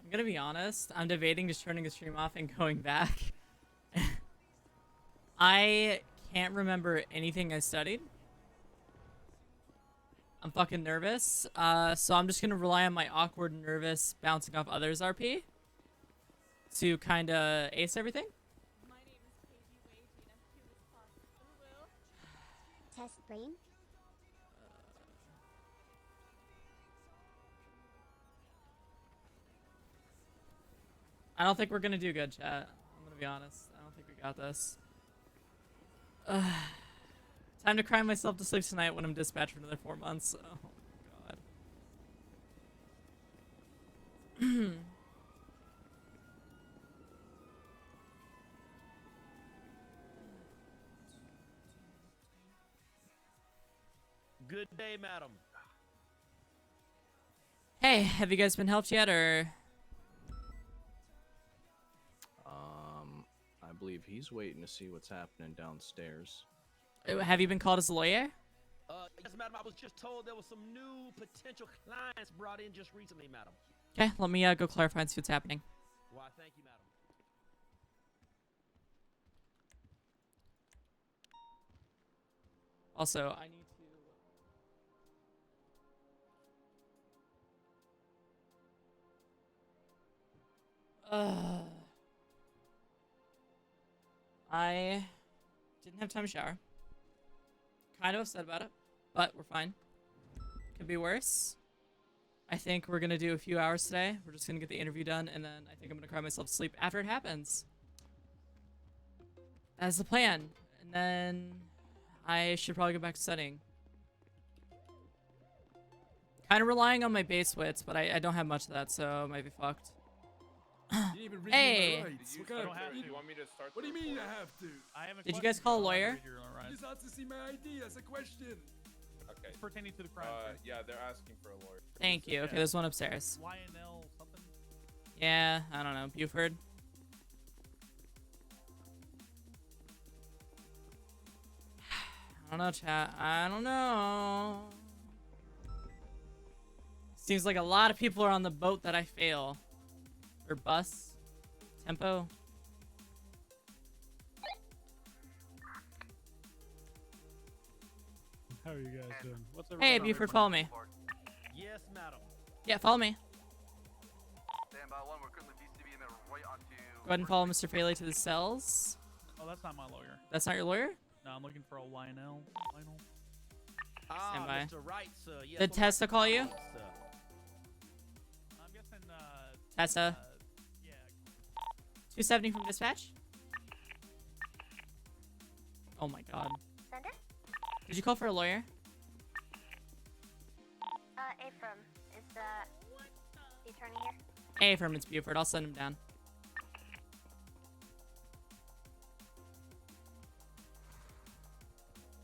I'm gonna be honest. I'm debating just turning the stream off and going back. I can't remember anything I studied. I'm fucking nervous. So I'm just gonna rely on my awkward, nervous, bouncing off others RP to kind of ace everything. Test brain. I don't think we're gonna do good, chat. I'm gonna be honest. I don't think we got this. Time to cry myself to sleep tonight when I'm dispatched for another 4 months. Oh my god. Good day, madam. Hey, have you guys been helped yet, or? I believe he's waiting to see what's happening downstairs. Have you been called as a lawyer? Yes, madam. I was just told there was some new potential clients brought in just recently, madam. Okay, let me go clarify and see what's happening. Why, thank you, madam. Also, I need to... I didn't have time to shower. Kind of upset about it, but we're fine. Could be worse. I think we're gonna do a few hours today. We're just gonna get the interview done, and then I think I'm gonna cry myself to sleep after it happens. That's the plan. And then I should probably go back to studying. Kind of relying on my base wits, but I don't have much of that, so I might be fucked. Hey! What do you mean I have to? Did you guys call a lawyer? You just have to see my ID as a question. Okay. It's pertaining to the crime. Yeah, they're asking for a lawyer. Thank you. Okay, there's one upstairs. YNL something? Yeah, I don't know. Buford? I don't know, chat. I don't know. Seems like a lot of people are on the boat that I fail. Or bus. Tempo. How are you guys doing? What's Hey, Buford, follow me. Yes, madam. Yeah, follow me. Stand by one, we're currently VCB and then right onto... Go ahead and follow Mr. Faley to the cells. Oh, that's not my lawyer. That's not your lawyer? No, I'm looking for a YNL. Stand by. Mr. Wright, sir. Yes, Did Tessa call you? Sir. I'm guessing, Tessa? yeah. 270 from dispatch? Oh my god. Sender? Did you call for a lawyer? Abram. Is the attorney here? Hey, from it's Buford. I'll send him down.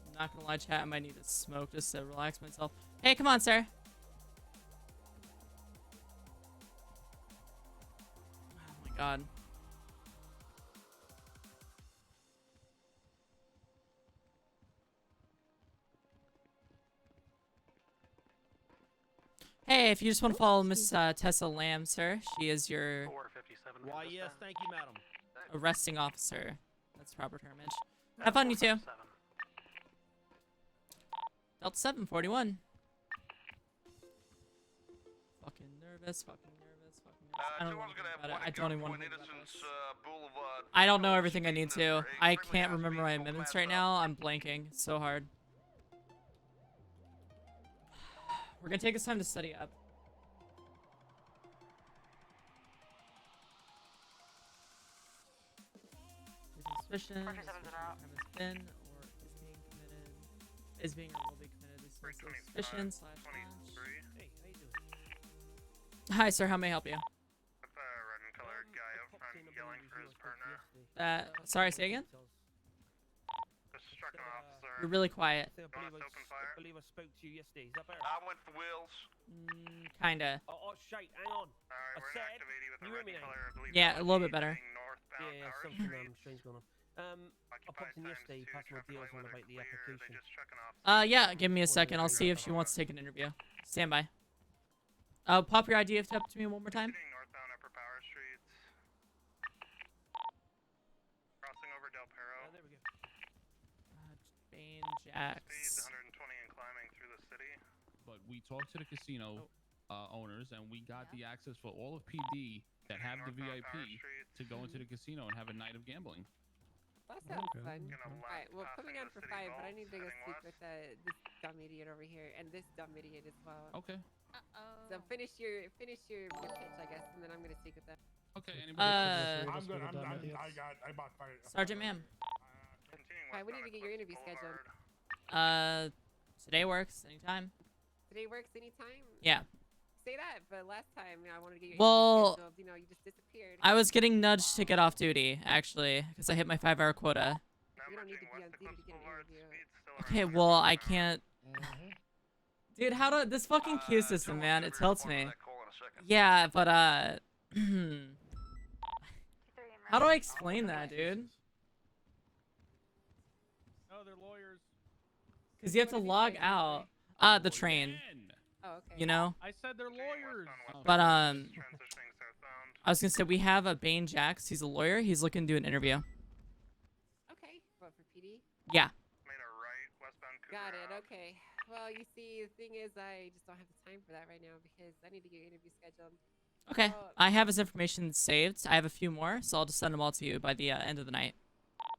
I'm not gonna lie, chat. I might need to smoke just to relax myself. Hey, come on, sir. Oh my god. Hey, if you just want to follow Miss Tessa Lamb, sir, she is your Why, yes, thank you, madam. arresting officer. That's the proper term. Have fun, you two. Delta 741. Fucking nervous, fucking nervous, fucking nervous. I don't even want to think about it. I don't even want to think about this. I don't know everything I need to. I can't remember my amendments right now. I'm blanking. It's so hard. We're gonna take this time to study up. Suspicion. Crime has been or is being committed. Is being or will be committed. This is suspicion slash. Hey, how you doing? Hi, sir. How may I help you? Red and colored guy up front yelling for his partner. Sorry. Say again. Just struck an officer. You're really quiet. I believe I spoke to you yesterday. Is that better? I went for wheels. Kinda. Oh, shite. Hang on. Alright, we're said, activating with the you red hear me and now? color. I believe Yeah, a little bit better. Yeah, something strange going on. I popped in yesterday, passed my deals on about the application. Yeah, give me a second. I'll see if she wants to take an interview. Stand by. Pop your ID up to me one more time. over Del Perro. There we go. Bane Speeds Jacks. 120 and climbing through the city. But we talked to the casino owners, and we got the access for all of PD that have the Northbound Power VIP Street. to go into the casino and have a night of gambling. That sounds Okay. fun. Gonna Alright, well, left put me passing down the for city 5, but I vaults, need to go heading speak west. with this dumb idiot over here and this dumb idiot as well. Okay. So finish your pitch, I guess, and then I'm gonna speak with them. Okay. Anybody? I'm good. I bought fire. Sergeant Ma'am. Continuing Alright, we westbound need to get your Eclipse interview scheduled. Boulevard. Today works anytime. Today works anytime? Yeah. Say that, but last time I wanted to get your Well, interview scheduled. You know, you just disappeared. I was getting nudged to get off duty, actually, because I hit my 5-hour quota. Now We don't need merging to be on west duty to Eclipse get an Boulevard, interview. speeds still Okay, around well, 100 I miles an hour. can't. Dude, how do this fucking queue system, man? It tilts me. Yeah, but how do I explain that, dude? No, they're lawyers. Because you have to What did you log say? out. The train. Again. Oh, okay. You know. I said they're lawyers. But Transitioning southbound. I was gonna say we have a Bane Jax. He's a lawyer. He's looking to do an interview. Okay. What, for PD? Yeah. Made a right westbound Cougar Got it. Ave. Okay. Well, you see, the thing is, I just don't have the time for that right now because I need to get your interview scheduled. Okay. I have his information saved. I have a few more, so I'll just send them all to you by the end of the night,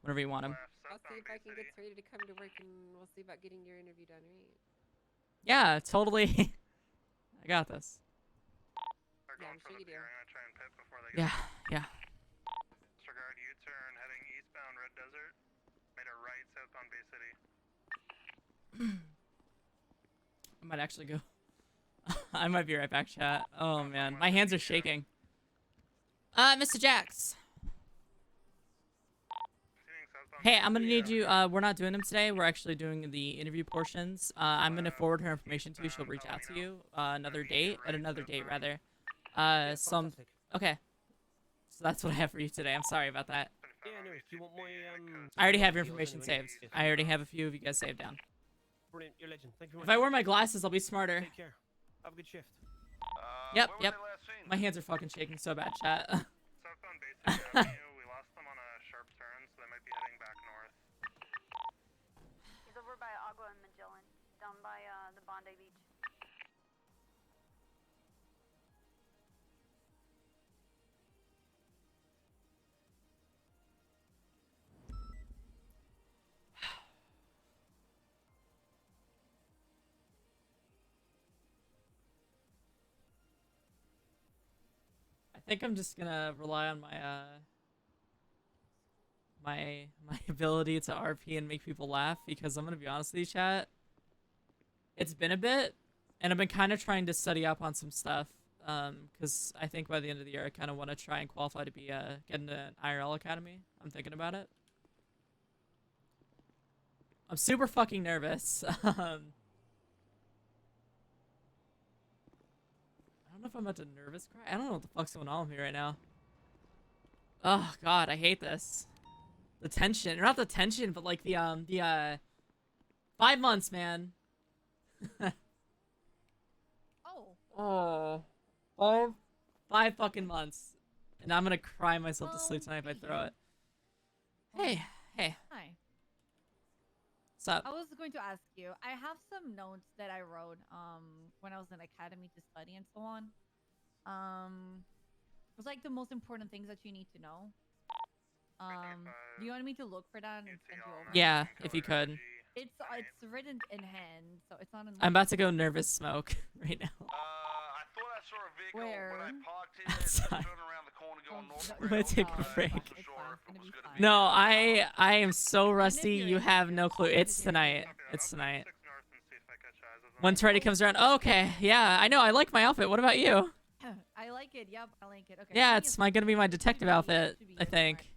whenever you want them. Left, I'll see southbound if I Bay can City. get ready to come to work, and we'll see about getting your interview done, right? Yeah, totally. I got this. They're Yeah, going I'm for sure the you do. pier. I'm gonna try and pit before they get Yeah. Yeah. Disregard U-turn heading eastbound Red Desert. Made a right southbound Bay City. I might actually go. I might be right back, chat. Oh man, my hands are shaking. Mr. Jax. Continuing southbound Hey, I'm gonna need you. We're not doing them today. We're actually doing the interview portions. I'm gonna forward her information to you. She'll reach out to you another date, at another date rather. Some. Fantastic. Okay. So that's what I have for you today. I'm sorry about that. Yeah, no, do you want my I already have your deals information anyway? saved. I already have a few of you guys saved down. Brilliant, you're a legend. Thank you If very I much. wear my glasses, I'll be smarter. Take care. Have a good shift. Yep, yep. My hands are fucking shaking so bad, chat. Southbound Bay City Avenue. We lost them on a sharp turn, so they might be heading back north. He's over by Agua and Magellan, down by the Bondi Beach. I think I'm just gonna rely on my my ability to RP and make people laugh, because I'm gonna be honest with you, chat. It's been a bit, and I've been kind of trying to study up on some stuff. Because I think by the end of the year, I kind of want to try and qualify to be get into an IRL academy. I'm thinking about it. I'm super fucking nervous. I don't know if I'm about to nervous cry. I don't know what the fuck's going on with me right now. Oh god, I hate this. The tension, or not the tension, but like the 5 months, man. Oh. 5 fucking months. And I'm gonna cry myself to sleep tonight if I throw it. Hey. Hi. What's up? I was going to ask you. I have some notes that I wrote when I was in academy to study and so on. It was like the most important things that you need to know. Do you want me to look for that and send you over? Yeah, if you could. It's written in hand, so it's not in. I'm about to go nervous smoke right now. I thought I saw a vehicle Where? when I parked here. Outside. Turn around the corner going north. I'm gonna take a break. It's fine. It's gonna be fine. No, I am so rusty. You have no clue. It's tonight. It's tonight. When Teddy comes around, okay, yeah, I know. I like my outfit. What about you? I like it. Yep, I like it. Okay. Yeah, I think it's gonna be my detective outfit. I think.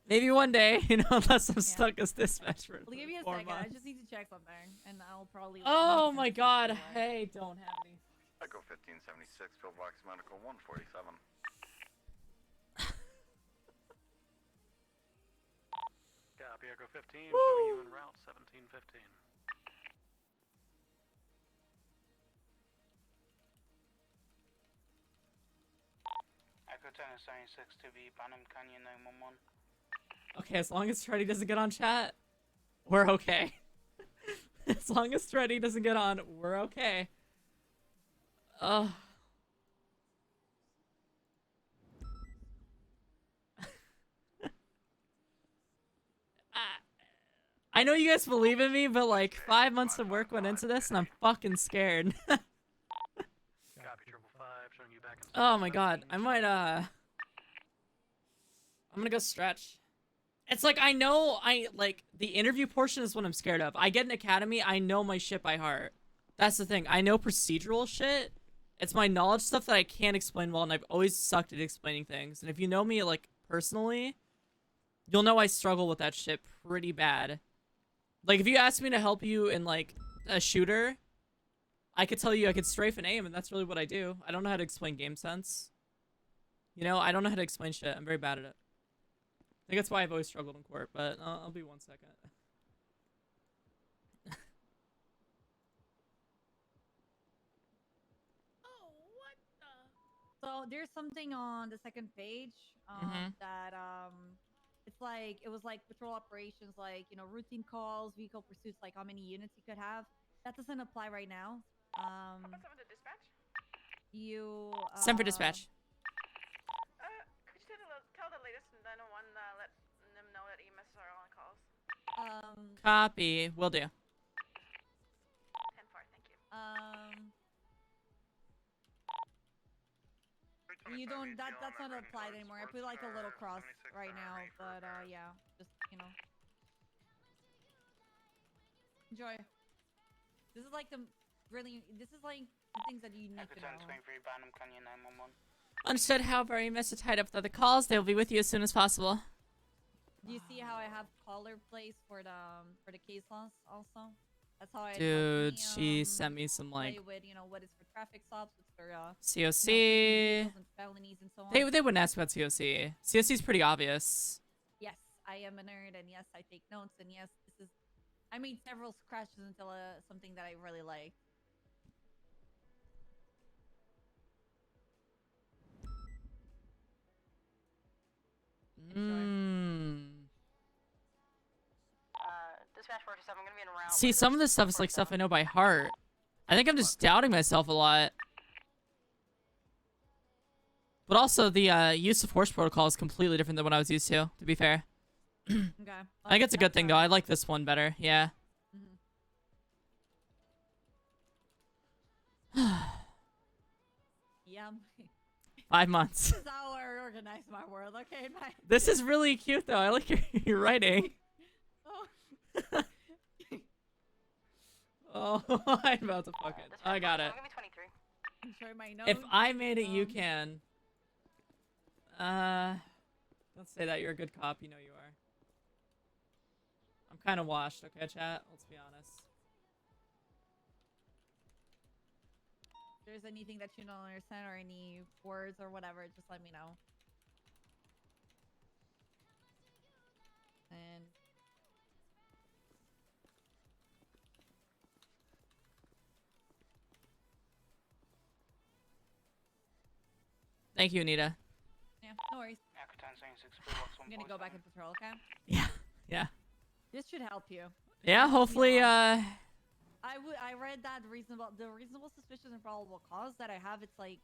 Maybe one day, unless I'm stuck as dispatch for I'll give you a 4 second. I months. just need to check something, and I'll probably. Oh my god, hey, don't have any. Echo 1576, pillbox medical 147. Copy, Echo 15, showing you en route 1715. Echo 10 76 to be Banham Canyon 911. Okay, as long as Freddy doesn't get on chat, we're okay. As long as Freddy doesn't get on, we're okay. Ugh. I know you guys believe in me, but like 5 months of work went into this and I'm fucking scared. Copy 555, showing you back in Oh my god, I might I'm gonna go stretch. It's like I know like the interview portion is what I'm scared of. I get an academy, I know my shit by heart. That's the thing. I know procedural shit. It's my knowledge stuff that I can't explain well, and I've always sucked at explaining things. And if you know me like personally, you'll know I struggle with that shit pretty bad. Like if you ask me to help you in like a shooter, I could tell you I could strafe and aim, and that's really what I do. I don't know how to explain game sense. You know, I don't know how to explain shit. I'm very bad at it. I think that's why I've always struggled in court, but I'll be 1 second. So there's something on the second page that it's like it was like patrol operations, like routine calls, vehicle pursuits, like how many units you could have. That doesn't apply right now. You Send for dispatch. Could you tell the latest 911 let them know that EMS are on calls? Copy. Will do. 10-4, thank you. You don't that's not applied anymore. I put like a little cross right now, but yeah, just enjoy. This is like the things that you need to know. Banham Canyon 911. Understood. However, EMS are tied up with other calls. They will be with you as soon as possible. Do you see how I have caller plays for the case laws also? That's how I Dude, she sent me some like play with what is for traffic stops, what's for COC. and felonies and so on. They wouldn't ask about COC. COC is pretty obvious. Yes, I am a nerd, and yes, I take notes, and yes, I made several scratches until something that I really like. Dispatch 47, I'm gonna be in a route. See, some of this stuff is like stuff I know by heart. I think I'm just doubting myself a lot. But also, the use of force protocol is completely different than what I was used to be fair. Okay. I think it's a good thing, though. I like this one better. Yeah. Yeah. 5 months. This is how I organize my world, okay? This is really cute, though. I like your writing. Oh, I'm about to fuck it. I got it. Enjoy my notes. If I made it, you can. Don't say that. You're a good cop. You know you are. I'm kind of washed, okay, chat? Let's be honest. If there's anything that you don't understand or any words or whatever, just let me know. And thank you, Anita. yeah, no worries. I'm gonna go back and patrol, okay? Yeah, yeah. This should help you. Yeah, hopefully, I read that the reasonable suspicion and probable cause that I have, it's like,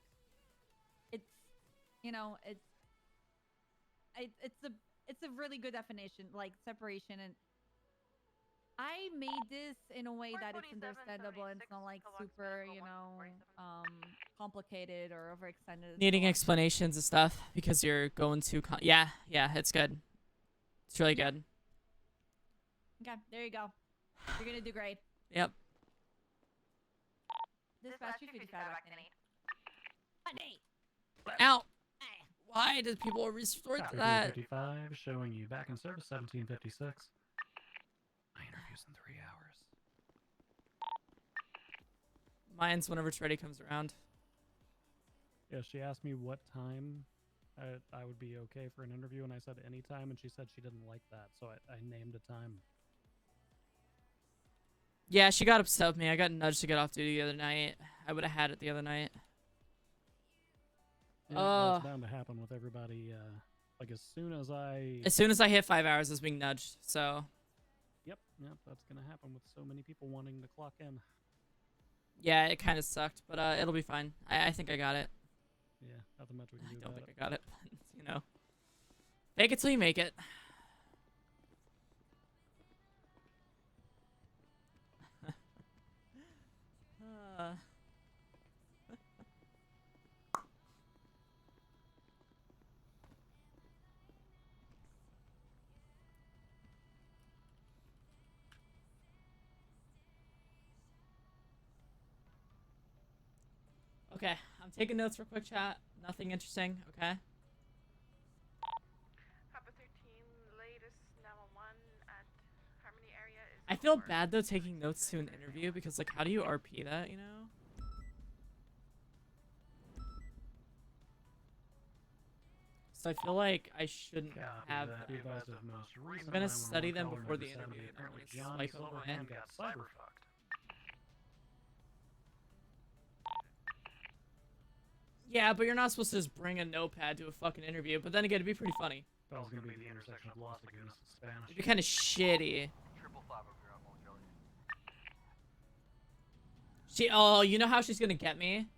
it's a really good definition, like separation, and I made this in a way that it's understandable and it's not like super, complicated or overextended. needing explanations and stuff because you're going to yeah, it's good. It's really good. Okay, there you go. You're gonna do great. Yep. Dispatch 255 back to 8. Ow! Why did people resort to that? 55 showing you back in service 1756. My interview's in 3 hours. Mine's whenever Freddy comes around. Yeah, she asked me what time I would be okay for an interview, and I said anytime, and she said she didn't like that, so I named a time. Yeah, she got upset with me. I got nudged to get off duty the other night. I would have had it the other night. Yeah, well, it's bound to happen with everybody. Like as soon as I hit 5 hours, it's being nudged. So. Yep, that's gonna happen with so many people wanting to clock in. Yeah, it kind of sucked, but it'll be fine. I think I got it. Yeah, nothing much we can do I don't about think I got it. You know, fake it till you make it. uh. Okay, I'm taking notes for quick chat. Nothing interesting, okay? Papa 13, latest 911 at Harmony area is I feel bad though taking notes to an interview because like how do you RP that, you know? So I feel like I shouldn't have them. I'm gonna study them before the interview and then like swipe them away. Yeah, but you're not supposed to just bring a notepad to a fucking interview. But then again, it'd be pretty funny. That was gonna be the intersection of Los Lagunas and Spanish. It'd be kind of shitty. Oh, you know how she's gonna get me?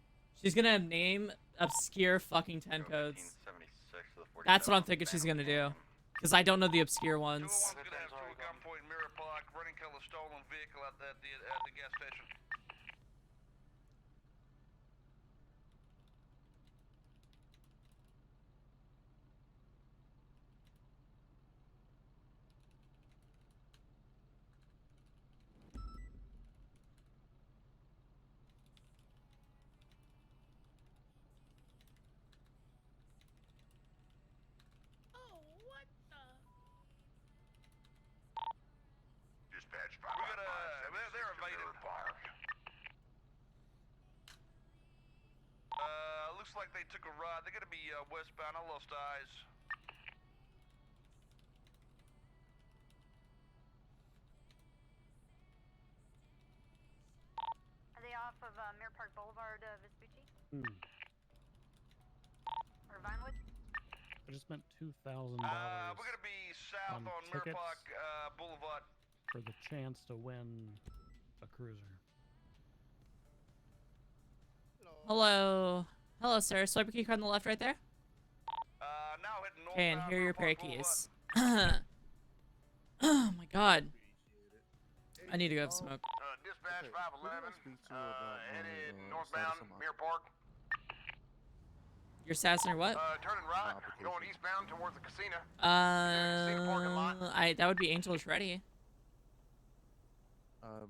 She's gonna name obscure fucking 10 codes. That's what I'm thinking she's gonna do. Because I don't know the obscure ones. They're evading. Looks like they took a ride. They're gonna be westbound. I lost eyes. Are they off of Mirror Park Boulevard, Vespucci? Or Vinewood? I just spent $2,000 We're gonna be south on Mirror tickets Park Boulevard. for the chance to win a cruiser. Hello. Hello, sir. Swipe a key card on the left right there. Now hitting northbound. Okay, and here are your Mirror pair Park of keys. Boulevard. Oh my god. I need to go have smoke. Dispatch 511. Headed northbound Mirror Park. Your assassin or what? Turning right, going eastbound towards the casino. That would be Angel Shreddy.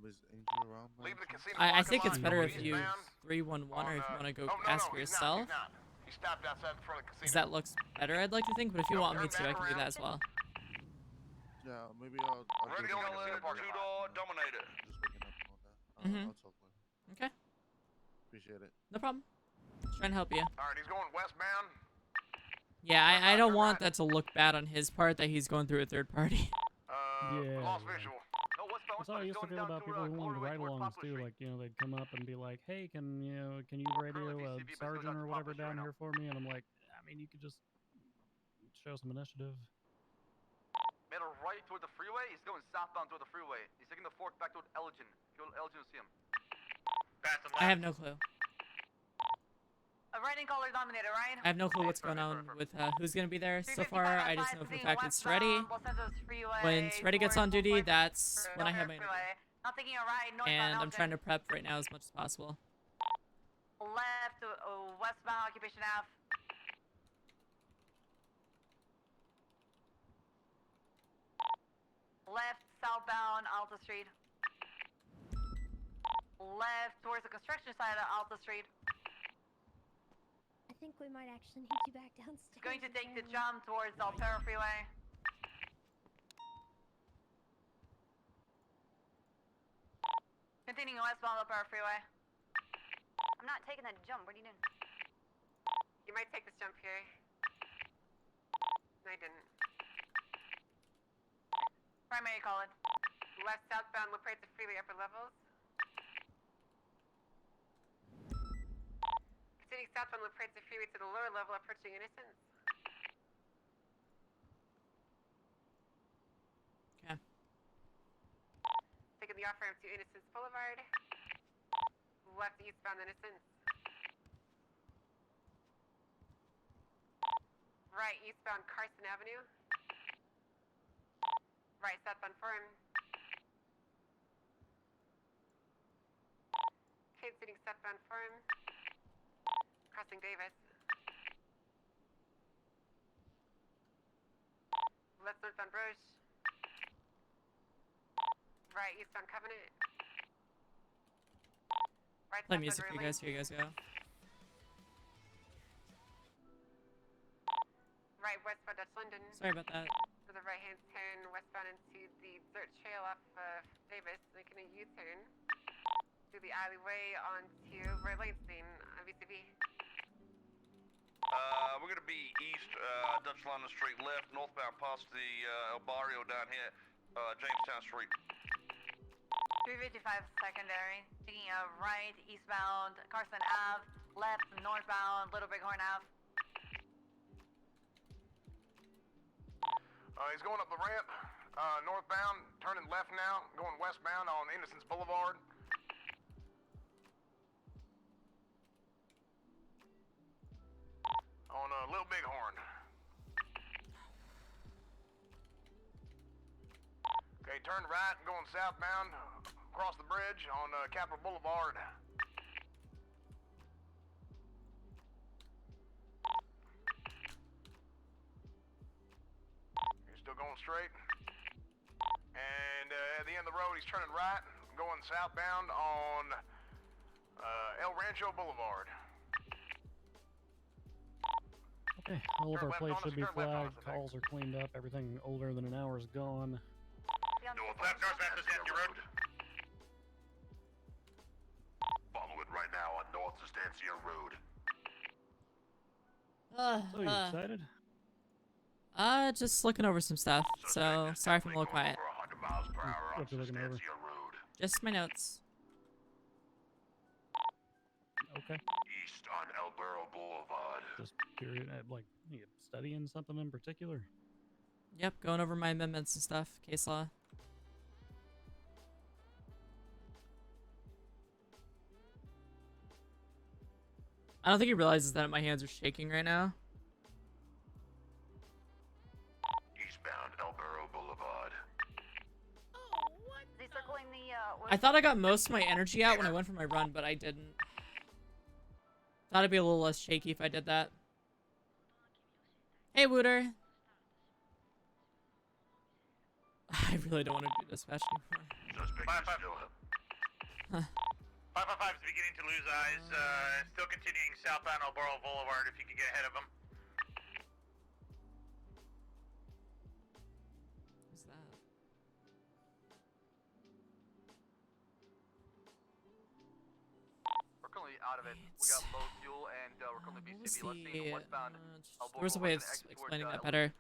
Is Angel around? Leave the casino I think it's parking better lot, if you eastbound 311 or if you want to go oh, ask no, for he's yourself. not. He stopped outside in front of the casino. Because that looks better, I'd like to think, but if you want me to, I can do that as well. Yeah, maybe I'll Ready to go to the two-door Dominator. Just waking up and all that. I'll talk with him. Okay. Appreciate it. No problem. Just trying to help you. Alright, he's going westbound. Yeah, I don't want that to look bad on his part that he's going through a third party. Yeah. Lost visual. That's how I used to feel about people who wanted ride-alongs too. Like, you know, they'd come up and be like, "Hey, can you radio a sergeant or whatever down here for me?" And I'm like, I mean, you could just show some initiative. Made a right toward the freeway. He's going southbound toward the freeway. He's taking the fork back toward Elgin. If you Elgin, see him. I have no clue. Right in color Dominator, Ryan. I have no clue what's going on with who's going to be there so far. I just know for a fact it's Shreddy. When Shreddy gets on duty, that's when I have my interview. Not taking a ride, And I'm trying to prep right now as much as possible. Left, westbound Occupation Ave. Left, southbound Alta Street. Left towards the construction side of Alta Street. I think we might actually need you back downstairs. Going to take the jump towards the Alpera Freeway. Continuing westbound Alpera Freeway. I'm not taking that jump. What are you doing? You might take this jump here. No, I didn't. Primary call it. Left southbound La Presa Freeway upper levels. Proceeding southbound La Presa Freeway to at a lower level approaching Innocence. Okay. Taking the off-ramp to Innocence Boulevard. Left eastbound Innocence. Right eastbound Carson Avenue. Right southbound Forum. Kid sitting southbound Forum. Crossing Davis. Left northbound Roche. Right eastbound Covenant. Right Play southbound music for you Ridley. guys. Here you guys go. Right westbound Dutch London. Sorry about that. For the right hand turn westbound into the dirt trail off of Davis, making a U-turn through the alleyway onto Red Lane on VCB. We're gonna be east, Dutch London Street, left, northbound past the El Barrio down here, Jamestown Street. 355 secondary, taking a right eastbound Carson Ave, left northbound Little Bighorn Ave. He's going up the ramp, northbound, turning left now, going westbound on Innocence Boulevard. On Little Bighorn. Okay, turn right, going southbound, across the bridge on Capitol Boulevard. You're still going straight. And at the end of the road, he's turning right, going southbound on El Rancho Boulevard. Okay, all of our plates should be flagged, calls are cleaned up, everything older than an hour is gone. Northwest Estancia Road. Follow it right now on North Estancia Road. So you excited? Just looking over some stuff. So sorry if I'm a little quiet. What you looking over? Just my notes. Okay. East on El Burro Boulevard. Just period, like, you studying something in particular? Yep, going over my amendments and stuff. Case law. I don't think he realizes that my hands are shaking right now. Eastbound El Burro Boulevard. Is he circling the, I thought I got most of my energy out when I went for my run, but I didn't. Thought it'd be a little less shaky if I did that. Hey, Wooter. I really don't want to do dispatch anymore. Suspect is still up. 555 is beginning to lose eyes. Still continuing southbound El Burro Boulevard if you can get ahead of him. What's that? We're currently out of it. We got low fuel and we're currently BCB. Let's see westbound. There was a way of explaining that better.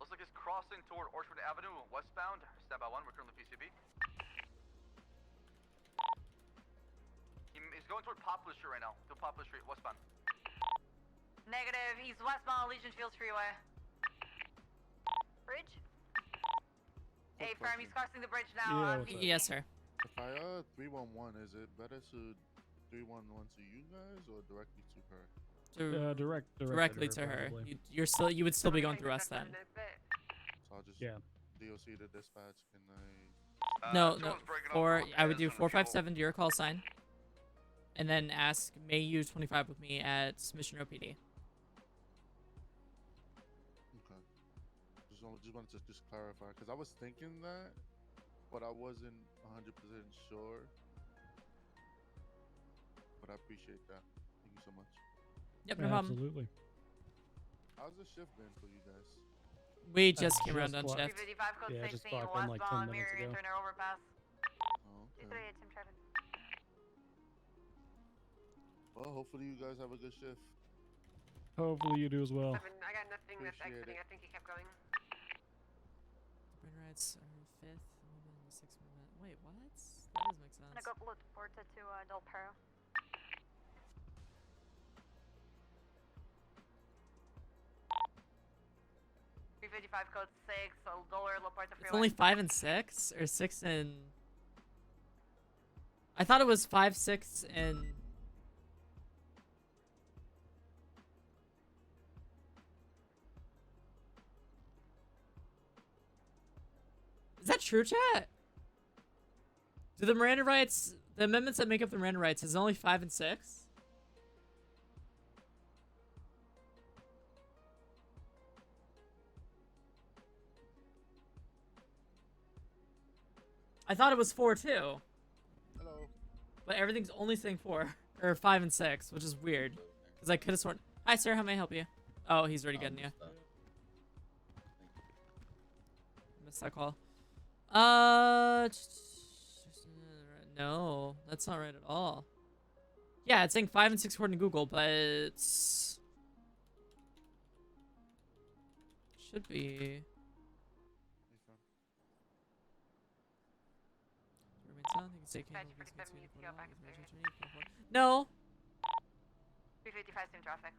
Looks like it's crossing toward Orchard Avenue westbound. Stand by one. We're currently PCB. He's going toward Poplar Street right now. To Poplar Street westbound. negative, he's westbound Legion Fields Freeway. Bridge? Hey, firm, he's crossing the bridge now. Yes, sir. If I 311, is it better to 311 to you guys or directly to her? Directly to her. You would still be going through us then. So I'll just DOC the dispatch. Can I? No. I would do 457 to your call sign, and then ask May U 25 with me at Mission Row PD. Okay. Just wanted to clarify because I was thinking that, but I wasn't 100% sure. But I appreciate that. Thank you so much. Yep, no problem. Absolutely. How's the shift been for you guys? We just came around on shift. 355 code Yeah, I just 16, clocked in like 10 westbound minutes Miriam ago. Turner overpass. Oh, okay. 238 Tim Travis. Well, hopefully you guys have a good shift. Hopefully you do as well. I got nothing that's exiting. I think he kept going. Burn rights are 5th movement and 6th movement. Wait, what? That doesn't make sense. I'm gonna go look forward to Del Perro. $355 code 6, so dollar La Puerta It's freeway. only 5 and 6, or 6 and. I thought it was 5, 6, and. Is that true, chat? Do the Miranda rights, the amendments that make up the Miranda rights, is it only 5 and 6? I thought it was 4 too. Hello. But everything's only saying 4 or 5 and 6, which is weird. Because I could have sworn. Hi, sir. How may I help you? Oh, he's already getting you. Missed that call. No, that's not right at all. Yeah, it's saying 5 and 6 according to Google, but it's should be. No. 355 in traffic.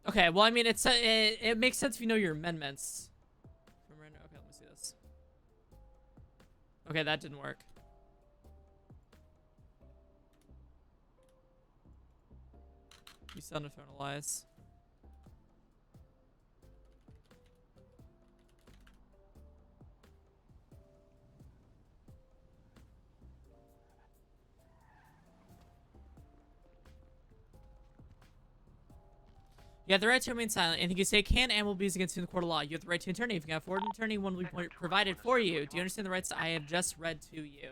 Okay, well, I mean, it makes sense if you know your amendments. Okay, let me see this. Okay, that didn't work. You sound internalize. You have the right to remain silent. Anything you say can and will be used against you in the court of law. You have the right to an attorney. If you can afford an attorney, one will be provided for you. Do you understand the rights I have just read to you?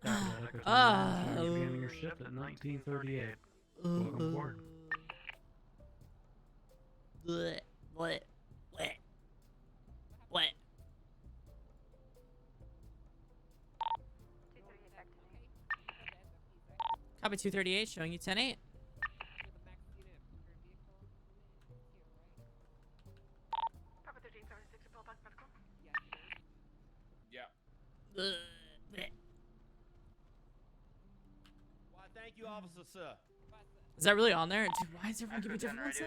Beginning your shift at 1938. Welcome aboard. What? Copy 238, showing you 10-8. Why, thank you, officer, sir. Is that really on there? Dude, why is everyone giving different ones?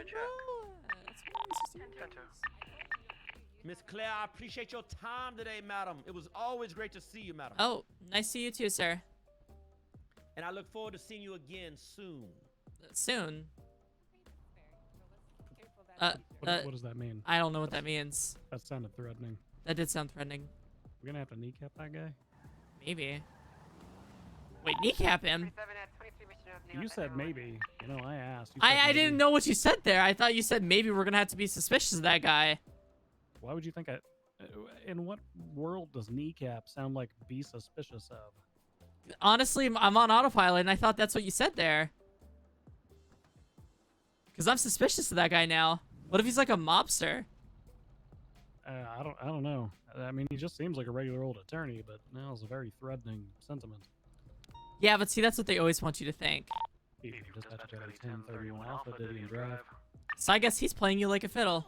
Miss Claire, I appreciate your time today, madam. It was always great to see you, madam. Oh, nice to see you too, sir. And I look forward to seeing you again soon. Soon? What does that mean? I don't know what that means. That sounded threatening. That did sound threatening. We're gonna have to kneecap that guy? Maybe. Wait, kneecap him? You said maybe. You know, I asked. I didn't know what you said there. I thought you said maybe we're gonna have to be suspicious of that guy. Why would you think in what world does kneecap sound like be suspicious of? Honestly, I'm on autopilot and I thought that's what you said there. Because I'm suspicious of that guy now. What if he's like a mobster? I don't know. I mean, he just seems like a regular old attorney, but now it's a very threatening sentiment. Yeah, but see, that's what they always want you to think. Dispatch 1031 Alpha, Diddy and Drive. So I guess he's playing you like a fiddle.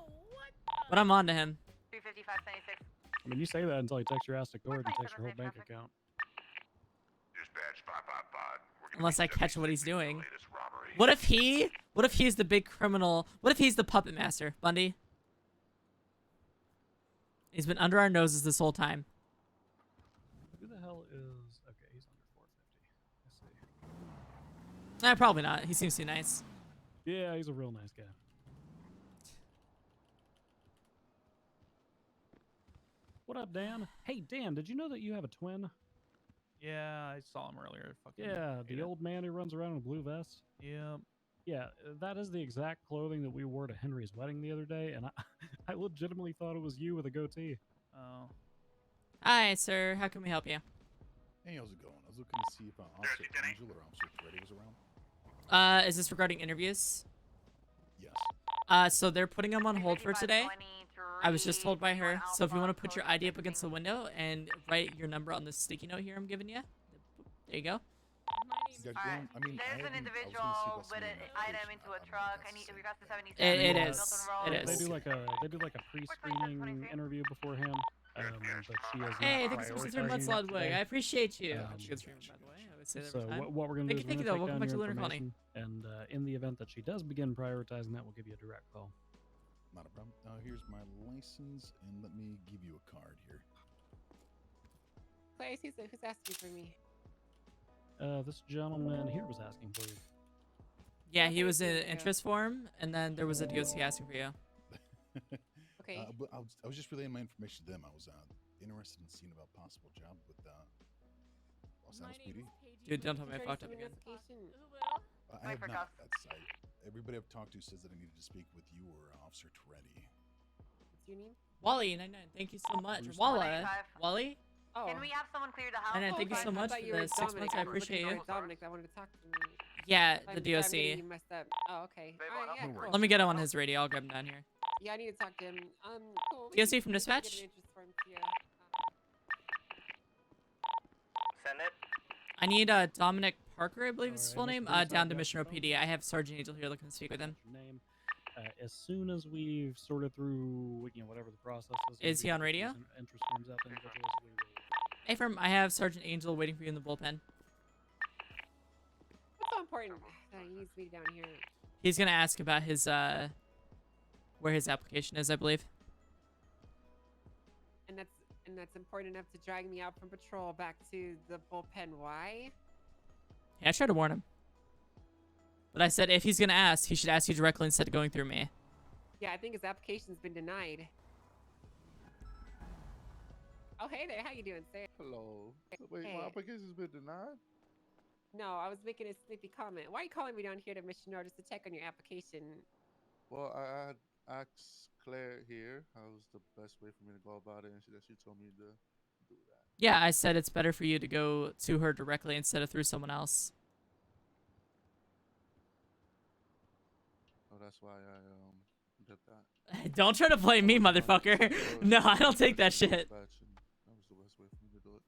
But I'm on to him. 355-76. I mean, you say that until he takes your ass to court and takes your whole bank account. Dispatch 555. Unless I catch what he's doing. What if he's the big criminal? What if he's the puppet master, Bundy? He's been under our noses this whole time. Who the hell is... Okay, he's under 450. I see. Probably not. He seems too nice. Yeah, he's a real nice guy. What up, Dan? Hey, Dan, did you know that you have a twin? Yeah, I saw him earlier. Yeah, the old man who runs around in a blue vest. Yeah. Yeah, that is the exact clothing that we wore to Henry's wedding the other day, and I legitimately thought it was you with a goatee. Oh. Hi, sir. How can we help you? Hey, how's it going? I was looking to see if Officer Angel or Officer Freddy was around. Is this regarding interviews? Yes. So they're putting them on hold for today. I was just told by her. So if you want to put your ID up against the window and write your number on this sticky note here I'm giving you. There you go. Yeah, going, I mean, There's an individual with an item into a truck. I need. We got the 77. It is. Milton It Road. is. They do like a pre-screening interview beforehand. But she is Hey, not thank you so much for prioritizing it Mudslide Wig. today. I appreciate you. Good streamer, by the way. I would say that So every time. what we're going to do Thank is you, we're though. going to take Welcome down back to your Lunar Colony. information, and in the event that she does begin prioritizing that, we'll give you a direct call. Not a problem. Here's my license, and let me give you a card here. Clarice, who's asking for me? This gentleman here was asking for you. Yeah, he was in interest form, and then there was a DOC asking for you. Okay. But I was just relaying my information to them. I was interested in seeing about possible job with Los Angeles PD. Dude, don't tell me I fucked up again. I have not. Everybody I've talked to says that I needed to speak with you or Officer Toretti. What's your name? Wally99, thank you so much. Who's Walla. Wally? Oh. Can we have someone clear the house? And thank you so much for the 6 months. I appreciate you. Dominic, I wanted to talk to him. Yeah, I'm the getting DOC. you messed up. Oh, okay. Yeah, cool. Let me get him on his radio. I'll grab him down here. Yeah, I need to talk to him. Cool. DOC from dispatch? Send it. I need Dominic Parker, I believe is his full name. Down to Mission Row PD. I have Sergeant Angel here looking to speak with him. Name. As soon as we've sorted through, whatever the process Is he on radio? Interest forms out to individuals, we will. Hey, firm. I have Sergeant Angel waiting for you in the bullpen. What's so important that he needs me down here? He's gonna ask about his where his application is, I believe. And that's important enough to drag me out from patrol back to the bullpen. Why? Yeah, I tried to warn him. But I said if he's gonna ask, he should ask you directly instead of going through me. Yeah, I think his application's been denied. Oh, hey there. How you doing, sir? Hello. Wait, Hey. my application's been denied? No, I was making a snippy comment. Why are you calling me down here to Mission Row just to check on your application? Well, I had asked Claire here how was the best way for me to go about it, and she told me to do that. Yeah, I said it's better for you to go to her directly instead of through someone else. Oh, that's why I did that. Don't try to blame me, motherfucker. No, I don't take that shit. That was the best way for me to do it.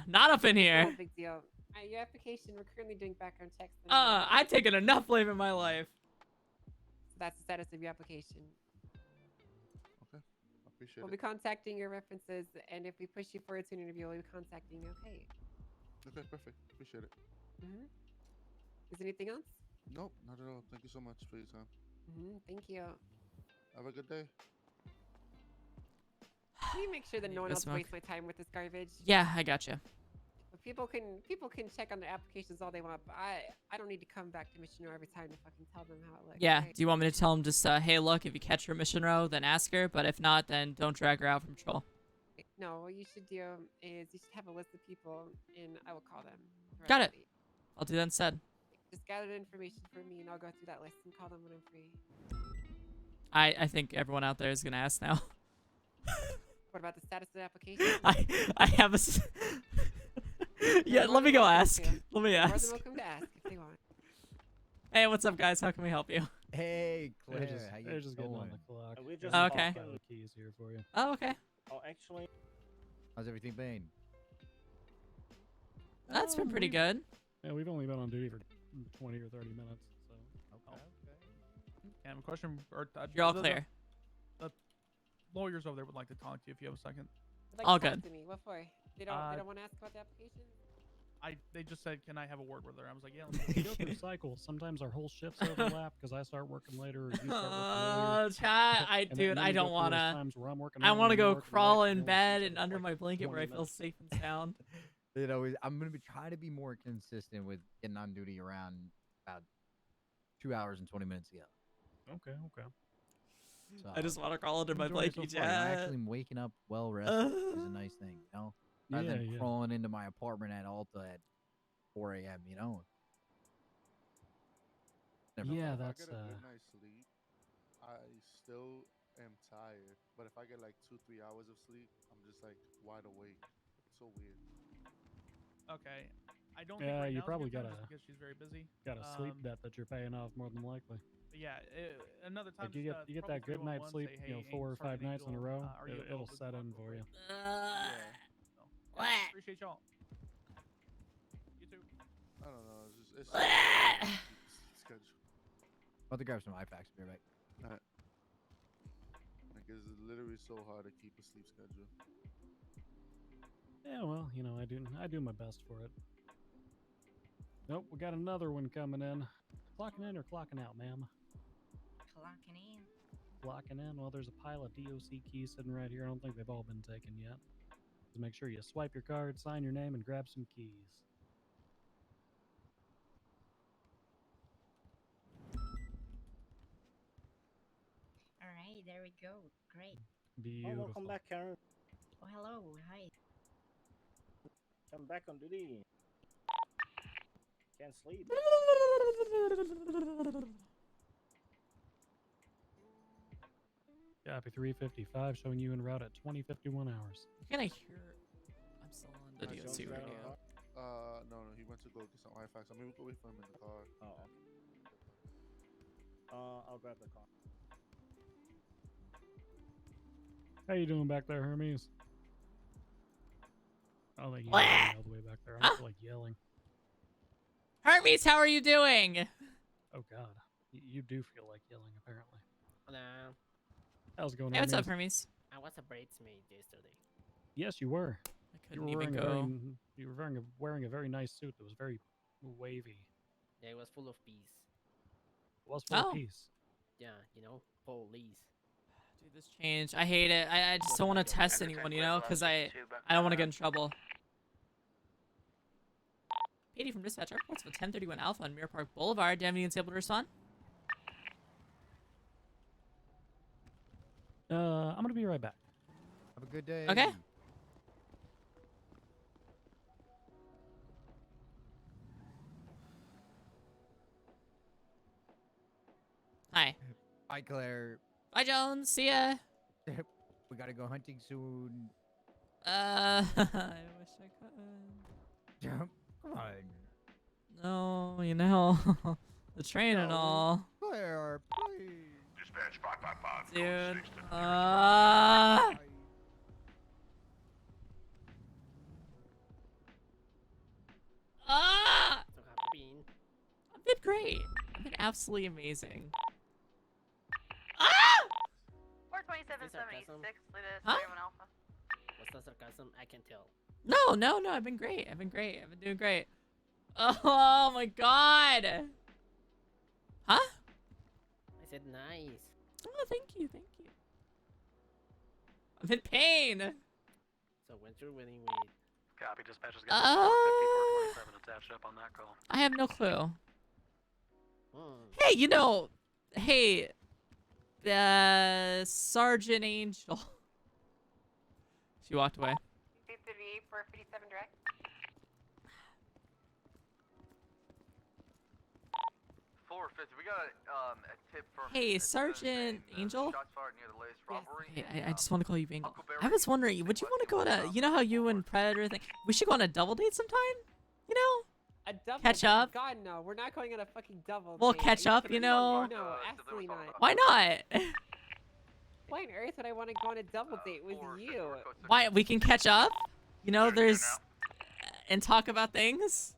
Not up in No here. big deal. Your application, we're currently doing background checks. I've taken enough blame in my life. So that's the status of your application. Okay, I appreciate We'll it. be contacting your references, and if we push you forward to an interview, we'll be contacting you. Okay. Okay, perfect. Appreciate it. Is there anything else? Nope, not at all. Thank you so much for your time. Thank you. Have a good day. Can you make sure that no one go else smoke. wastes my time with this garbage? Yeah, I gotcha. But people can check on their applications all they want, but I don't need to come back to Mission Row every time to fucking tell them how it looks. Yeah, right? do you want me to tell him just, hey, look, if you catch her Mission Row, then ask her, but if not, then don't drag her out from patrol. No, what you should do is you should have a list of people, and I will call them. Got it. directly. I'll do that instead. Just gather the information for me, and I'll go through that list and call them when I'm free. I think everyone out there is gonna ask now. What about the status of the application? I have a... Yeah, let me go ask. Let me More than ask. welcome to ask if they want. Hey, what's up, guys? How can we help you? Hey, Claire, how They're you just getting on going? the clock. We just Oh, okay. File the keys here for you. Oh, okay. Oh, actually, How's everything been? That's been pretty good. Yeah, we've only been on duty for 20 or 30 minutes, so. Okay. I have a question. You're all clear. The lawyers over there would like to talk to you if you have a second. Like, All talk good. To me. What for? They don't want to ask about the application? They just said, can I have a word with her? I was like, yeah. We go through cycles. Sometimes our whole shifts overlap because I start working later or you start working later. Chat, And dude, then I we go don't through those wanna. times where I'm working I early wanna and you're go working crawl late, in and we'll bed see and each other under for my like blanket 20 where I feel minutes. safe and sound. I'm gonna be trying to be more consistent with getting on duty around about 2 hours and 20 minutes ago. Okay. So, I just want to crawl under my enjoying it blanket, so far. I'm chat. actually waking up well rested, which is a nice thing, you know? Rather Yeah, than yeah. crawling into my apartment at Alta at 4 a.m., you know? Never Yeah, If I that's get a good night's sleep, I still am tired. But if I get like 2-3 hours of sleep, I'm just like wide awake. It's so weird. Okay. I don't Yeah, think right you now's a probably good time got just a because she's very busy. got a sleep debt that you're paying off more than likely. But yeah, another time. Like you get that good night's sleep, say, hey, 4 or 5 Sergeant nights in a Angel, row, are you it'll available to set talk in real for you. quick? So, yeah, appreciate y'all. You too. I don't know. It's schedule. About to grab some iPacks. Be right back. Like it's literally so hard to keep a sleep schedule. Yeah, well, you know, I do my best for it. Nope, we got another one coming in. Clocking in or clocking out, ma'am? Clocking in. Clocking in. Well, there's a pile of DOC keys sitting right here. I don't think they've all been taken yet. Just make sure you swipe your card, sign your name, and grab some keys. All right, there we go. Great. Beautiful. Oh, welcome back, Karen. Oh, hello. Hi. I'm back on duty. Can't sleep. Copy 355, showing you en route at 2051 hours. You're gonna hear. I'm still on the DOC radio. No, he went to go get some iFax. I mean, we could wait for him in the car. Oh, okay. I'll grab the car. How you doing back there, Hermes? I don't think you can all the way back there. I don't feel like yelling. Hermes, how are you doing? Oh God, you do feel like yelling apparently. Hello. How's it going? Hey, what's up, Hermes? Hermes? I was a bridesmaid yesterday. Yes, you were. I couldn't even go. You were wearing a very nice suit that was very wavy. Yeah, it was full of bees. It was full of peace. Yeah, you know, police. Dude, this change. I hate it. I just don't want to test anyone, you know, because I don't want to get in trouble. PD from dispatch reports with 1031 Alpha on Mirror Park Boulevard. Do you have any able to respond? I'm gonna be right back. Have a good day. Okay. Hi. Bye, Claire. Bye, Jones. See ya. We gotta go hunting soon. I wish I could. Jump. Come on. No, you know, the train and all. Claire, please. Dispatch 555. Dude. So have you been? I've been great. I've been absolutely amazing. 42776, latest Huh? 31 Alpha. What's the sarcasm? I can tell. No, I've been great. I've been great. I've been doing great. Oh my god. Huh? I said nice. Oh, thank you. I'm in pain. So when's your wedding with? Copy, dispatcher's got 45427 attached up on that call. I have no clue. Hmm. Hey, you know, hey, Sergeant Angel. She walked away. 238 for 57 direct. We got a tip from. Hey, Sergeant Angel. Shots fired near the latest robbery. Hey, I just want to call you Bingo. I was wondering, would you want to go to, you know how you and Predator think? We should go on a double date sometime? You know? A double Catch date? up? God, no. We're not going on a fucking double We'll date. catch Are you up, kidding you me? know? No, absolutely not. Why not? Why on earth would I want to go on a double date with you? Why? We can catch up? You know, there's... And talk about things?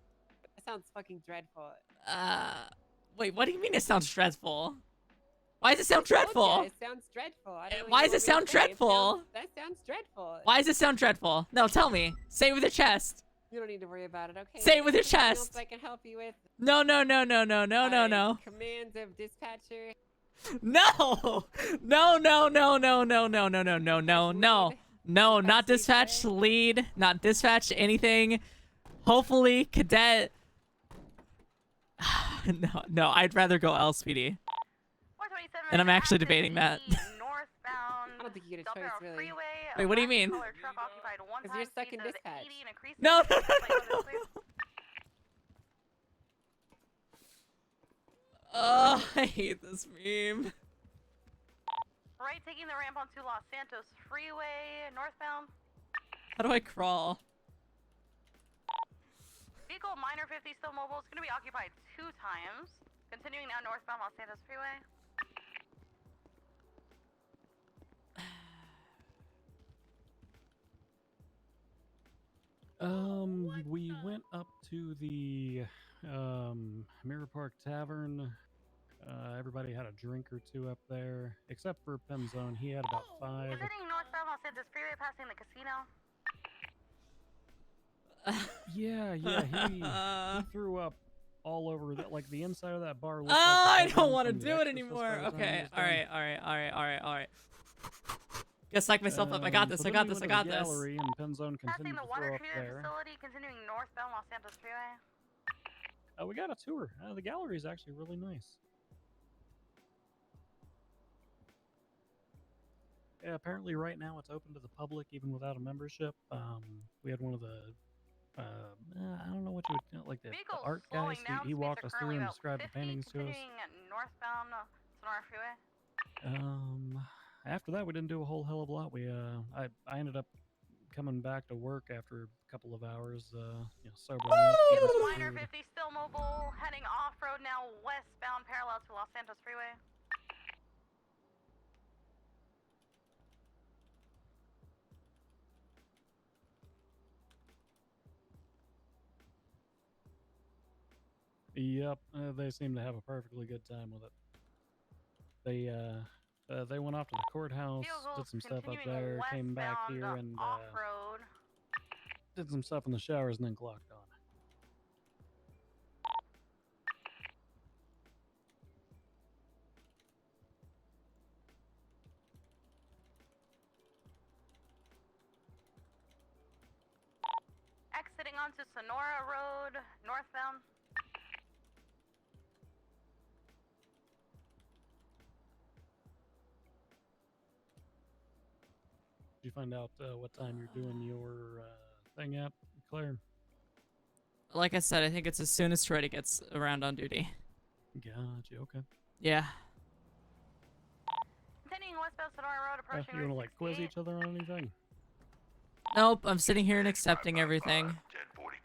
That sounds fucking dreadful. Wait, what do you mean it sounds dreadful? Why does it sound I told dreadful? ya, it sounds dreadful. I don't know Why what does you it sound want me to say. dreadful? That sounds dreadful. Why does it sound dreadful? No, tell me. Say it with your chest. You don't need to worry about it, okay? Say it with your Anything else chest. I can help you with? No. Commands of dispatcher. No, not dispatch lead, not dispatch anything. Hopefully, cadet. No, I'd rather go LSPD. 427. And I'm actually debating that. I don't think you get a choice, really. Freeway, Wait, what do you mean? Because you're stuck in dispatch. No. Oh, I hate this meme. Right, taking the ramp onto Los Santos Freeway, northbound. How do I crawl? Vehicle minor 50 still mobile. It's going to be occupied 2 times. Continuing now northbound Los Santos Freeway. We went up to the Mirror Park Tavern. Everybody had a drink or two up there, except for Penzone. He had about 5. Continuing northbound Los Santos Freeway, passing the casino. Yeah, he threw up all over that. Like the inside of that bar. Looked I like don't want to do it anymore. Okay, all right. Gotta psych myself up. I got this. So I then got we this. went I to the got this. gallery, and Penzone Passing continued the to water throw up treatment there. facility, continuing northbound Los Santos Freeway. We got a tour. The gallery is actually really nice. Yeah, apparently right now it's open to the public even without a membership. We had one of the, I don't know what you would like the art guys. He walked us through and described the paintings to us. Continuing northbound Sonora Freeway. After that we didn't do a whole hell of a lot. I ended up coming back to work after a couple of hours, sobering up. Minor 50 still mobile, heading off-road now westbound parallel to Los Santos Freeway. Yep, they seem to have a perfectly good time with it. They went off to the courthouse, did some stuff up there, came back here and did some stuff in the showers and then clocked on. Exiting onto Sonora Road, northbound. Did you find out what time you're doing your thing at, Claire? Like I said, I think it's as soon as Shreddy gets around on duty. Gotcha, okay. Yeah. Continuing westbound Sonora Road, approaching You want to like quiz each other on anything? Nope, I'm sitting here and accepting everything. 1042.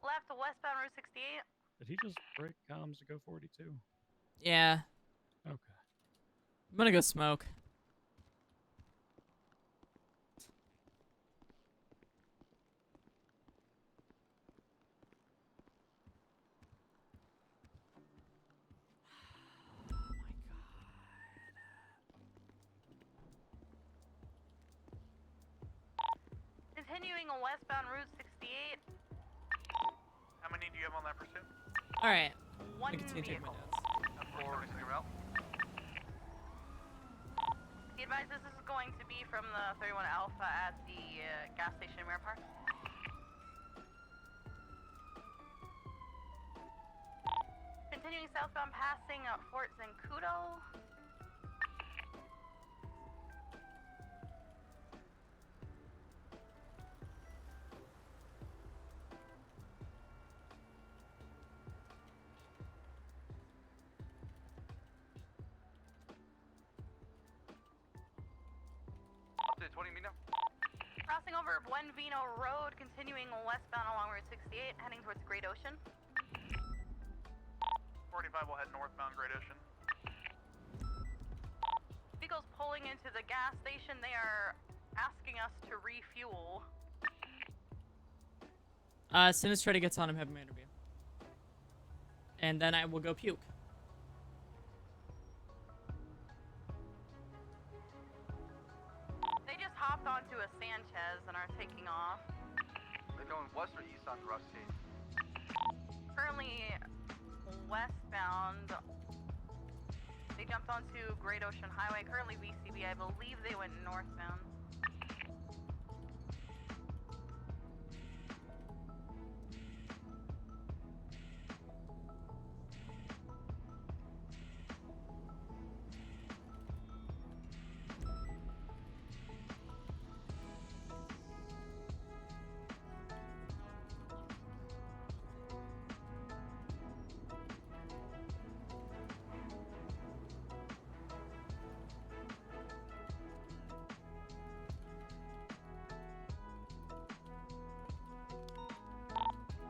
Left to westbound Route 68. Did he just break comms to go 42? Yeah. Okay. I'm gonna go smoke. Continuing westbound Route 68. How many do you have on that pursuit? Alright. One I continue taking my vehicle. notes. Be advised, this is going to be from the 31 Alpha at the gas station in Mirror Park. Continuing southbound, passing Fort Zancudo. Up to 20 Mino. Crossing over Buenvino Road, continuing westbound along Route 68, heading towards Great Ocean. 45 will head northbound Great Ocean. Vehicles pulling into the gas station, they are asking us to refuel. As soon as Shreddy gets on, I'm having my interview. And then I will go puke. They just hopped onto a Sanchez and are taking off. They're going west or east on Rusty? Currently westbound. They jumped onto Great Ocean Highway. Currently VCB. I believe they went northbound.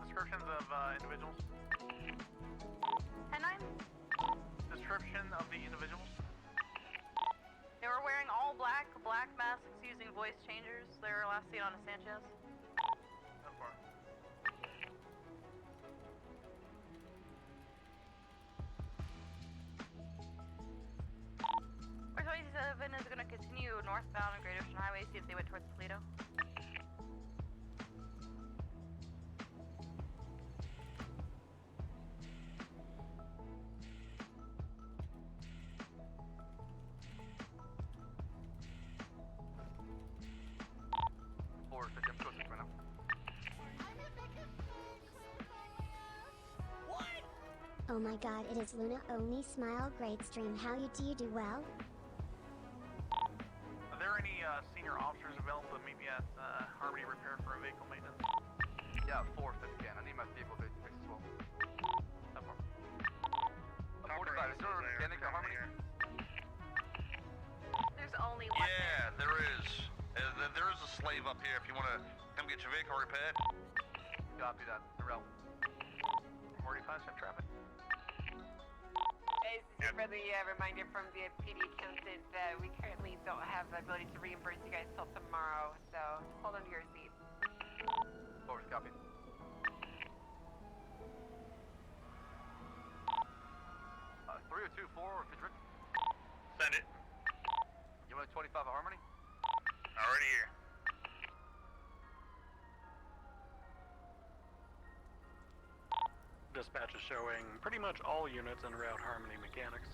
Descriptions of individuals. 10-9. Description of the individuals. They were wearing all black black masks using voice changers. They were last seen on a Sanchez. Seven is going to continue northbound on Great Ocean Highway, see if they went towards Toledo. Oh my god, it is Luna only smile. Great stream. How do you do well? Are there any senior officers available to meet me at Harmony Repair for a vehicle maintenance? Yeah, 4th if you can. I need my vehicle fixed as well. That far. 45, is there a mechanic at Harmony? There's only one. Yeah, there is. There is a slave up here if you want to come get your vehicle repaired. Copy that. They're out. 45, check traffic. This is for the reminder from the PD accountant that we currently don't have the ability to reimburse you guys till tomorrow, so hold on to your seats. Forward, copy. 3024, Fidrick. Send it. You want a 25 at Harmony? Already here. Dispatch is showing pretty much all units en route Harmony Mechanics.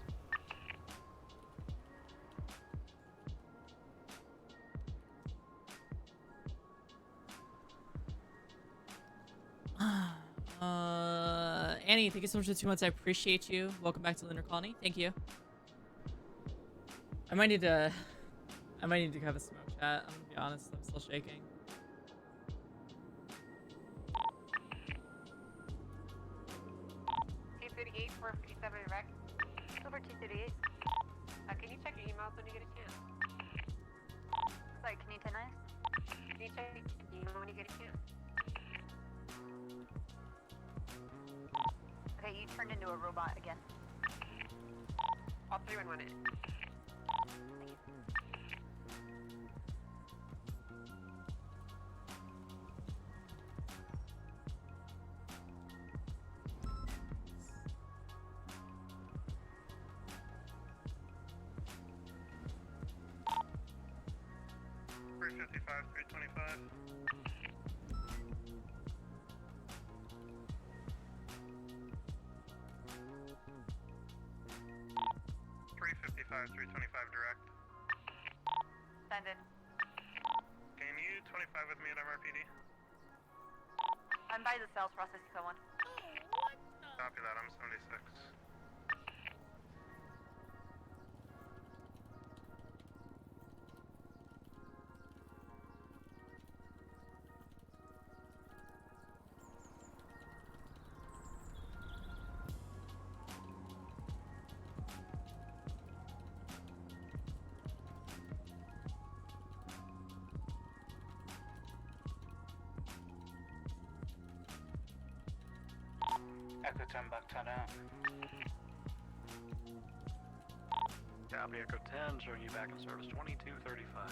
Annie, thank you so much for the 2 months. I appreciate you. Welcome back to Lunar Colony. Thank you. I might need to have a smoke chat. I'm gonna be honest. I'm still shaking. T38 457 rec. Over 238. Can you check your emails when you get a chance? Sorry, can you 10 eyes? Can you check your email when you get a chance? Okay, you turned into a robot again. All 311 it. $355, $325. $325 direct. Send it. Can you 25 with me at MRPD? I'm by the cells processing someone. Copy that, I'm 76. Echo 10 back 10 out. Copy Echo 10, showing you back in service 2235.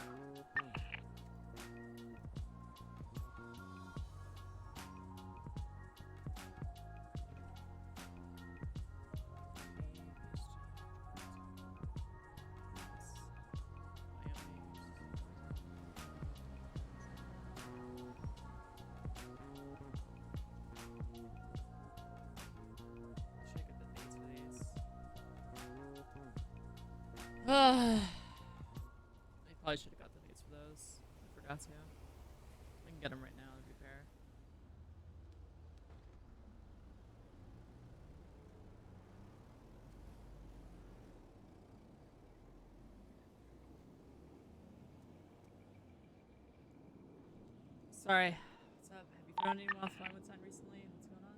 I probably should have got the dates for those. I forgot to. I can get them right now, to be fair. Sorry. What's up? Have you thrown anyone off Flywood sign recently? What's going on?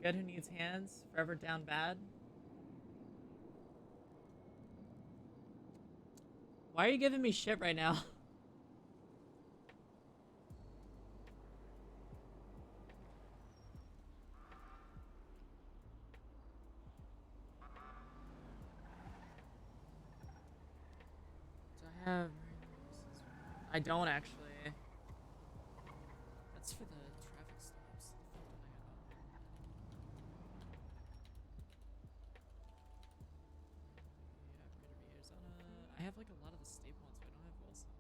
Good who needs hands? Forever down bad? Why are you giving me shit right now? I don't actually. That's for the traffic stops. I have like a lot of the staple ones, but I don't have Wilson.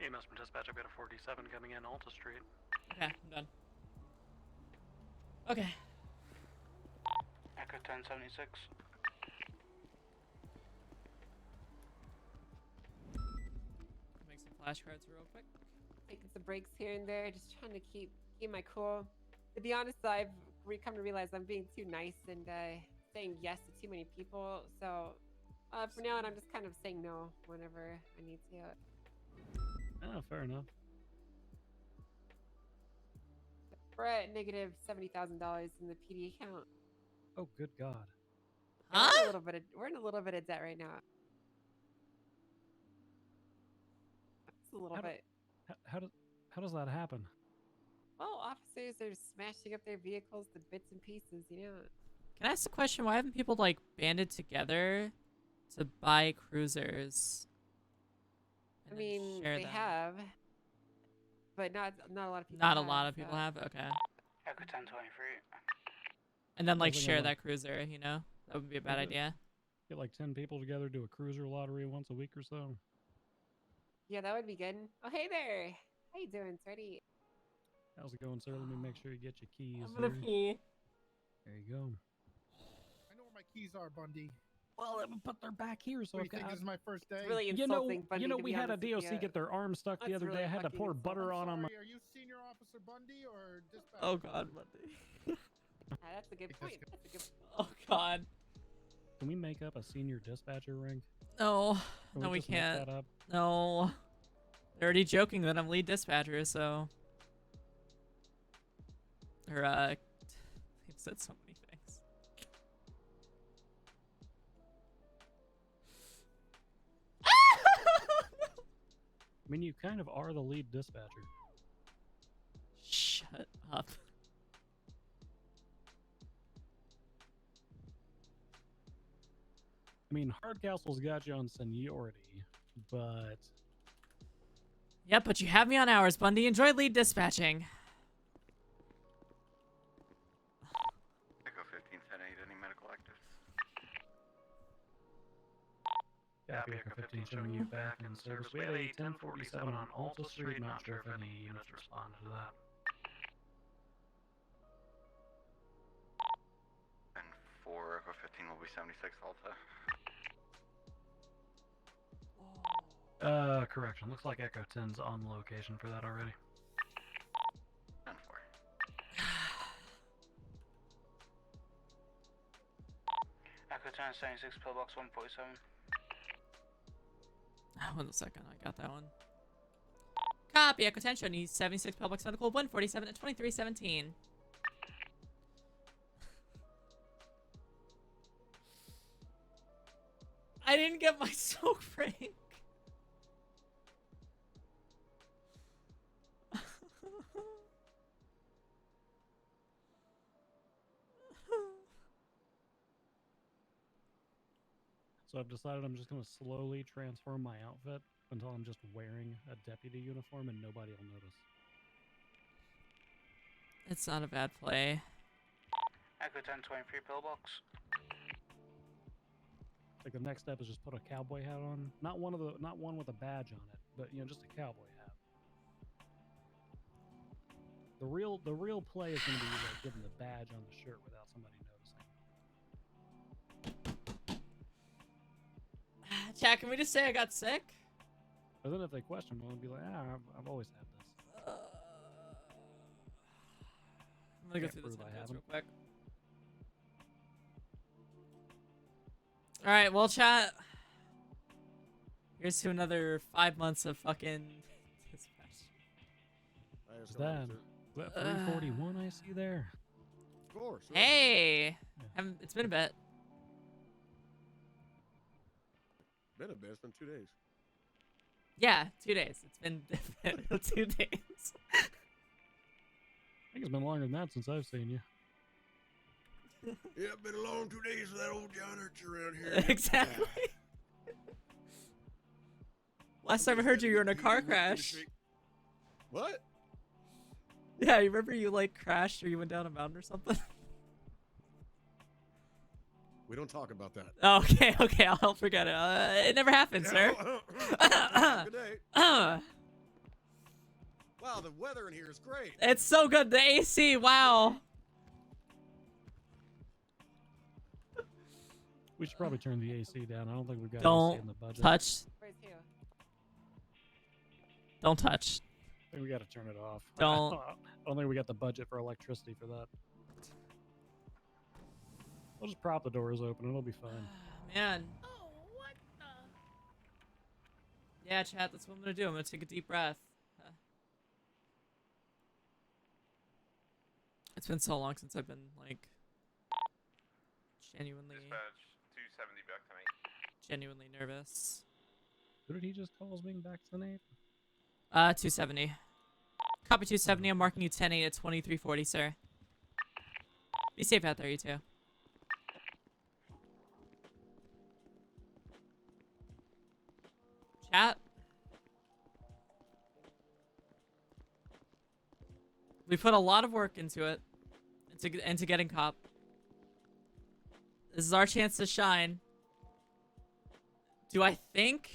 EMS from dispatch, I've got a 47 coming in Alta Street. Okay, I'm done. Okay. Echo 1076. Make some flashcards real quick. Taking some breaks here and there, just trying to keep my cool. To be honest, I've come to realize I'm being too nice and saying yes to too many people. So for now on, I'm just kind of saying no whenever I need to. Oh, fair enough. We're at negative $70,000 in the PD account. Oh, good God. Yeah, we're in a little bit of debt right now. It's a little bit. How does that happen? Well, officers are smashing up their vehicles to bits and pieces, you know. Can I ask a question? Why haven't people like banded together to buy cruisers? I mean, share they them? have, but not a lot of people. Not a lot of people have. Okay. Echo 1023. And then like Definitely share gonna- that cruiser, you know? That would be a bad idea. Get like 10 people together, do a cruiser lottery once a week or so. Yeah, that would be good. Oh, hey there. How you doing, Teddy? How's it going, sir? Let me make sure you get your keys. I'm gonna here. pee. There you go. I know where my keys are, Bundy. Well, but they're back here, so What, I've you think got. this is my first day? It's really insulting, Bundy, you know, to we be had a honest with DOC you. get their arm stuck the That's other day. really I had to fucking pour insulting. butter on them. Are you Senior Officer Bundy or dispatch? Oh God, Bundy. That's a good point. That's a good. Oh God. Can we make up a senior dispatcher rank? No, Can no, we just make can't. that up? No. They're already joking that I'm lead dispatcher, so. Or they've said so many things. I mean, you kind of are the lead dispatcher. Shut up. I mean, Hardcastle's got you on seniority, but... Yep, but you have me on hours, Bundy. Enjoy lead dispatching. Echo 1510, any medical actives? Copy, Echo 15 showing you back in service. We had a 1047 on Alta Street. Not sure if any units responded to that. And 4 Echo 15 will be 76 Alta. Correction. Looks like Echo 10's on location for that already. 10-4. Echo 10 76 pillbox 147. 1 second, I got that one. Copy, Echo 10, showing you 76 Public Medical 147 at 2317. I didn't get my soak break. So I've decided I'm just going to slowly transform my outfit until I'm just wearing a deputy uniform and nobody will notice. It's not a bad play. Echo 1023 pillbox. Like the next step is just put a cowboy hat on. Not one with a badge on it, but you know, just a cowboy hat. The real play is going to be like getting the badge on the shirt without somebody noticing. Chat, can we just say I got sick? But then if they question, I'll be like, I've always had this. I'm gonna go Can't through the prove I 10 codes real haven't. quick. All right, well, chat. Here's to another 5 months of fucking dispatch. What's that? Is that 341 I see there? Of course. Hey, it's been a bit. Been a bit. It's been 2 days. Yeah, 2 days. It's been 2 days. I think it's been longer than that since I've seen you. Yeah, been a long 2 days for that old John Hurts around here. Exactly. Last time I heard you were in a car crash. What? Yeah, you remember you like crashed or you went down a mountain or something? We don't talk about that. Oh, okay, I'll forget it. It never happened, sir. Good day. Wow, the weather in here is great. It's so good. The AC, wow. We should probably turn the AC down. I don't think we've got AC Don't in the budget. touch. Where's who? Don't touch. I think we got to turn it off. Don't. I don't think we got the budget for electricity for that. We'll just prop the doors open. It'll be fine. Man. Yeah, chat, that's what I'm gonna do. I'm gonna take a deep breath. It's been so long since I've been, like, genuinely... Dispatch 270 back to me. Genuinely nervous. Who did he just call as being vaccinated? 270. Copy 270. I'm marking you 10-8 at 2340, sir. Be safe out there, you two. Chat. We put a lot of work into it. Into getting cop. This is our chance to shine. Do I think?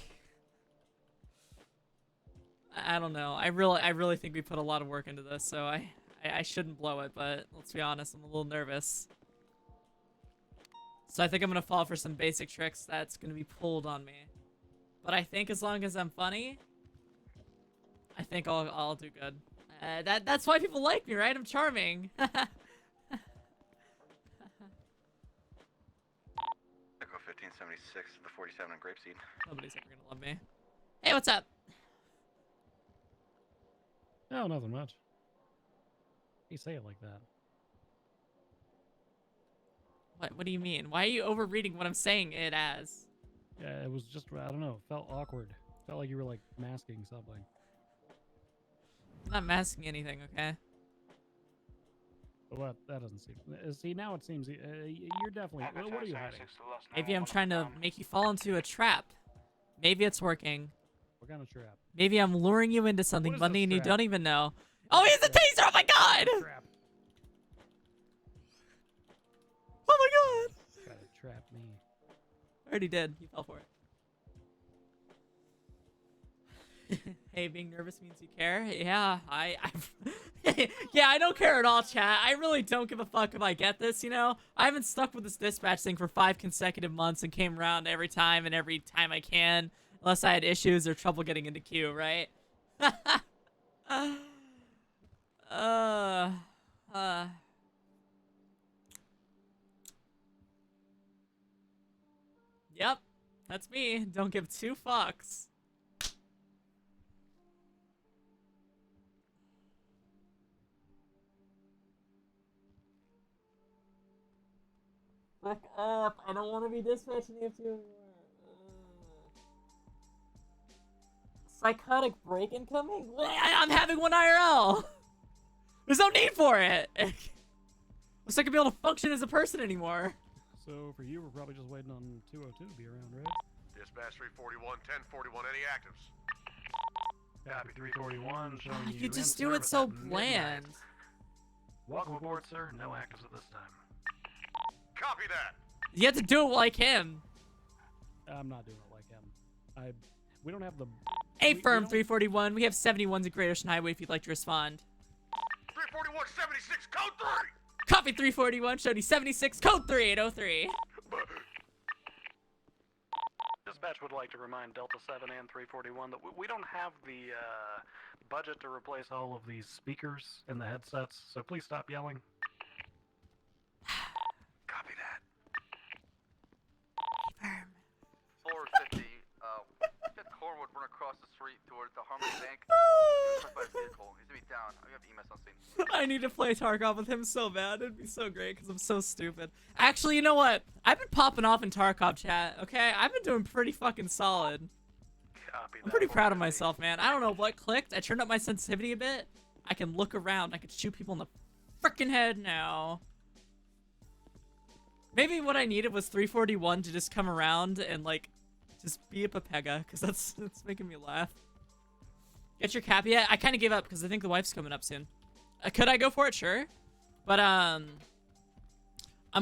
I don't know. I really think we put a lot of work into this, so I shouldn't blow it, but let's be honest, I'm a little nervous. So I think I'm gonna fall for some basic tricks that's gonna be pulled on me. But I think as long as I'm funny, I think I'll do good. That's why people like me, right? I'm charming. Echo 1576 to the 47 in Grapeseed. Nobody's ever gonna love me. Hey, what's up? No, nothing much. You say it like that. What do you mean? Why are you overreading what I'm saying it as? Yeah, it was just, I don't know, it felt awkward. Felt like you were like masking something. I'm not masking anything, okay? But what? That doesn't seem. See, now it seems you're definitely. What are you hiding? Maybe I'm trying to make you fall into a trap. Maybe it's working. What kind of trap? Maybe I'm luring you into something, What is Bundy, this and you trap? don't even know. Oh, he's a taser! Oh my god! Trap. Oh my god! Try to trap me. I already did. He fell for it. Hey, being nervous means you care? Yeah, yeah, I don't care at all, chat. I really don't give a fuck if I get this, you know? I haven't stuck with this dispatch thing for 5 consecutive months and came around every time I can. Unless I had issues or trouble getting into queue, right? Yep, that's me. Don't give 2 fucks. Fuck up. I don't want to be dispatching you anymore. Psychotic break incoming? I'm having one IRL. There's no need for it. Looks like I'll be able to function as a person anymore. So for you, we're probably just waiting on 202 to be around, right? Dispatch 341, 1041, any actives? Copy 341. Showing God, you just do it so bland. Welcome aboard, sir. No actives at this time. Copy that. You have to do it like him. I'm not doing it like him. We don't have the. Hey, firm 341. We have 71s at Great Ocean Highway if you'd like to respond. 341, 76, code 3. Copy 341. Showed you 76. Code 3803. Dispatch would like to remind Delta 7 and 341 that we don't have the budget to replace all of these speakers and the headsets, so please stop yelling. across the street towards the Harmony Bank. He's stuck by his vehicle. He's gonna be down. I have EMS on scene. I need to play Tarkov with him so bad. It'd be so great because I'm so stupid. Actually, you know what? I've been popping off in Tarkov chat, okay? I've been doing pretty fucking solid. I'm pretty proud of myself, man. I don't know what clicked. I turned up my sensitivity a bit. I can look around. I can shoot people in the freaking head now. Maybe what I needed was 341 to just come around and, like, just be a Pepega, because that's making me laugh. Get your cap yet? I kind of gave up because I think the wife's coming up soon. Could I go for it? Sure. But, I'm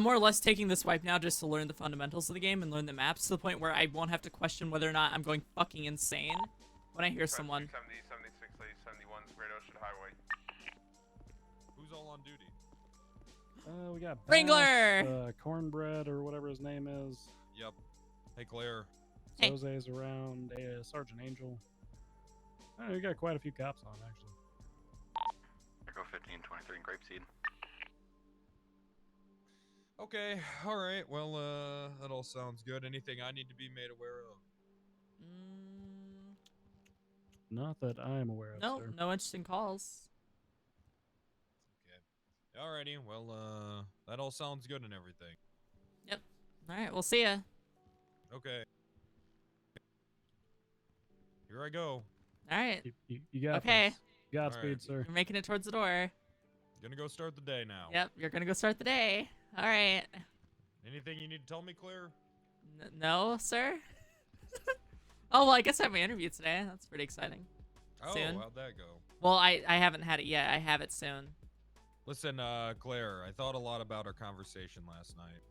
more or less taking this wipe now just to learn the fundamentals of the game and learn the maps to the point where I won't have to question whether or not I'm going fucking insane when I hear someone. 70, 76, 71, Great Ocean Highway. Who's all on duty? We got Wrangler! Bass, Cornbread, or whatever his name is. Yep. Hey, Claire. Hey. Jose's around. Sergeant Angel. Oh, we got quite a few cops on, actually. Echo 1523 in Grapeseed. Okay, alright. Well, that all sounds good. Anything I need to be made aware of? Not that I'm aware of, No, sir. no interesting calls. Alrighty, well, that all sounds good and everything. Yep. Alright, we'll see ya. Okay. Here I go. Alright. You got okay. this. Godspeed, Alright. sir. You're making it towards the door. Gonna go start the day now. Yep, you're gonna go start the day. Alright. Anything you need to tell me, Claire? No, sir? Oh, well, I guess I have my interview today. That's pretty exciting. Oh, Soon. how'd that go? Well, I haven't had it yet. I have it soon. Listen, Claire, I thought a lot about our conversation last night.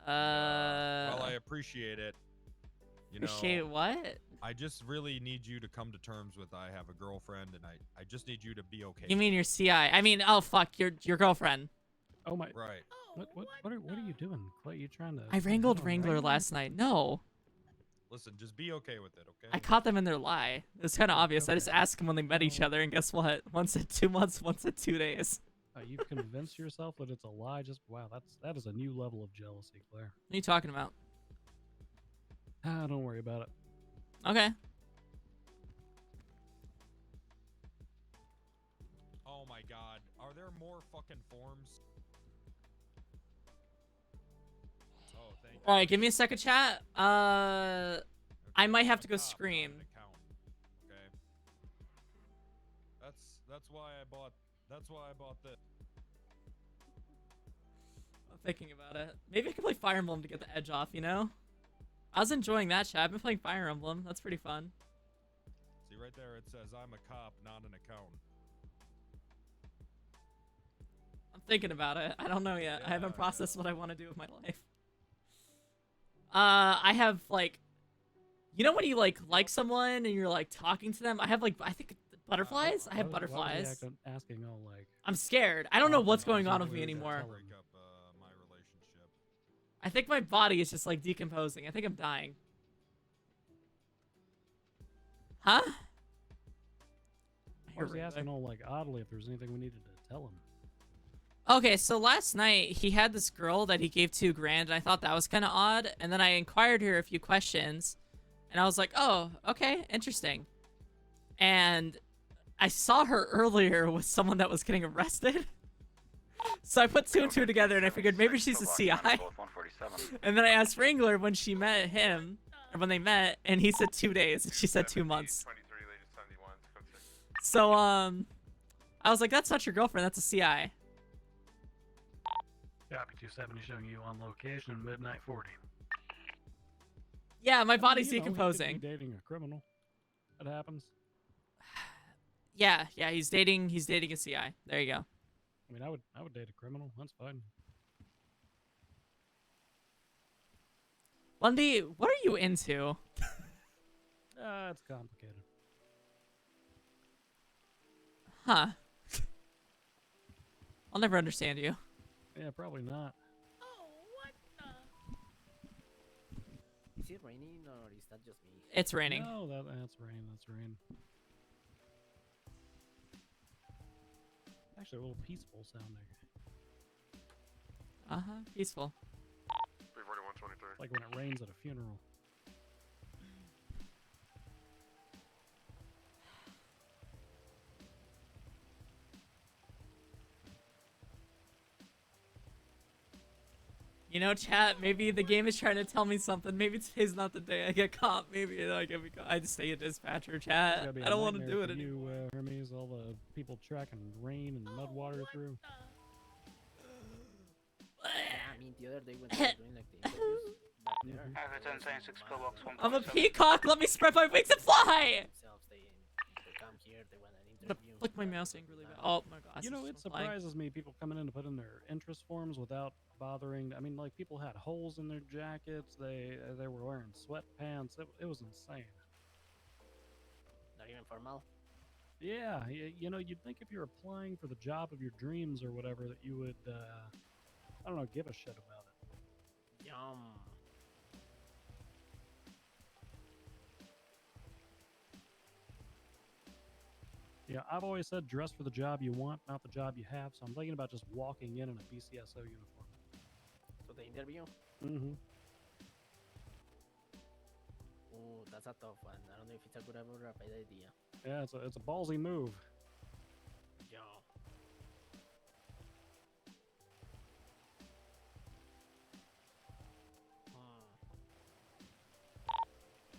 Well, I appreciate it. You know, Appreciate what? I just really need you to come to terms with I have a girlfriend, and I just need you to be okay. You mean your CI? I mean, oh fuck, your girlfriend. Oh my. Right. What are you doing, Clay? You trying to? I wrangled Wrangler last night. No. Listen, just be okay with it, okay? I caught them in their lie. It was kind of obvious. I just asked them when they met each other, and guess what? One said 2 months, one said 2 days. You've convinced yourself that it's a lie. Just wow, that is a new level of jealousy, Claire. What are you talking about? Ah, don't worry about it. Okay. Oh my god, are there more fucking forms? Oh, thank you. All right, give me a second, chat. I might have to go scream. Okay. That's why I bought. That's why I bought this. I'm thinking about it. Maybe I could play Fire Emblem to get the edge off. You know. I was enjoying that, chat. I've been playing Fire Emblem. That's pretty fun. See right there, it says I'm a cop, not an accountant. I'm thinking about it. I don't know yet. I haven't processed what I want to do with my life. I have like, you know when you like someone and you're like talking to them. I have like, I think butterflies. I have butterflies. Why asking all like? I'm scared. I don't know what's going on with me anymore. Break up my relationship. I think my body is just like decomposing. I think I'm dying. Huh? Why was he asking all like oddly if there was anything we needed to tell him? Okay, so last night he had this girl that he gave $2,000, and I thought that was kind of odd. And then I inquired her a few questions, and I was like, "Oh, okay, interesting." And I saw her earlier with someone that was getting arrested. So I put 2 and 2 together, and I figured maybe she's a CI. And then I asked Wrangler when she met him, or when they met, and he said 2 days, and she said 2 months. So I was like, "That's not your girlfriend. That's a CI." Copy 270 showing you on location, midnight 40. Yeah, my body's You know, he could be decomposing. dating a criminal. That happens. Yeah, he's dating a CI. There you go. I mean, I would date a criminal. That's fine. Lundy, what are you into? It's complicated. Huh. I'll never understand you. Yeah, probably not. Is it raining or is that just me? It's raining. No, that's rain. That's rain. Actually, a little peaceful sounding. Peaceful. 34123. Like when it rains at a funeral. You know, chat, maybe the game is trying to tell me something. Maybe today's not the day I get caught. Maybe I get caught. I just stay a dispatcher, It's chat. gotta be a I don't want to nightmare do it for anymore. you, Hermes, all the people tracking rain and mud water through. Yeah, I mean, the other day when they were doing like the interviews back there. Echo 10 saying 6 pillbox 1. I'm a peacock. Let me spread my wings and fly. Themselves, they come here, they want an I'm gonna interview. flick my mouse angrily. Oh my gosh. You know, it it's flying. surprises me people coming in to put in their interest forms without bothering. I mean, like people had holes in their jackets. They were wearing sweatpants. It was insane. Not even formal. Yeah, you know, you'd think if you're applying for the job of your dreams or whatever that you would, I don't know, give a shit about it. Yum. Yeah, I've always said dress for the job you want, not the job you have. So I'm thinking about just walking in a BCSO uniform. So the interview? Mm-hmm. Oh, that's a tough one. I don't know if it's a good or a bad idea. Yeah, it's a ballsy move. Yeah.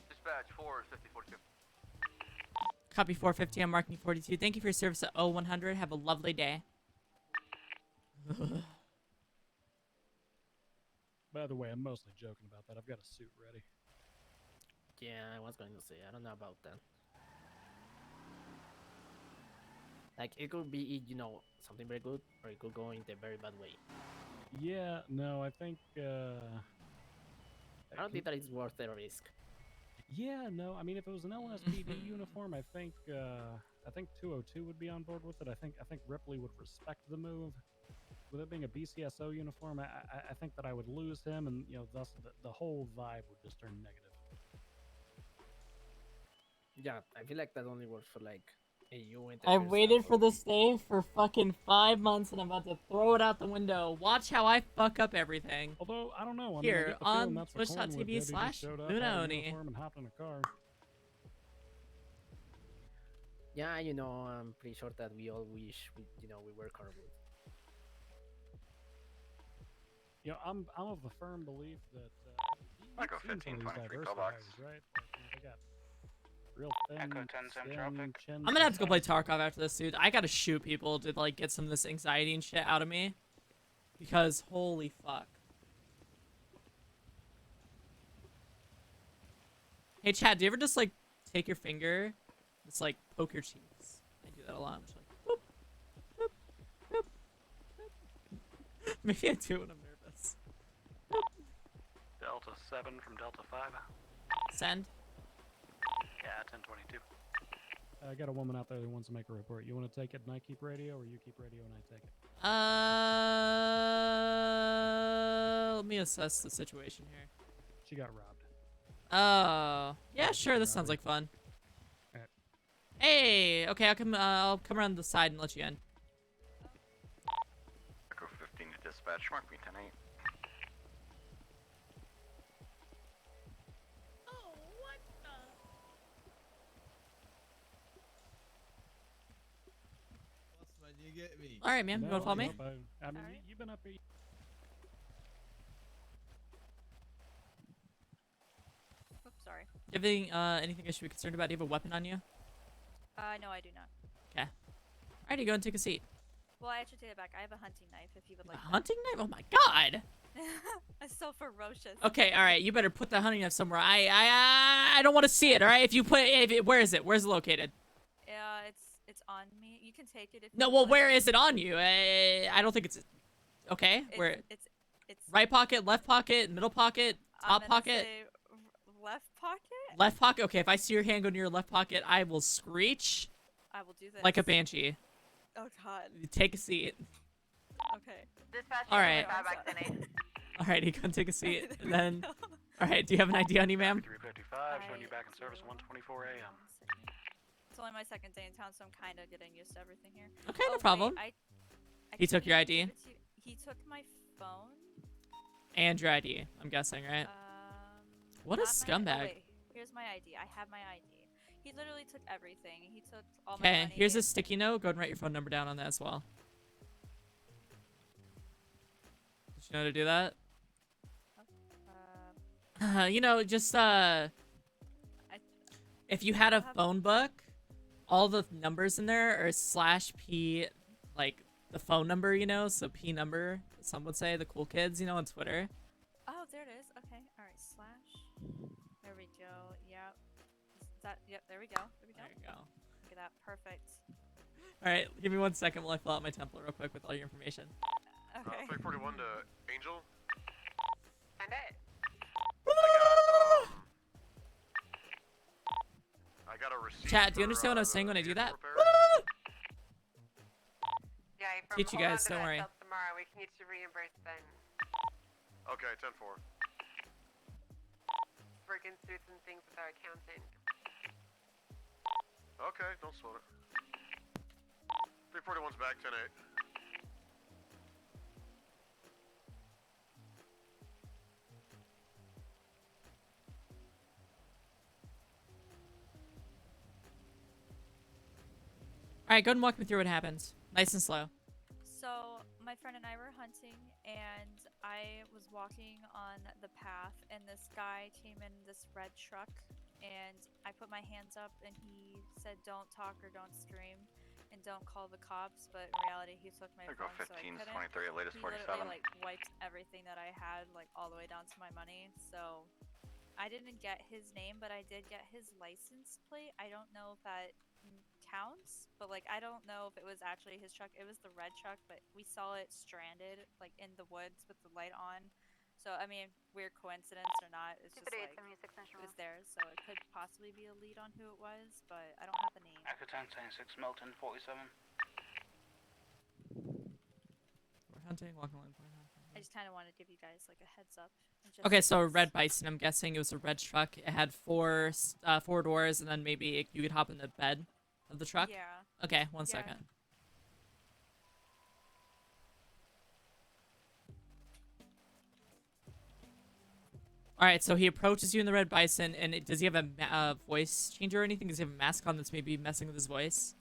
Dispatch 45042. Copy 450. I'm marking 42. Thank you for your service at 0100. Have a lovely day. By the way, I'm mostly joking about that. I've got a suit ready. Yeah, I was going to say, I don't know about that. Like, it could be, you know, something very good, or it could go in the very bad way. Yeah, no, I think, I don't think that it's worth the risk. Yeah, no, I mean, if it was an LSPD uniform, I think 202 would be on board with it. I think Ripley would respect the move. With it being a BCSO uniform, I think that I would lose him, and you know, thus the whole vibe would just turn negative. Yeah, I feel like that only works for like AU. I've waited for this day for fucking 5 months, and I'm about to throw it out the window. Watch how I fuck up everything. Although I don't know. I mean, I Here get the feeling on that's what Corn would do. He showed up, had a Twitch.tv/Lunaoni. uniform and hopped in a car. Yeah, you know, I'm pretty sure that we all wish we were Carwood. You know, I'm of the firm belief that Echo you've seen some of 1523 these diverse pillbox. guys, right? Like, you know, they got real thin Echo 10 10 skin, traffic. chin I'm gonna have to go play size. Tarkov after this, dude. I gotta shoot people to like get some of this anxiety and shit out of me. Because holy fuck. Hey Chad, do you ever just like take your finger, just like poke your cheeks? I do that a lot. I'm just like, boop, boop, boop, boop. Maybe I do when I'm nervous. Delta 7 from Delta 5. Send. Yeah, 1022. I got a woman out there who wants to make a report. You want to take it and I keep radio, or you keep radio and I take it? Let me assess the situation here. She got robbed. Oh, yeah, sure. This sounds like fun. Alright. Hey, okay, I'll come around the side and let you in. Echo 15 to dispatch, mark me 10-8. You get me? All right, man. You wanna follow me? I mean, you've been up here. Oops, sorry. Do you have anything I should be concerned about? Do you have a weapon on you? No, I do not. Okay. Alrighty, go and take a seat. Well, I actually take it back. I have a hunting knife if you would like. A hunting knife? Oh my god! It's so ferocious. Okay, all right. You better put the hunting knife somewhere. I don't want to see it. All right. If you put it, where is it? Where's it located? Yeah, it's on me. You can take it if. No, you well, want. where is it on you? I don't think it's. Okay, where? It's right pocket, left pocket, middle pocket, I'm top gonna pocket, say left pocket. left pocket. Okay, if I see your hand go near your left pocket, I will screech. I will do this. Like a banshee. Oh God. Take a seat. Okay. Dispatch. All right. Alrighty, Alrighty, go and take a seat. And then, all right. Do you have an ID on you, ma'am? 355, showing you back in service 1:24 a.m. It's only my second day in town, so I'm kind of getting used to everything here. Okay, no wait, problem. I He took your can't ID? give it to you. He took my phone. And your ID. I'm guessing, right? What a Not my- scumbag. Oh, wait. Here's my ID. I have my ID. He literally took everything. He took all my Okay, money. here's a sticky note. Go ahead and write your phone number down on that as well. Did you know how to do that? You know, just if you had a phone book, all the numbers in there are /P, like the phone number, you know, so P number, some would say, the cool kids, you know, on Twitter. Oh, there it is. Okay. All right. /. There we go. Yep. Is that? Yep. There we go. There we go. There you go. Look at that. Perfect. All right, give me 1 second while I fill out my template real quick with all your information. Okay. 341 to Angel. And it. I got a receipt. Chat, do you understand what I was saying when I do that? Yeah, from Teach you hold on guys, to don't that worry. till tomorrow. We can get you reimbursed then. Okay, 10-4. Working through some things with our accountant. Okay, don't sweat it. 341's back, 10-8. All right, go and walk me through what happens. Nice and slow. So my friend and I were hunting, and I was walking on the path, and this guy came in this red truck, and I put my hands up, and he said, "Don't talk or don't scream, and don't call the cops." But in reality, he took my There go phone, so I 15, couldn't. 23, latest He 47. literally like wiped everything that I had, like all the way down to my money. So I didn't get his name, but I did get his license plate. I don't know if that counts, but like I don't know if it was actually his truck. It was the red truck, but we saw it stranded like in the woods with the light on. So I mean, weird coincidence or not, it's just like it was theirs, so it could possibly be a lead on who it was, but I don't have the name. Echo 10-6, Milton 47. We're hunting, walking along. I just kind of want to give you guys like a heads up. Okay, so a red bison. I'm guessing it was a red truck. It had four doors, and then maybe you could hop in the bed of the truck. Yeah. Okay, one Yeah. second. All right, so he approaches you in the red bison, and does he have a voice changer or anything? Does he have a mask on that's maybe messing with his voice?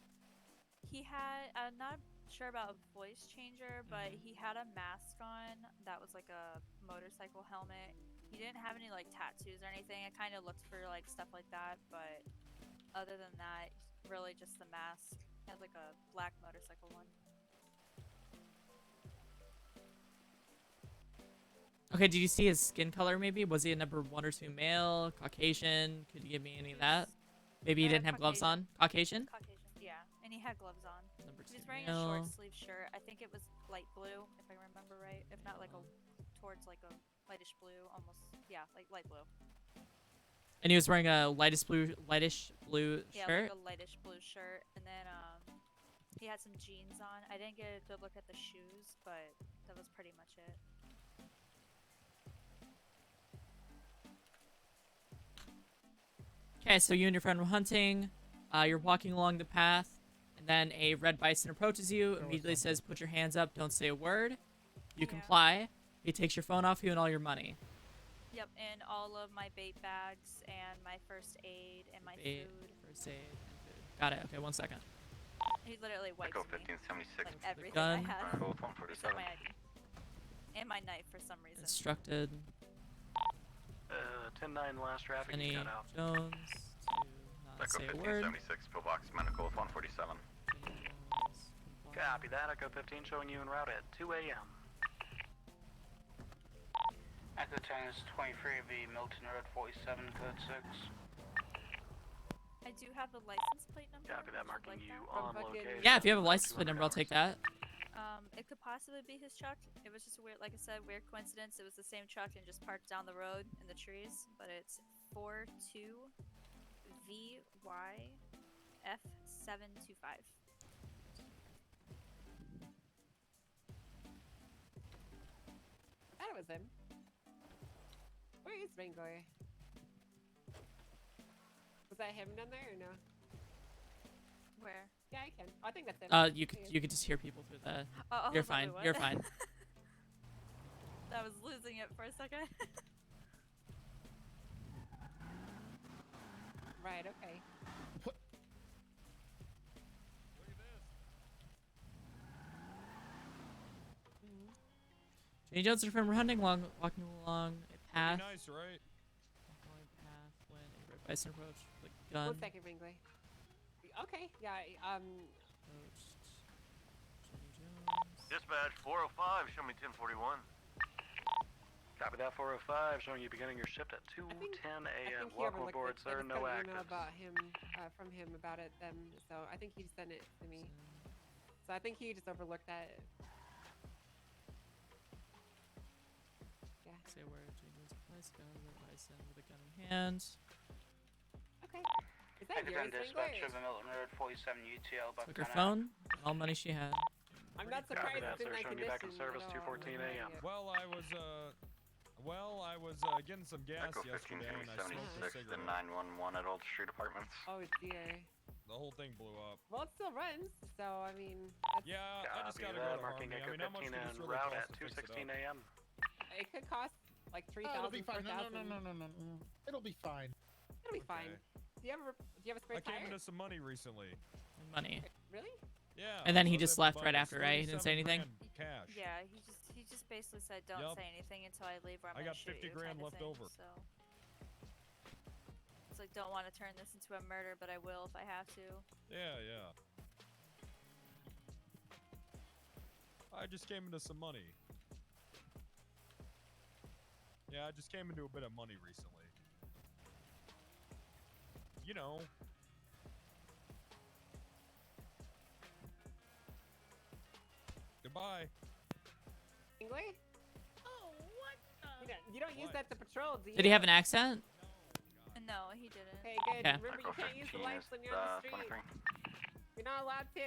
He had, I'm not sure about a voice changer, but he had a mask on that was like a motorcycle helmet. He didn't have any like tattoos or anything. I kind of looked for like stuff like that, but other than that, really just the mask. He had like a black motorcycle one. Okay, did you see his skin color maybe? Was he a number 1 or 2 male, Caucasian? Could you give me any of that? Maybe he didn't have gloves on? Caucasian? Caucasian, yeah. And he had gloves on. Number He was 2 wearing male. a short sleeve shirt. I think it was light blue, if I remember right. If not like a, towards like a lightish blue, almost, yeah, like light blue. And he was wearing a lightish blue Yeah, shirt? like a lightish blue shirt. And then he had some jeans on. I didn't get a good look at the shoes, but that was pretty much it. Okay, so you and your friend were hunting. You're walking along the path, and then a red bison approaches you, immediately says, "Put your hands up, don't say a word." You comply. He takes your phone off you and all your money. Yep, and all of my bait bags and my first aid and my Bait, food. first aid, and food. Got it. Okay, 1 second. He literally wiped Echo me. 1576. Like everything Gun. I had. Gold Except 147. my ID. And my knife for some reason. Instructed. 10-9, last traffic, Penny you got out. Jones to not Echo say a word. 1576, pillbox, medical 147. Copy that. Echo 15 showing you en route at 2 a.m. Echo 10-23, V Milton Road 47, code 6. I do have the license plate number. Copy that, Would marking like you that? on location. Yeah, if you have a license plate number, I'll take that. It could possibly be his truck. It was just a weird, like I said, weird coincidence. It was the same truck and just parked down the road in the trees. But it's 42VYF725. That was him. Where is Ringor? Was that him down there or no? Where? Yeah, I can. I think that's him. You could just hear people through the. Oh, You're hold on, fine. wait, what? You're fine. I was losing it for a second. Right, okay. Jenny Jones and her friend were hunting along, walking along a path. Pretty nice, right? Bison approach. Like gun. 1 second, Ringley. Okay, yeah, Approached. Jenny Jones. Dispatch 405, show me 1041. Copy that 405, showing you beginning your shift at 2:10 a.m. Welcome aboard, sir. No active. actives. About him, from him about it. So I think he sent it to me. So I think he just overlooked that. Yeah. Say where Jenny Jones place. Got red Bison with a gun in hand. Okay. Is that yours, Dispatch Ringley? of the Milton Road 47 UTL. Took her phone. All money she had. I'm not surprised it's in that showing you back in condition. service 2:14 a.m. Well, I was getting some gas Echo yesterday, and I smoked a 1576 to cigarette. 911 at Old Street Apartments. Oh dear. The whole thing blew up. Well, it still runs, so I mean. Yeah, I just Copy gotta go that, to marking Harmony. I Echo mean, how much 15 would this en really route cost at to fix it 2:16 up? a.m. It could cost like 3,000. It'll be fine. No, 4,000. no. It'll be fine. It'll be fine. Do you have a spare I came tire? into some money recently. Money. Really? Yeah. And then he I was just able to left buy right like after, right? He didn't say 37 anything. grand Cash. Yeah, he just basically said don't Yup. say anything until I leave. Or I'm I gonna got shoot 50 you, grand kinda left thing, over. So it's like don't want to turn this into a murder, but I will if I have to. Yeah. I just came into some money. Yeah, I just came into a bit of money recently. You know. Goodbye. Ringley? Oh, what the? You don't use that to patrol, do you? Did he have an accent? No, he didn't. Okay, good. Okay. Remember, you can't use the lights when you're on the street. 23. You're not allowed to.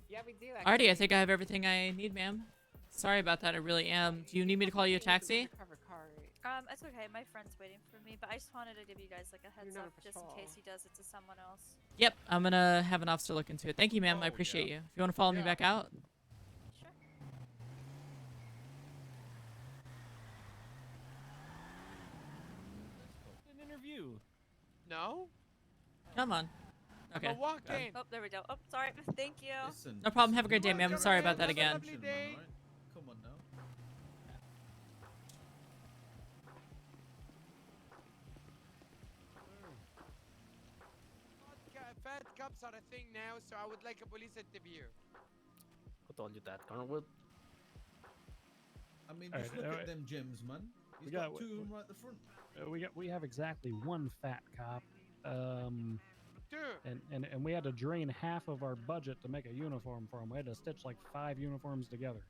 Yeah, we do. Alrighty, I think I have everything I need, ma'am. Sorry about that, I really am. Do you need me to call you a taxi? It's okay. My friend's waiting for me, but I just wanted to give you guys like a heads not up, a just in patrol. case he does it to someone else. Yep, I'm gonna have an officer look into it. Thank you, ma'am. I appreciate you. If you want to follow me back out. Sure. An interview. No? Come on. Okay. I'm a walk-in. Oh, there we go. Oh, sorry. Thank you. Listen, No problem. Have a great day, ma'am. Welcome, Sorry about man. that Have a again. lovely day. Come on now. Fat cups are a thing now, so I would like a police interview. Who told you that, Colonel? I mean, All just right, look all at them gems, man. We He's got- got two of them right at the front. We have exactly one fat cop. Dude. And we had to drain half of our budget to make a uniform for him. We had to stitch like 5 uniforms together.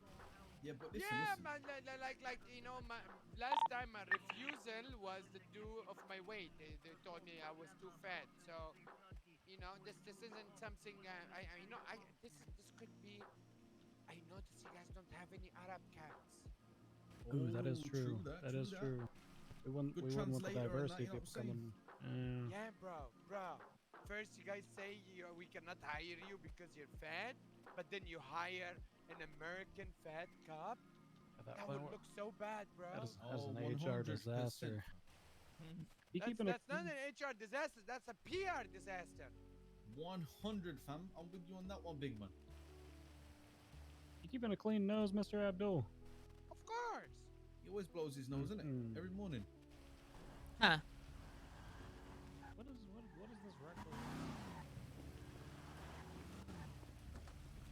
Yeah, but Yeah, man, like you know, my last time my refusal was due of my weight. They told me I was too fat. So, you know, this isn't something this could be. I noticed you guys don't have any Arab cats. Ooh, that is true. that, That true is that. true. We wouldn't want the translator and diversity that, you know people what I'm coming. Yeah, bro. First, you guys say we cannot hire you because you're fat, but then you hire an American fat cop. That would look so bad, bro. That is an HR 100%. disaster. You That's, keeping that's not an HR disaster. That's a PR disaster. 100, fam. I'm with you on that one, big man. you keeping a clean nose, Mr. Abdul? Of course. He always blows his nose, innit? Every morning. Huh. What is this record?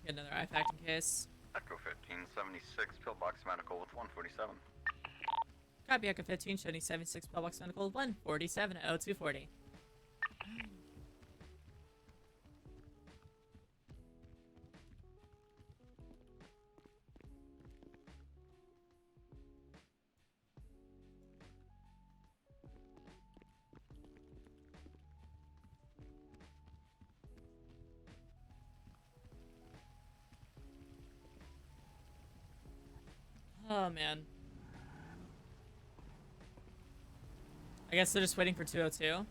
Get another eye facting case. Echo 1576, pillbox medical with 147. Copy Echo 15, showing 76 pillbox medical with 147 at 0240. Oh man. I guess they're just waiting for 202.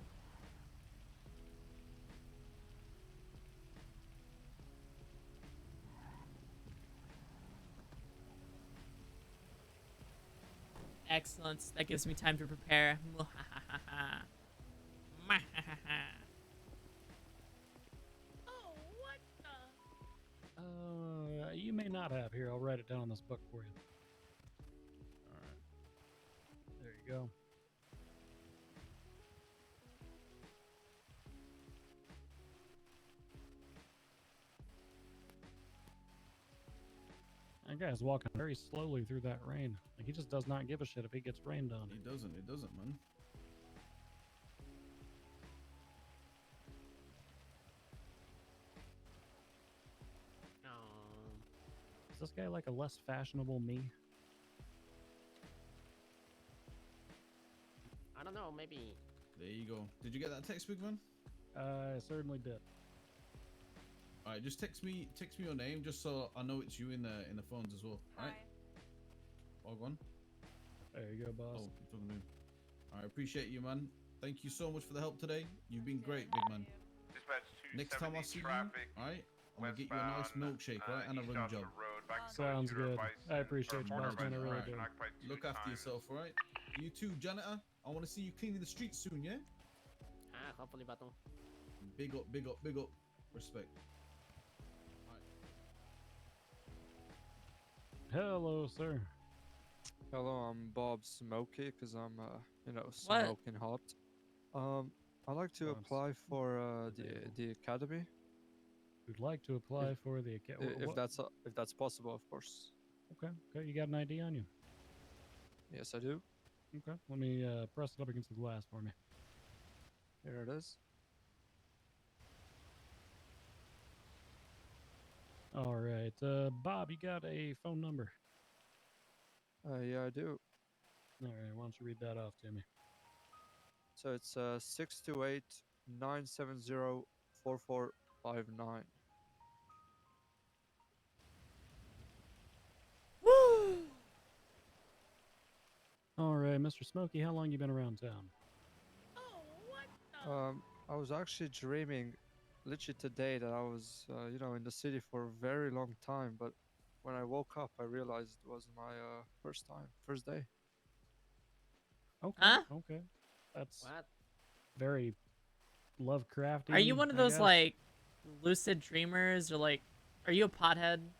Excellent. That gives me time to prepare. Oh, what the? You may not have. Here, I'll write it down on this book for you. Alright. There you go. That guy's walking very slowly through that rain. Like, he just does not give a shit if he gets rained on. It doesn't, man. Is this guy like a less fashionable me? I don't know, maybe. There you go. Did you get that text, big man? I certainly did. All right, just text me your name, just so I know it's you in the phones as well. All right. All gone. There you go, boss. Oh, you're talking to me. All right, appreciate you, man. Thank you so much for the help today. You've been great, big man. Next time I see you, all right, I'm gonna get you a nice milkshake, right, and a rim job. Sounds good. I appreciate you, boss man. I really do. Look after yourself, all right? You too, janitor. I want to see you cleaning the streets soon, yeah? Hopefully, Baton. Big up, big up, big up. Respect. Hello, sir. Hello, I'm Bob Smokey because I'm, smoking hot. I'd like to apply for the academy. You'd like to apply for the academy? If that's possible, of course. Okay. You got an ID on you? Yes, I do. Okay. Let me press it up against the glass for me. Here it is. All right. Bob, you got a phone number? Yeah, I do. All right. Why don't you read that off to me? So it's 628-970-4459. All right, Mr. Smokey, how long you been around town? I was actually dreaming literally today that I was, in the city for a very long time, but when I woke up, I realized it was my first day. Okay. Huh? Okay. That's What? very Lovecraftian. Are you one of I those guess. like lucid dreamers, or like, are you a pothead?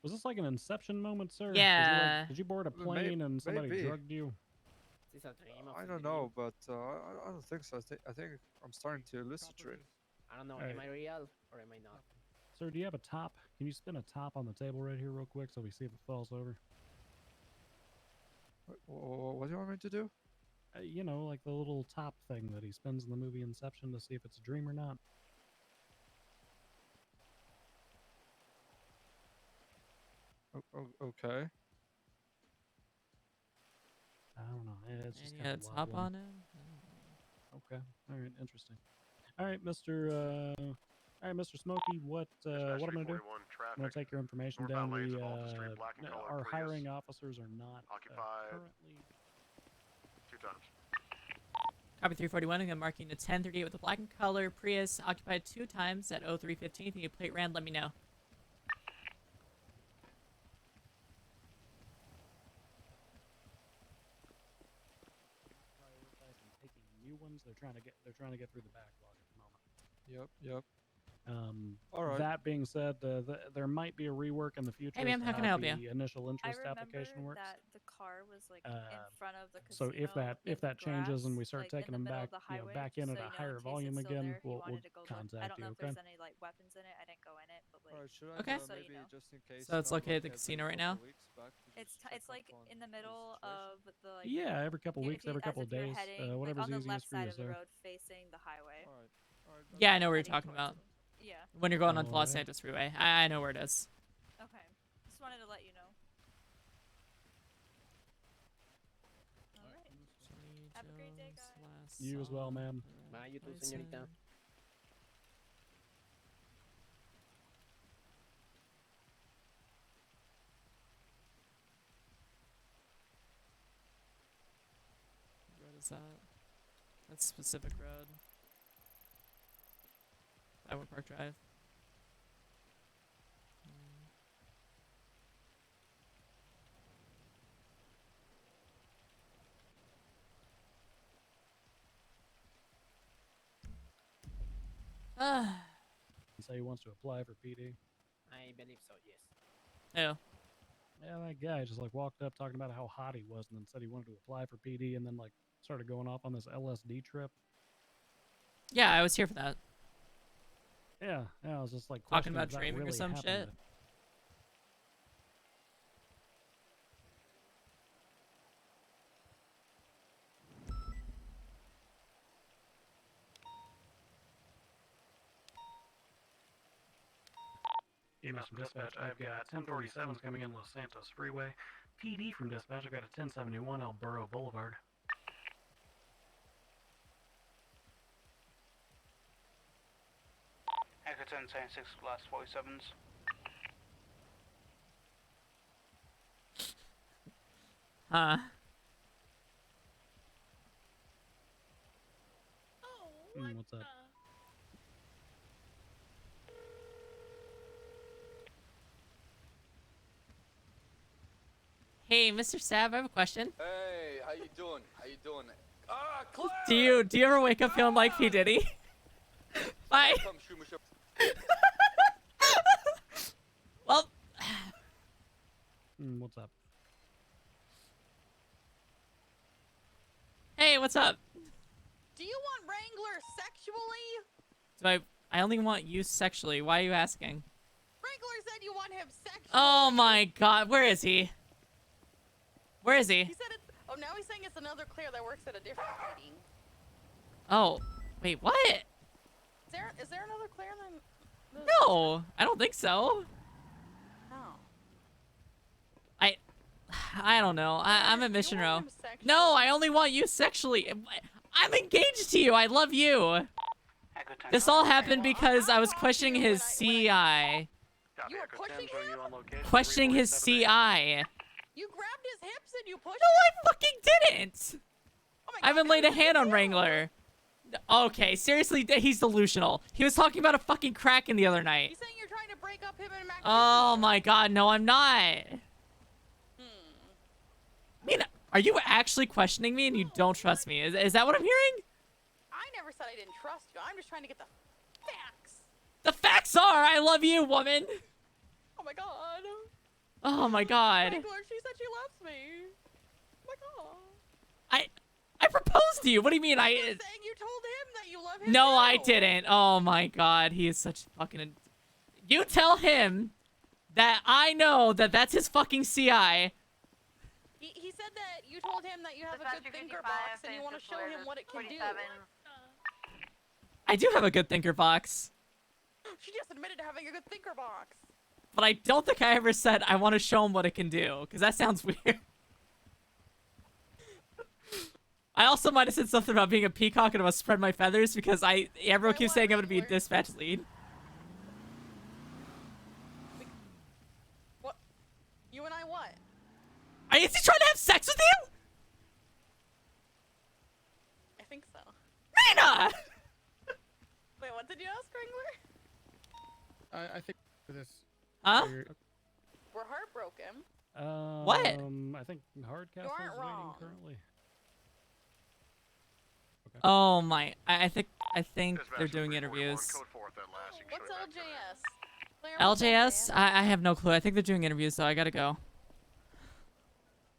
Was this like an Inception moment, sir? Yeah. Did you board a plane and somebody maybe. drugged you? Is this a dream of I a don't dream? know, but I don't think so. I think I'm starting to lucid dream. I don't know. Alright. Am I real or am I not? Sir, do you have a top? Can you spin a top on the table right here real quick so we see if it falls over? What do you want me to do? Like the little top thing that he spins in the movie Inception to see if it's a dream or not. Okay. I don't know. It's just And you kind had of a top on it? Okay. All right. Interesting. All right, Mr. Smokey. What I'm gonna do? I'm gonna take your information down. We our hiring officers are not currently. 2 times. Copy 341. I'm marking a 1038 with a black and color Prius occupied 2 times at 0315. If you need plate ran, let me know. Prioritizing taking new ones. They're trying to get through the backlog at the moment. Yep. All right. That being said, there might be a rework in the future. Hey, ma'am, as to how can I help you? The initial interest I application remember works. that the car was like in front of the casino. So if that changes and we start like, taking in them the middle back, of the highway, back in just at so a higher in case volume it's still again, there, if you we'll wanted to go look. I contact don't know you. if Okay. there's any like weapons in it. I didn't go in it, but like. Alright, should I Okay. So maybe you know. just in case? So it's stop, located like, at the casino every right now? couple weeks back to just check It's like up on in the the middle situation? of the like. Yeah, every couple weeks, every couple as if you're days, heading, like, whatever's on the easiest left for you, side of the sir. road facing the highway. Yeah, I know where you're Heading talking towards about. Yeah. When you're going on the Los Alright. Santos Freeway. I know where it is. Okay. Just wanted to let you know. Alright. Have a great day, guys. You as well, ma'am. Bye, you too, señorita. What road is that? That's specific road. Iowa Park Drive. Ah. So he wants to apply for PD. I believe so. Yes. Oh. Yeah, that guy just like walked up talking about how hot he was, and then said he wanted to apply for PD, and then like started going off on this LSD trip. Yeah, I was here for that. Yeah, I was just like Talking questioning about if that dreaming or really some happened. shit. EMS from dispatch, I've got 1047s coming in Los Santos Freeway. PD from dispatch, I've got a 1071 El Burro Boulevard. Echo 1076 last 47s. Huh. What's up? Hey, Mr. Sav, I have a question. Hey, how you doing? How you doing? Ah, Do you ever wake up feeling like P. Diddy? Bye. Come shoot me, shoot. Well, What's up? hey, what's up? Do you want Wrangler sexually? Do I only want you sexually. Why are you asking? Wrangler said you want him sexually. Oh my god, where is he? Where is he? He said it's. Oh, now he's saying it's another Claire that works at a different meeting. Oh, wait, what? Is there another Claire than? No, I don't think so. Oh. I don't know. I'm at Mission Row. No, I only want you sexually. I'm engaged to you. I love you. This all happened because I was questioning his CI. You were pushing him? Questioning his CI. You grabbed his hips and you pushed No, him? I fucking didn't. I haven't laid a hand on Wrangler. Okay, seriously, he's delusional. He was talking about a fucking Kraken the other night. He's saying you're trying to break up him and Max. Oh my god, no, I'm not. I mean, are you actually questioning me and you don't trust me? Is that what I'm hearing? I never said I didn't trust you. I'm just trying to get the facts. The facts are, I love you, woman. Oh my god. Oh my god. Wrangler, she said she loves me. Oh my god. I proposed to you. What do you mean? Saying you told him that you love him. No, too. I didn't. Oh my god, he is such fucking. You tell him that I know that that's his fucking CI. He said that you told him that you have a good thinker box and you want to show him what it can do. I do have a good thinker box, She just admitted to having a good thinker box. but I don't think I ever said I want to show him what it can do, because that sounds weird. I also might have said something about being a peacock and I must spread my feathers because everyone keeps saying I'm going to be a dispatch lead. What? You and I what? Is he trying to have sex with you? I think so. Nina! Wait, what did you ask, Wrangler? I think for this. Huh? We're heartbroken. What? I think Hardcastle is aren't waiting wrong. currently. Oh my, I think they're doing interviews. What's LJS? Claire, LJS? I have no clue. I think they're doing interviews, so I gotta go.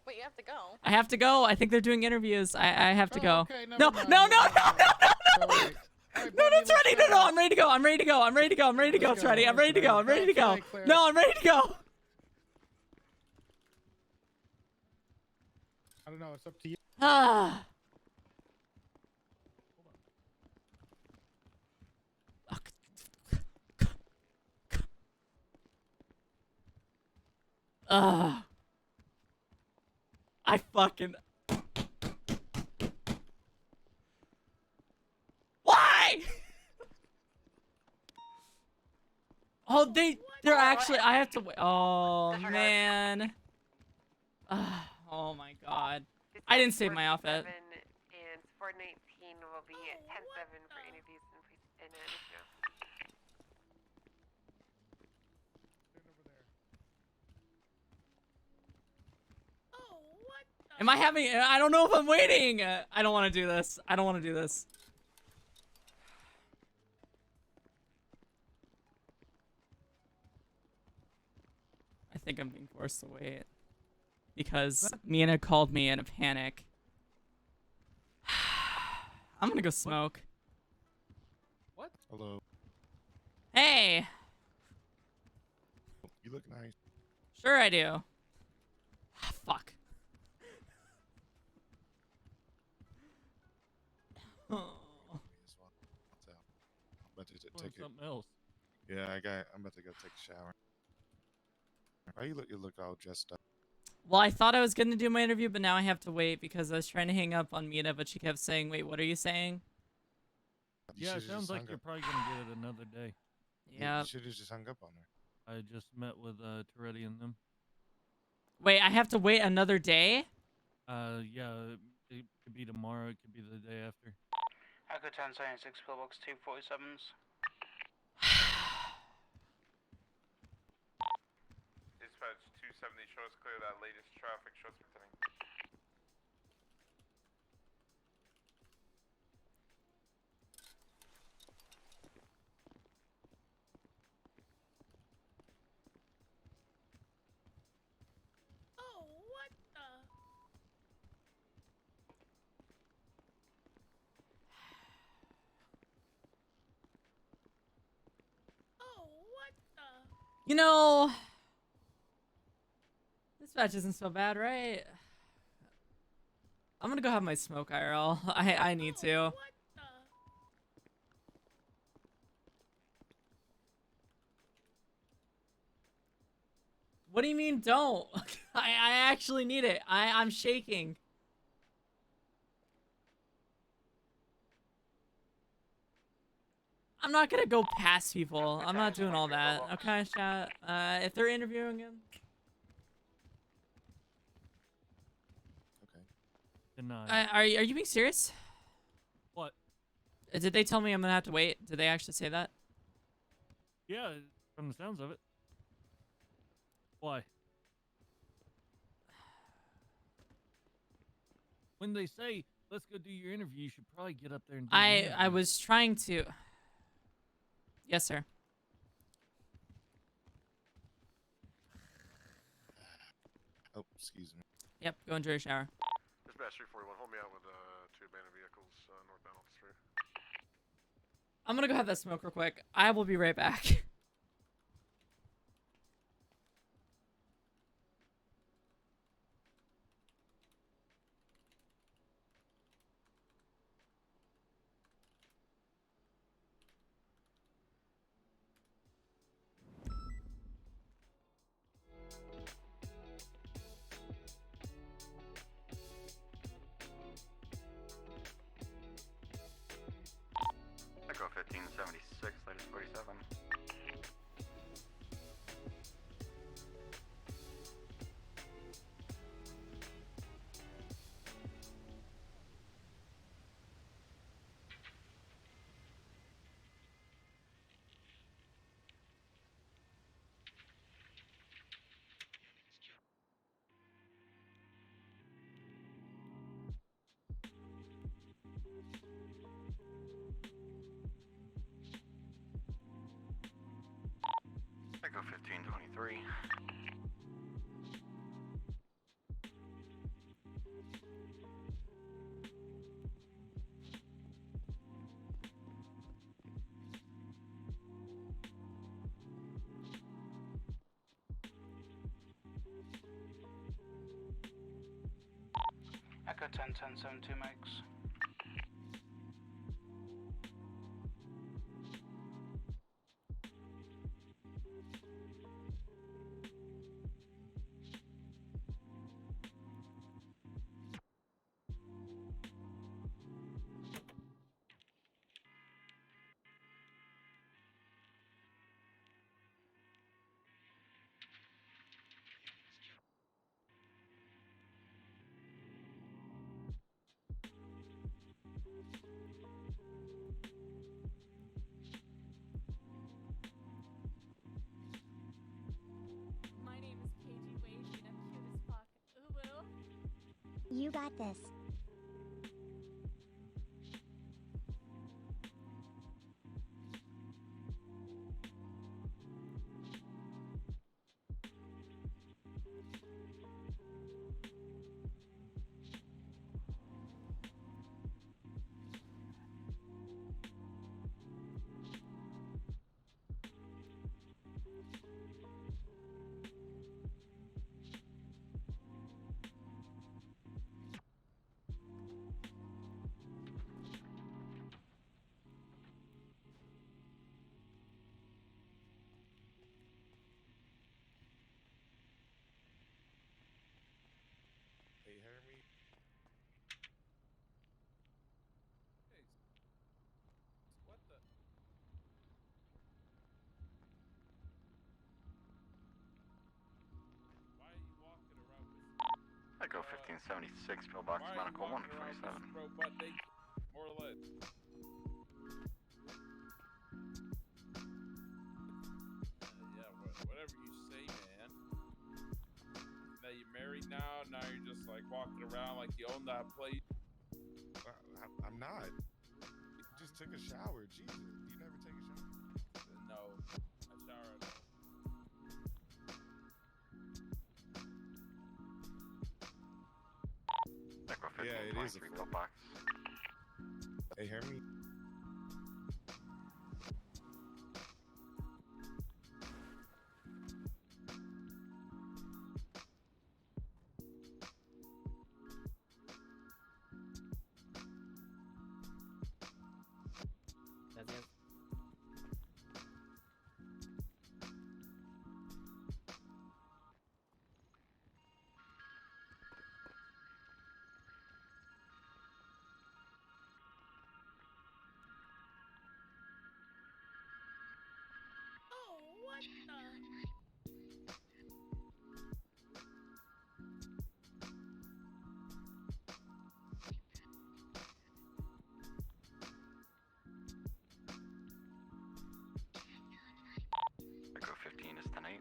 Wait, you have to go. I have to go. I think they're doing interviews. I have to go. okay, No, never no, no, mind. no, no, no, no, no, no, it's ready. No, no, I'm ready to go. I'm ready to go. I'm ready to go. I'm ready to go. It's ready. I'm ready to go. I'm ready to go. No, I'm ready to go. I don't know. It's up to you. Ah. I fucking. Why? Oh, they're actually. I have to wait. Oh man. Oh my god. I didn't save my outfit. And 419 will be at 10-7 for interviews and Am I having? I don't know if I'm waiting. I don't want to do this. I don't want to do this. I think I'm being forced to wait. because Mina called me in a panic. I'm gonna go smoke. What? Hello. Hey! You look nice. Sure I do. Fuck. I'm about to take something else. Yeah, I'm about to go take a shower. Why you look all dressed up? Well, I thought I was gonna do my interview, but now I have to wait because I was trying to hang up on Mina, but she kept saying, "Wait, what are you saying?" Yeah, it sounds like you're probably gonna get it another day. Yeah. You should have just hung up on her. I just met with Toretti and them. Wait, I have to wait another day? Yeah, it could be tomorrow. It could be the day after. Echo 1076, pillbox 247s. Dispatch 270, show us clear that latest traffic, show us pretending. Oh, what the? Oh, what the? You know, this match isn't so bad, right? I'm gonna go have my smoke, IRL. I need to. What do you mean don't? I actually need it. I'm shaking. I'm not gonna go past people. I'm not doing all that. Okay, chat. If they're interviewing him. Denied. Are you being serious? What? Did they tell me I'm gonna have to wait? Did they actually say that? Yeah, from the sounds of it. Why? When they say, let's go do your interview, you should probably get up there and do the interview. I was trying to. Yes, sir. Oh, excuse me. Yep, go enjoy your shower. Dispatch 341, hold me out with 2 abandoned vehicles northbound off the street. I'm gonna go have that smoke real quick. I will be right back. Echo 1576, latest 47. Echo 1523. Echo 1072 mics. My name is KG Wavy and I'm cute as fuck. Uwu. You got this. 1476, pillbox medical 147. More or less. Yeah, whatever you say, man. Now you're married now. Now you're just like walking around like you own that place. I'm not. You just took a shower. Jesus, you never take a shower? No, I shower. Yeah, it is a pillbox. Hey, hear me? That's it. Oh, what the? Echo 15 is 10-8.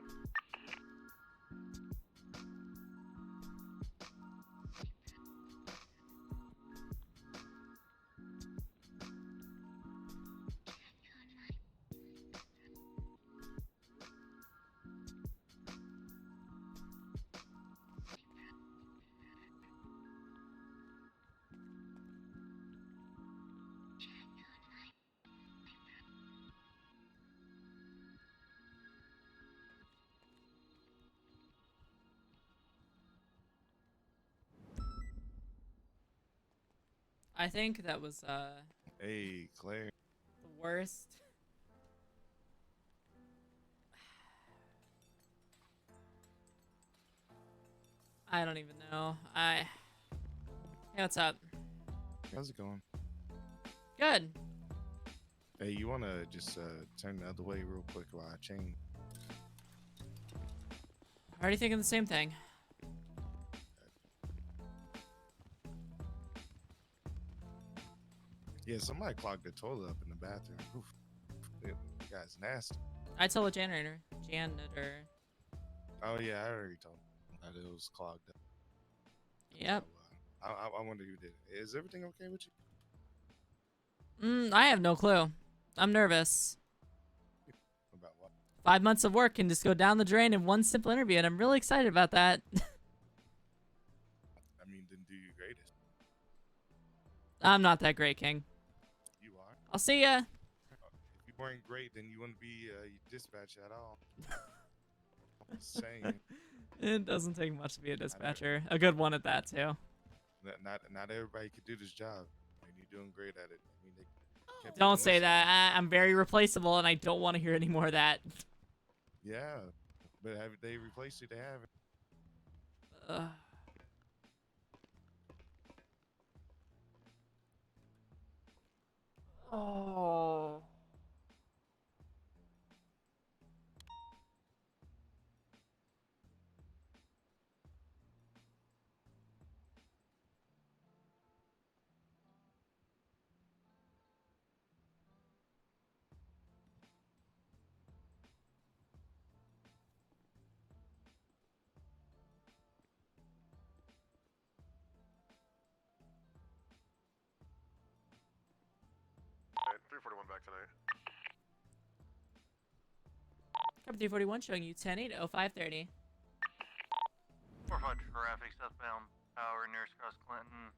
I think that was Hey, Claire. the worst. I don't even know. Hey, what's up? How's it going? Good. Hey, you wanna just turn the other way real quick while I change? Already thinking the same thing. Yeah, somebody clogged the toilet up in the bathroom. Oof. The guy's nasty. I told the janitor. Oh yeah, I already told him that it was clogged up. Yep. So, I wonder who did it. Is everything okay with you? I have no clue. I'm nervous. About what? 5 months of work can just go down the drain in one simple interview, and I'm really excited about that. I mean, didn't do your greatest. I'm not that great, King. You are. I'll see ya. If you weren't great, then you wouldn't be dispatch at all. I'm just saying. It doesn't take much to be a dispatcher. A good one at that, too. Not everybody could do this job, and you're doing great at it. I mean, they kept you Don't on say this that. side. I'm very replaceable, and I don't want to hear any more of that. Yeah, but have they replaced you? They haven't. Oh. Alright, 341 back today. Copy 341 showing you 10-8 0530. 4-5 traffic, southbound power, nearest cross Clinton.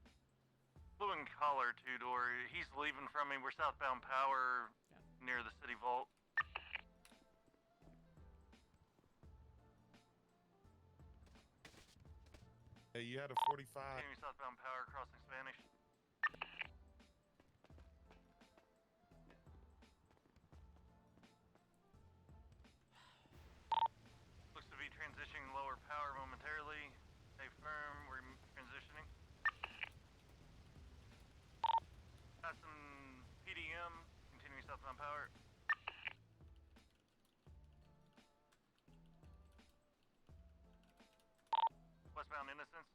Blue and collar, two-door. He's leaving from me. We're southbound power near the city vault. Hey, you had a 45. Continuing southbound power, crossing Spanish. Looks to be transitioning lower power momentarily. Stay firm, we're transitioning. Passing PDM, continuing southbound power. Westbound Innocence.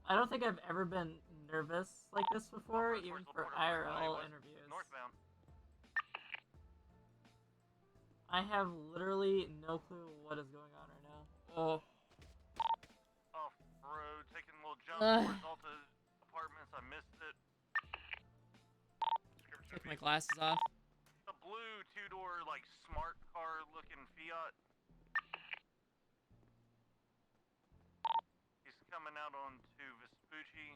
I don't think I've ever been nervous like this before, even for IRL interviews. Northbound. I have literally no clue what is going on right now. Oh. Off-road, taking a little jump Ugh. towards Alta Apartments. I missed it. Take my glasses off. A blue two-door, like, smart car-looking Fiat. He's coming out onto Vespucci.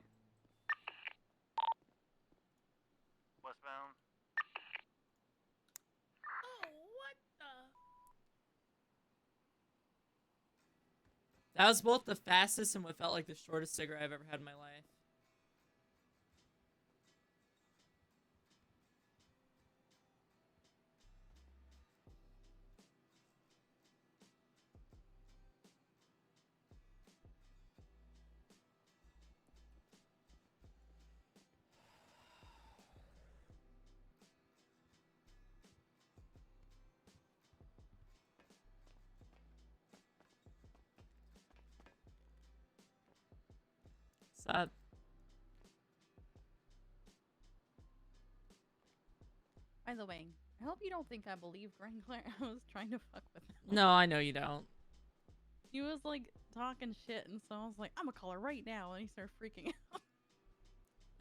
Westbound. Oh, what the? That was both the fastest and what felt like the shortest cigarette I've ever had in my life. Sad. By the way, I hope you don't think I believe Wrangler. I was trying to fuck with him. No, I know you don't. He was like talking shit, and so I was like, I'm gonna call her right now, and he started freaking out.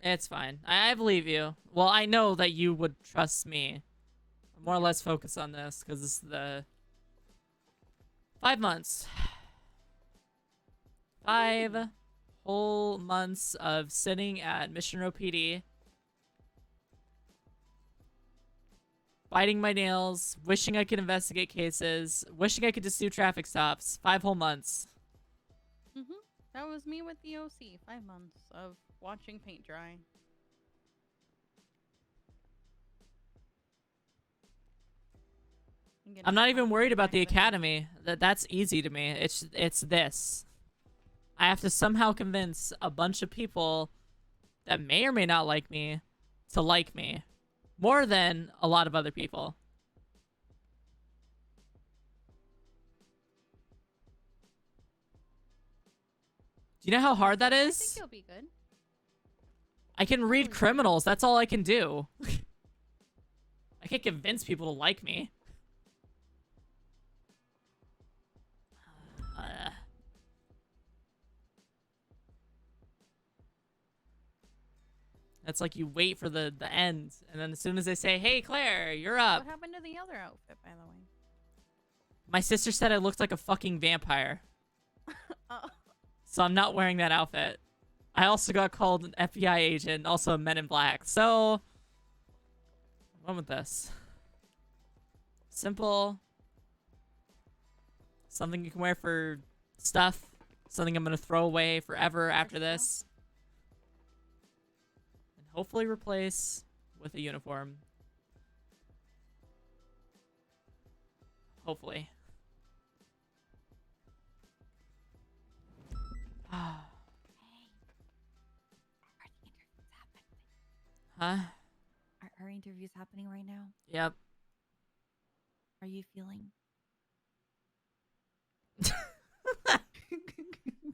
It's fine. I believe you. Well, I know that you would trust me. I'm more or less focused on this because this is the 5 months. 5 whole months of sitting at Mission Row PD, biting my nails, wishing I could investigate cases, wishing I could just do traffic stops. 5 whole months. That was me with the OC. 5 months of watching paint dry. I'm not even worried about the academy. That's easy to me. It's this. I have to somehow convince a bunch of people that may or may not like me to like me more than a lot of other people. Do you know how hard that I is? think you'll be good. I can read criminals. That's all I can do. I can't convince people to like me. That's like you wait for the end, and then as soon as they say, "Hey, Claire, you're up," What happened to the other outfit, by the way? my sister said I looked like a fucking vampire. Oh. So I'm not wearing that outfit. I also got called an FBI agent, also a Men in Black. So, I went with this. Simple. Something you can wear for stuff. Something I'm going to throw away forever after this. And hopefully replace with a uniform. Hopefully. Huh? Are interviews happening right now? Yep. Are you feeling?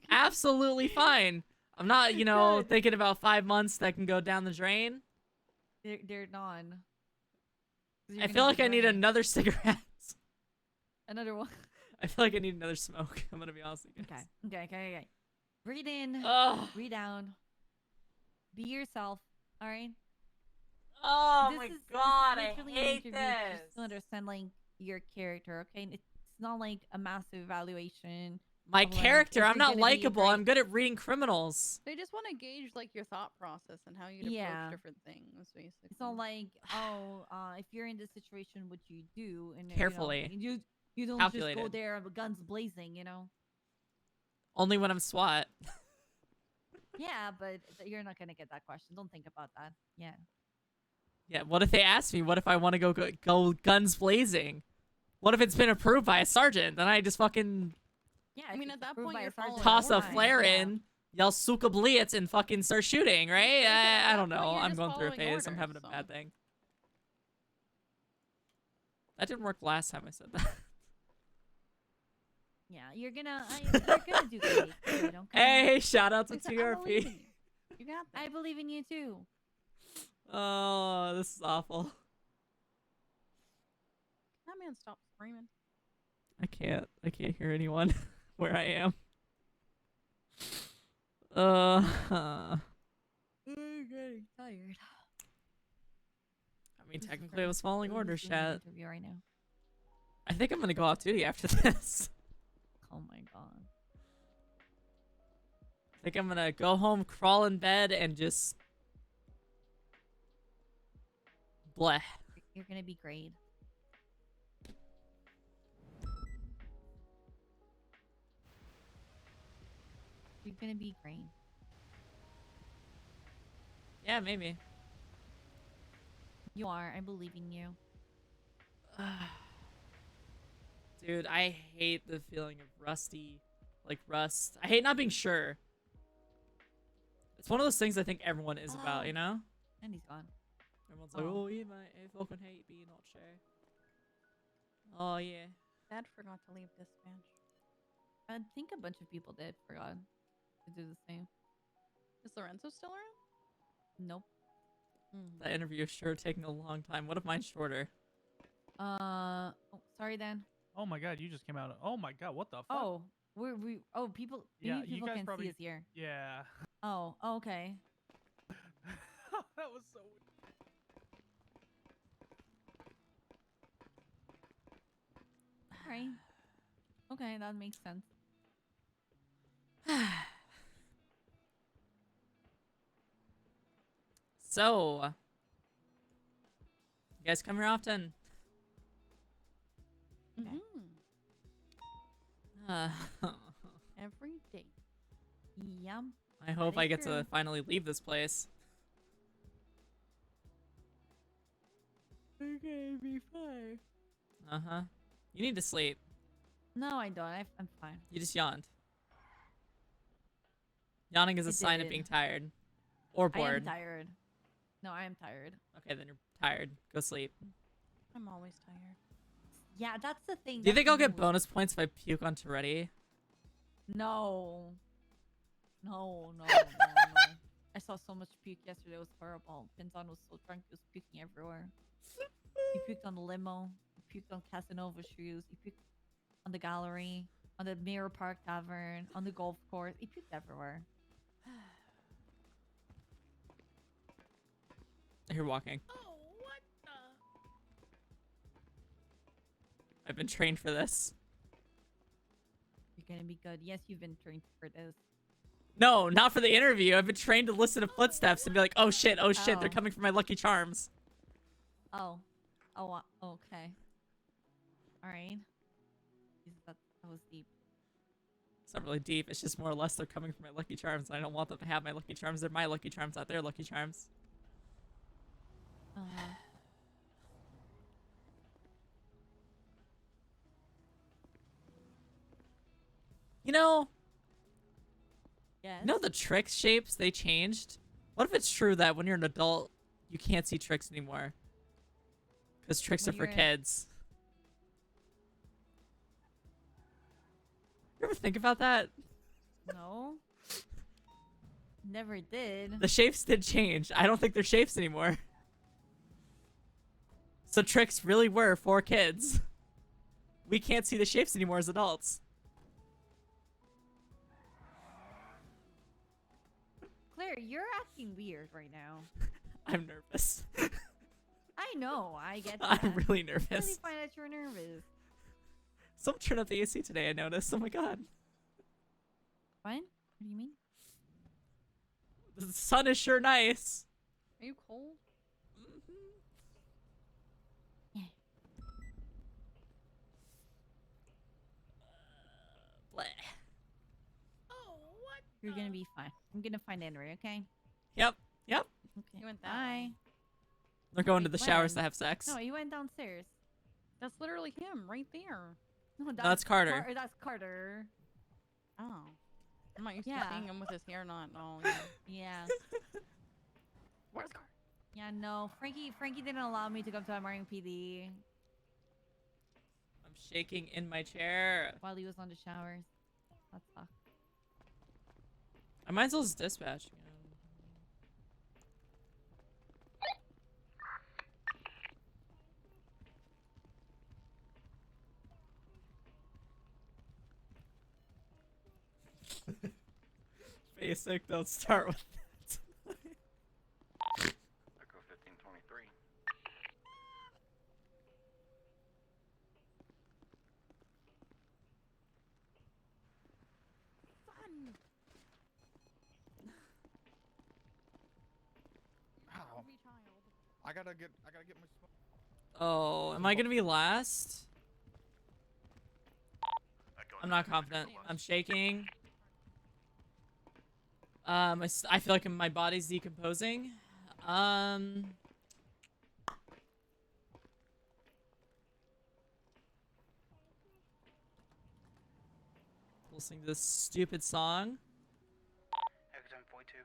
Absolutely fine. I'm not, you know, thinking about 5 months that can go down the drain. They're none. I feel like I need another cigarette. Another one. I feel like I need another smoke. I'm gonna be honest with you guys. Okay. Breathe in. Ugh. Breathe down. Be yourself. All right. Oh my god, I literally an hate interview this. Just to understand like your character, okay? It's not like a massive evaluation. My of, like, character, is I'm it not gonna be likable. great- I'm good at reading criminals. They just want to gauge like your thought process and how you'd Yeah. approach different things, basically. It's not like, oh, if you're in this situation, what you do, and Carefully. you don't just go Calculated. there with guns blazing, you know. Only when I'm SWAT. Yeah, but you're not gonna get that question. Don't think about that. Yeah. Yeah, what if they ask me? What if I want to go guns blazing? What if it's been approved by a sergeant? Then I just fucking Yeah. I mean, at that point, you're following toss a orders. flare in, yell "Suka Blitz" and fucking start shooting, right? I don't know. you're I'm just going through a following phase. I'm orders, having a bad thing. That didn't work last time I said that. Yeah, you're gonna do great. Kid, okay? Hey, shout out to Listen, I believe in TRP. you. You got this. I believe in you too. Oh, this is awful. That man stopped screaming. I can't hear anyone where I am. I'm getting tired. I mean, technically, I was following orders, chat. Interview right now. I think I'm gonna go off duty after this. Oh my god. I think I'm gonna go home, crawl in bed, and just bleh. You're gonna be great. You're gonna be great. Yeah, maybe. You are. I believe in you. Dude, I hate the feeling of rusty, like rust. I hate not being sure. It's one of those things I think everyone is about, you know? And he's gone. Everyone's like, oh yeah, mate, I fucking hate being not sure. Oh yeah. Dad forgot to leave dispatch. I think a bunch of people did forgot to do the same. Is Lorenzo still around? Nope. That interview is sure taking a long time. What if mine's shorter? Oh, sorry, Dan. Oh my god, you just came out. Oh my god, what the fuck? Oh, people. Yeah, Maybe you people guys can probably. see us here. Yeah. Oh, okay. That was so. All right. Okay, that makes sense. So, you guys come here often? Mm-hmm. Uh, Every day. Yum. I hope I get to finally leave this place. We're gonna be fine. Uh-huh. You need to sleep. No, I don't. I'm fine. You just yawned. Yawning is a sign of being tired. Or bored. I am tired. No, I am tired. Okay, then you're tired. Go sleep. I'm always tired. Yeah, that's the thing. Do you think I'll get bonus points if I puke on Toretti? No. No. I saw so much puke yesterday. It was horrible. Pinzon was so drunk. He was puking everywhere. He puked on the limo. He puked on Casanova's shoes. He puked on the gallery. On the Mirror Park Tavern. On the golf course. He puked everywhere. You're walking. Oh, what the? I've been trained for this. You're gonna be good. Yes, you've been trained for this. No, not for the interview. I've been trained to listen to footsteps and be like, oh shit, they're Oh. coming for my Lucky Charms. Oh. Okay. Alright. That was deep. It's not really deep. It's just more or less they're coming for my Lucky Charms. I don't want them to have my Lucky Charms. They're my Lucky Charms, not their Lucky Charms. You know, Yes. you know the trick shapes they changed? What if it's true that when you're an adult, you can't see tricks anymore? Because tricks When are for you're a- kids. You ever think about that? No. Never did. The shapes did change. I don't think they're shapes anymore. So tricks really were for kids. We can't see the shapes anymore as adults. Claire, you're acting weird right now. I'm nervous. I know. I get that. I'm really It's really nervous. fine that you're nervous. Someone turned up the AC today, I noticed. Oh my god. What? What do you mean? The sun is sure nice. Are you cold? Bleh. Oh, what? You're gonna be fine. I'm gonna find Henry, okay? Yep. Okay. You went that Bye. way. They're going to Wait, the showers when? to have sex. No, he went downstairs. That's literally him right there. No, that's Carter. That's Carter. Oh. I'm not used Yeah. to seeing him with his hair not all. You know. Yeah. Where's Carter? Yeah, no. Frankie didn't allow me to come to American PD. I'm shaking in my chair. While he was on the showers. That sucks. I might as well just dispatch. Basic, don't start with that. Echo 1523. Fun. Ow. Me child. I gotta get my smoke. Oh, am I gonna be last? I'm not confident. I'm shaking. I feel like my body's decomposing. Listening to this stupid song. Echo 1042.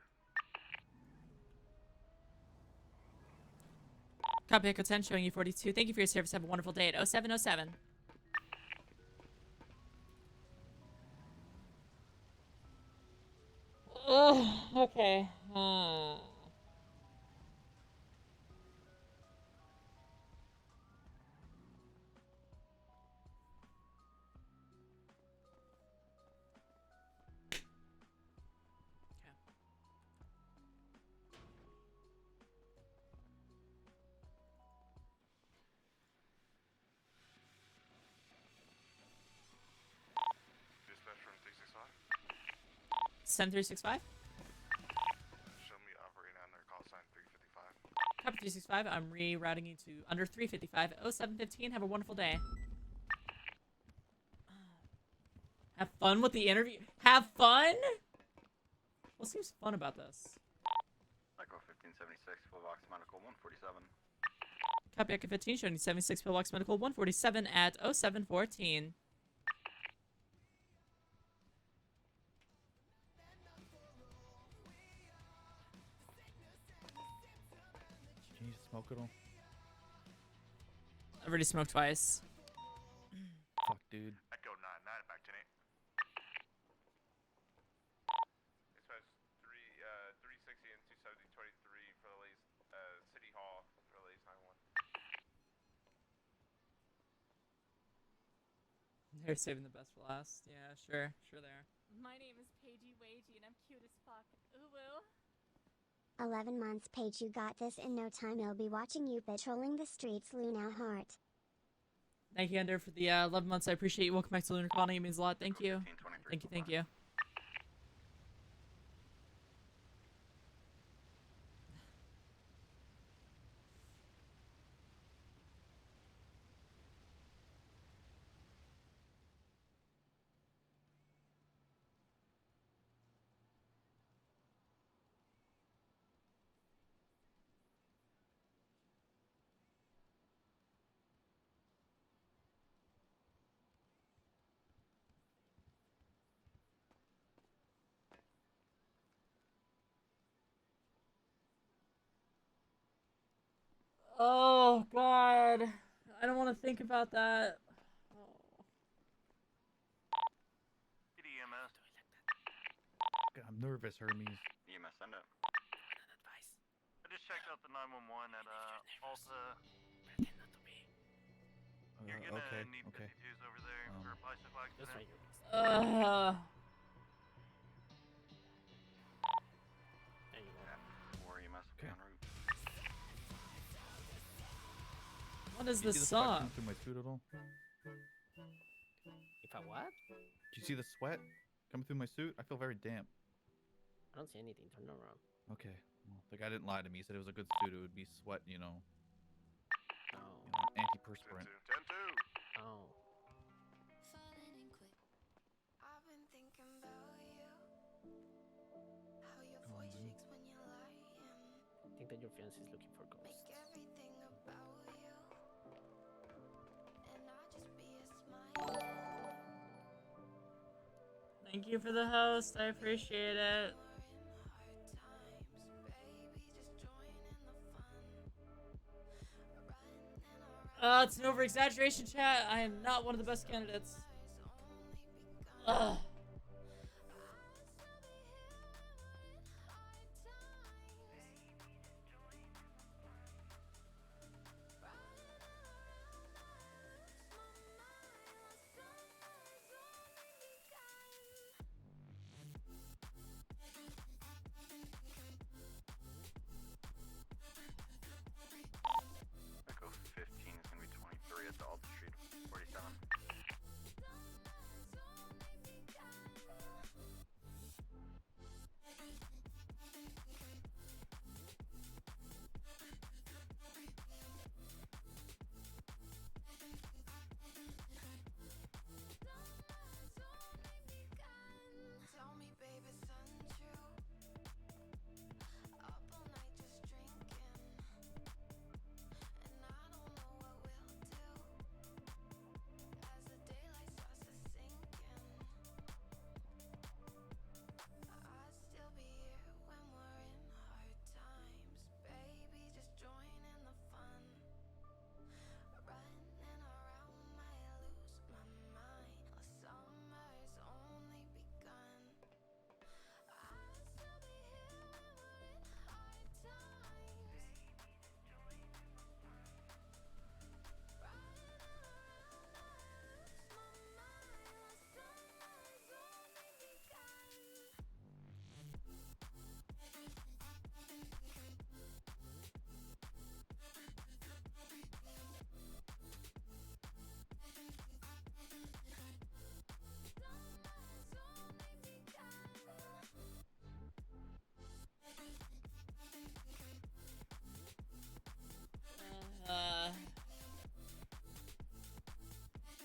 Copy Echo 10 showing you 42. Thank you for your service. Have a wonderful day at 0707. Oh, okay. Dispatch from 365. Send 365. Show me operating on their call sign 355. Copy 365. I'm rerouting you to under 355 0715. Have a wonderful day. Have fun with the interview. Have fun? What seems fun about this? Echo 1576, Pillbox Medical 147. Copy Echo 15 showing you 76 Pillbox Medical 147 at 0714. Can you smoke it all? I've already smoked twice. Fuck, dude. Echo 99 back 10 8. Dispatch 360 and 270 23 for the latest City Hall for the latest 91. They're saving the best for last. Yeah, sure. Sure they are. My name is Paigey Wagey and I'm cute as fuck. Ooh, woo. 11 months Paige, you got this. In no time I'll be watching you patrolling the streets, Luna Heart. Thank you, Ender, for the 11 months. I appreciate you. Welcome back to Lunar Colony. It means a lot. Thank you. Thank you, thank you. Oh, God. I don't want to think about that. Get EMS. God, I'm nervous, Hermes. EMS, send it. I just checked out the 911 at Alta. You're gonna Okay, need okay. 52s over there for a bicycle accident. There you go. More EMS will be en route. What is Do you this see the sweat song? coming through my suit at all? If I what? Do you see the sweat coming through my suit? I feel very damp. I don't see anything. Turn around. Okay. Well, the guy didn't lie to me. He said it was a good suit. It would be sweat, you know. Oh. Antiperspirant. 10-2. Oh. I've been thinking about you. How your Come on, voice man. shakes when you're lying. I think that your fiance is looking for Make ghosts. everything about you. And I just be a smile. Thank you for the host. I appreciate it. It's an over-exaggeration, chat. I am not one of the best candidates. Ugh. Echo 15 is gonna be 23 at the Alta Street 47. Tell me, babe, it's untrue. Up all night just drinking, and I don't know what we'll do as the daylight starts to sink in. I'd still be here when we're in hard times, baby. Just join in the fun. Running around, might lose my mind. Like summer's only begun. I'd still be here when we're in hard times. Running around, might lose my mind. Like summer's only begun.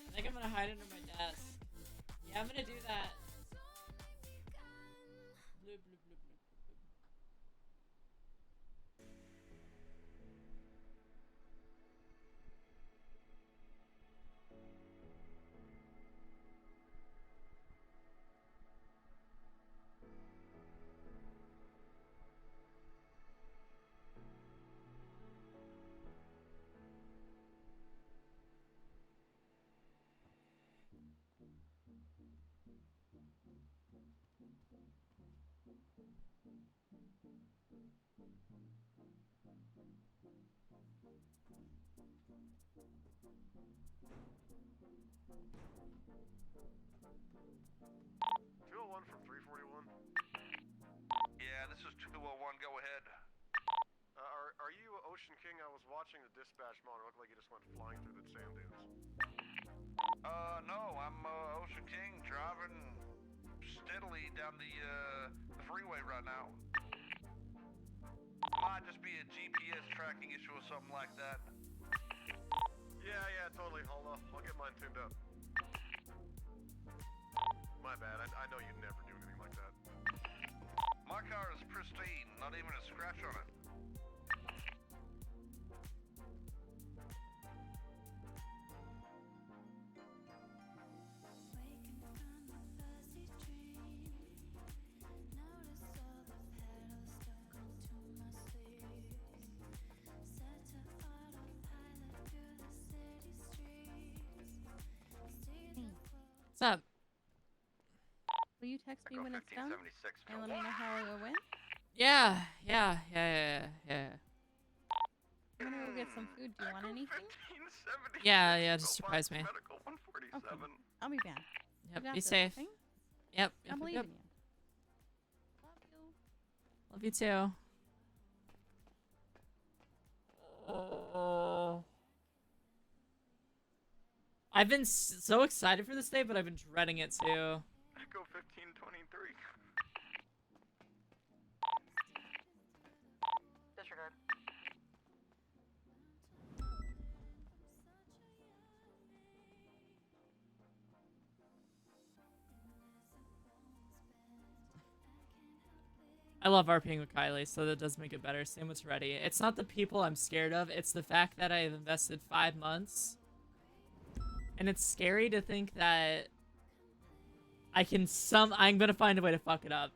I think I'm gonna hide under my desk. Yeah, I'm gonna do that. Bloop, bloop, bloop, bloop, bloop, bloop. From 341. Yeah, this is 201. Go ahead. Are you Ocean King? I was watching the dispatch monitor. Looked like you just went flying through the sand dunes. No, I'm Ocean King driving steadily down the freeway right now. Might just be a GPS tracking issue or something like that. Yeah, totally. I'll get mine tuned up. My bad. I know you'd never do anything like that. My car is pristine, not even a scratch on it. What's up? Will you text me when it's done? 1576. And let me know how it went? Yeah. I'm gonna go get some food. Do you want anything? Yeah, just surprise me. Okay. I'll be back. You Yep, got be this, safe. okay? Yep. I believe Yep. in you. Love you. Love you too. Oh. I've been so excited for this day, but I've been dreading it too. Echo 1523. Disregard. I love RPing with Kylie, so that does make it better. Same with Ready. It's not the people I'm scared of, it's the fact that I've invested 5 months. And it's scary to think that I'm gonna find a way to fuck it up.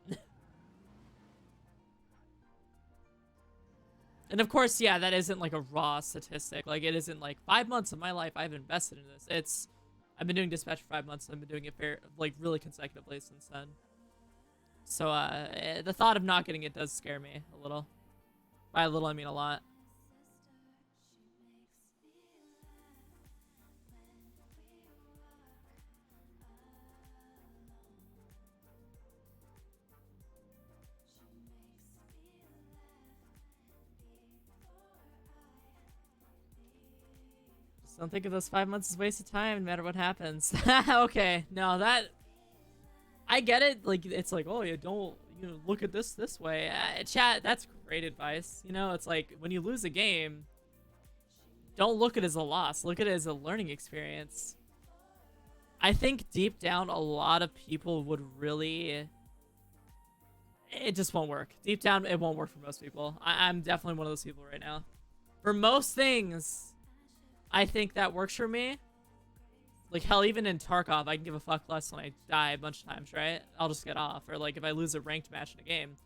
And of course, yeah, that isn't like a raw statistic. Like, it isn't like 5 months of my life I've invested in this. It's, I've been doing dispatch for 5 months. And I've been doing it like really consecutively since then. So, the thought of not getting it does scare me a little. By a little, I mean a lot. Just don't think of those 5 months as a waste of time, no matter what happens. Okay, no, that... I get it. Like, it's like, oh, yeah, don't, you know, look at this way. Chat, that's great advice. You know, it's like, when you lose a game, don't look at it as a loss. Look at it as a learning experience. I think deep down, a lot of people would really... It just won't work. Deep down, it won't work for most people. I'm definitely one of those people right now. For most things, I think that works for me. Like, hell, even in Tarkov, I can give a fuck less when I die a bunch of times, right? I'll just get off. Or, like, if I lose a ranked match in a game.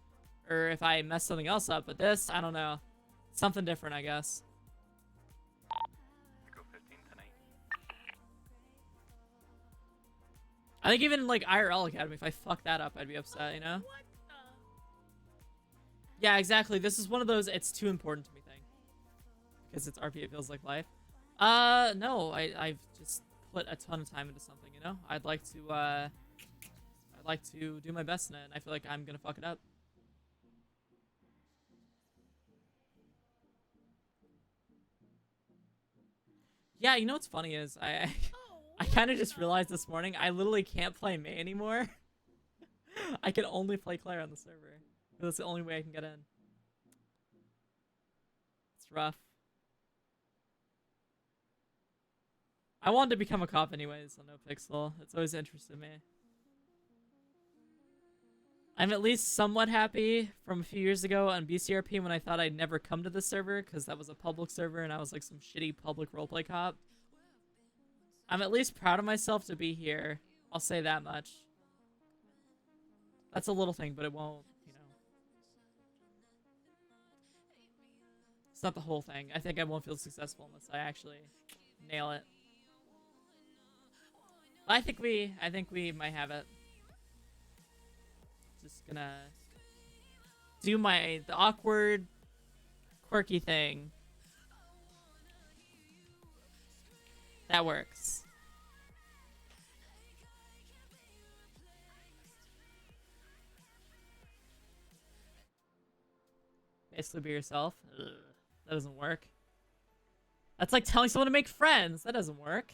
Or if I mess something else up. But this, I don't know. Something different, I guess. Go 15 tonight. I think even, like, IRL Academy, if I fuck that up, I'd be upset, you know? Yeah, exactly. This is one of those, it's too important to me thing. Because it's RP, it feels like life. No, I've just put a ton of time into something, you know? I'd like to do my best in it, and I feel like I'm gonna fuck it up. Yeah, you know what's funny is, I kind of just realized this morning, I literally can't play Mei anymore. I can only play Claire on the server. That's the only way I can get in. It's rough. I wanted to become a cop anyways on NoPixel. It's always interested me. I'm at least somewhat happy from a few years ago on BCRP when I thought I'd never come to the server because that was a public server and I was like some shitty public roleplay cop. I'm at least proud of myself to be here. I'll say that much. That's a little thing, but it won't, you know. It's not the whole thing. I think I won't feel successful unless I actually nail it. I think we might have it. Just gonna do the awkward, quirky thing. That works. Basically be yourself. Ugh, that doesn't work. That's like telling someone to make friends. That doesn't work.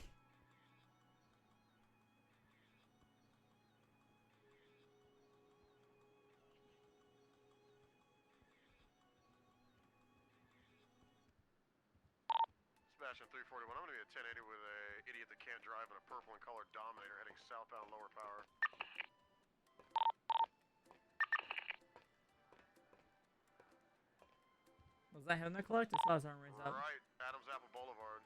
Sebastian 341. I'm gonna be at 1080 with a idiot that can't drive in a purple and colored Dominator heading southbound lower power. Was that him that collected? I saw his arm raised up. Right, Adams Apple Boulevard.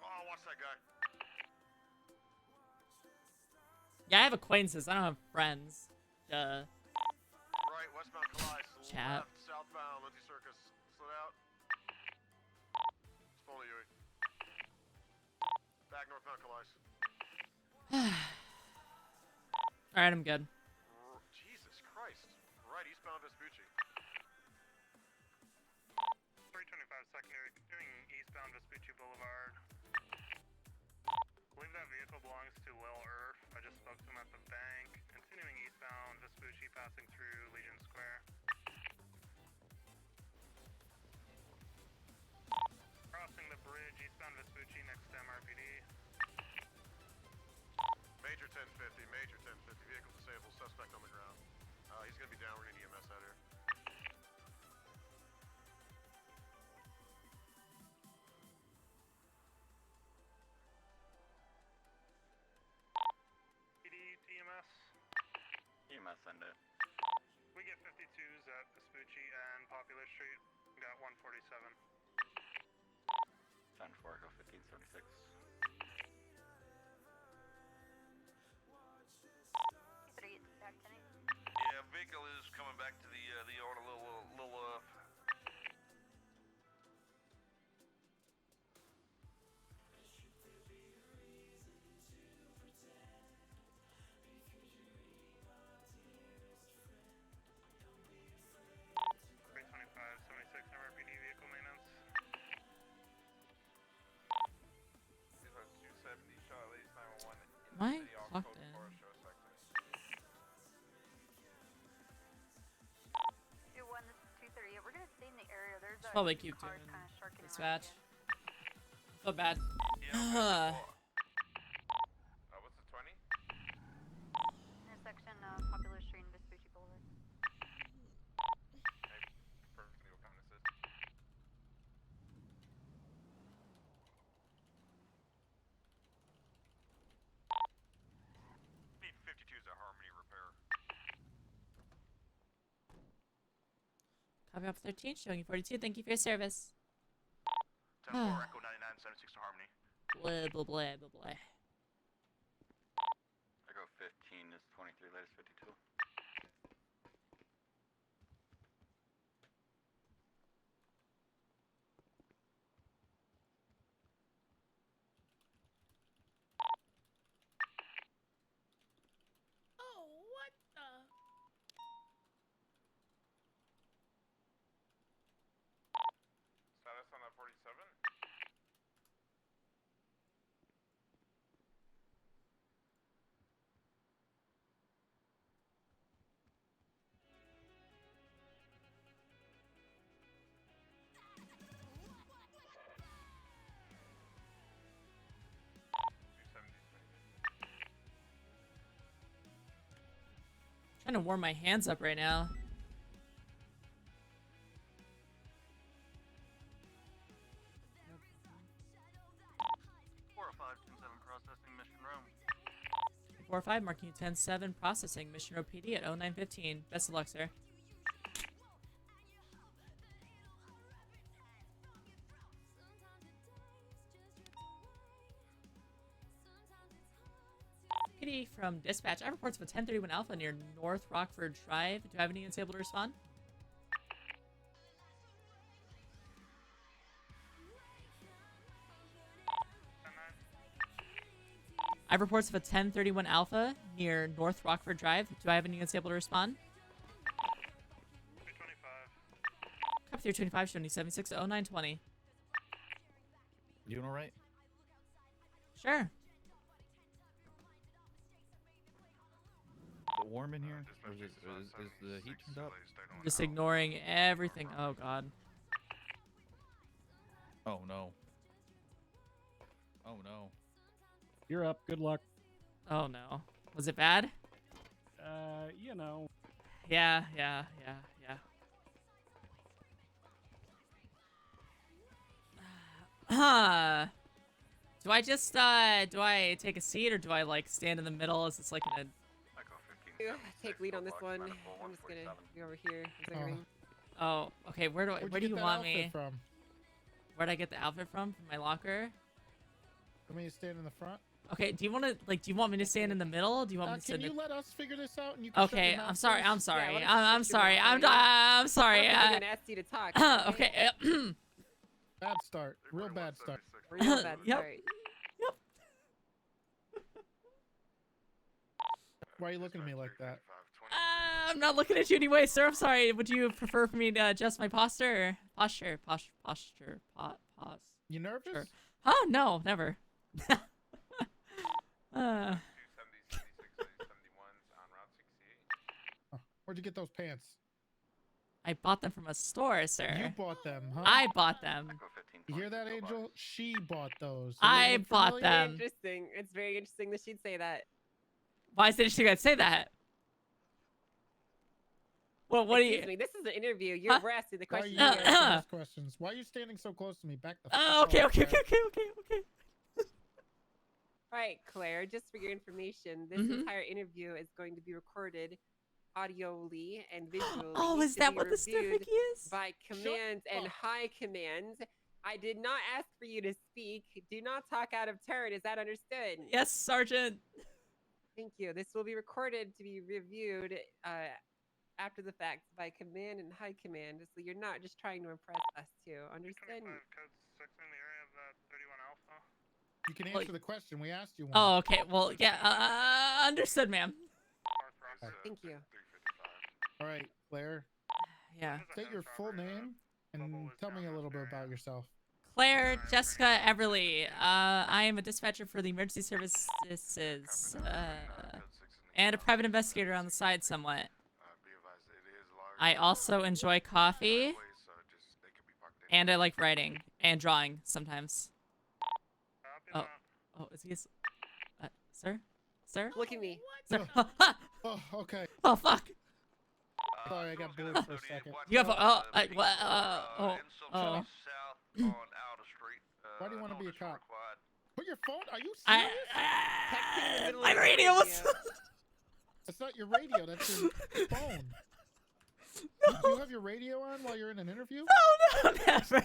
Oh, watch that guy. Yeah, I have acquaintances. I don't have friends. Duh. Right, westbound Calais. Chat. Left, southbound Lindsay Circus. Slid out. It's full of you. Back northbound Calais. Alright, I'm good. Jesus Christ. Right, eastbound Vespucci. 325 secondary, doing eastbound Vespucci Boulevard. I believe that vehicle belongs to Will Earth. I just spoke to him at the bank. Continuing eastbound Vespucci, passing through Legion Square. Crossing the bridge, eastbound Vespucci, next to MRPD. Major 1050, Major 1050. Vehicle disabled, suspect on the ground. He's gonna be down, we're gonna EMS out here. EMS? EMS, send it. We get 52s at Vespucci and Popular Street. We got 147. 10-4, go 1576. Yeah, vehicle is coming back to the yard a little Probably keep doing dispatch. So bad. What's the 20? Intersection of Popular Street and Vespucci Boulevard. Perfectly what kind this is. Need 52's at Harmony Repair. Copy up 13, showing you 42. Thank you for your service. 10-4, Echo 99, 76 to Harmony. Blah, blah, blah, blah, blah. Echo 15 is 23, latest 52. Oh, what the? Status on that 47? Trying to warm my hands up right now. Processing mission room. 4-5, marking you 10-7, processing Mission Road PD at 0915. Best of luck, sir. PD from dispatch. I have reports of a 1031 Alpha near North Rockford Drive. Do I have any units able to respond? I have reports of a 1031 Alpha near North Rockford Drive. Do I have any units able to respond? 325. Copy 325, showing you 76 to 0920. You doing alright? Sure. Is it warm in here? Or is the heat turned up? Just ignoring everything. Oh, God. Oh, no. Oh, no. You're up. Good luck. Oh, no. Was it bad? You know. Yeah. Huh. Do I just, do I take a seat or do I, like, stand in the middle? Is this like an... Take lead on this one. I'm just gonna be over here. Oh, okay. Where do you want me? From? Where'd I get the outfit from my locker? Want me to stand in the front? Okay, do you want to, like, do you want me to stand in the middle? Do you want me to Can stand you let us figure this out? And you can shut Okay, your mouth, I'm sorry. please? I'm sorry. Yeah, I'm sorry. I'm sorry. I'm gonna ask you to talk. Okay. Bad start. Real bad start. Real bad Yep. start. Why are you looking at me like that? I'm not looking at you anyway, sir. I'm sorry. Would you prefer for me to adjust my posture? Pause. You nervous? Sure. Huh? No, never. Where'd you get those pants? I bought them from a store, sir. You bought them, huh? I bought them. You hear that, Angel? She bought those. I bought them. Interesting. It's very interesting that she'd say that. Why is it interesting I'd say that? Well, what Excuse me, this is an interview. You're Huh? asking the Why are question. you asking those questions? Why are you standing so close to me? Back the fuck okay, off, okay. Right, Claire, just for your information, this Mhm. entire interview is going to be recorded audioly and visually. Oh, is to that be what the reviewed certificate is? By command and high command. I did not ask for you to speak. Do not talk out of turn. Is that understood? Yes, Sergeant. Thank you. This will be recorded to be reviewed after the fact by command and high command. So you're not just trying to impress us too. Understand? You can answer the question. We asked you one. Oh, okay. Well, yeah. Understood, ma'am. Thank you. All right, Claire. Yeah. State your full name and tell me a little bit about yourself. Claire Jessica Everly. I am a dispatcher for the emergency services, and a private investigator on the side somewhat. I also enjoy coffee And I like writing and drawing sometimes. Oh, is he? Sir? Sir? Look at me. Sir? Oh, okay. Oh, fuck. Sorry, I got bored for a second. You have oh. South on Alder Street. Why do you want to be a cop? Put your phone. Are you serious? My radio was. That's not your radio. That's your phone. No. You have your radio on while you're in an interview? No, never.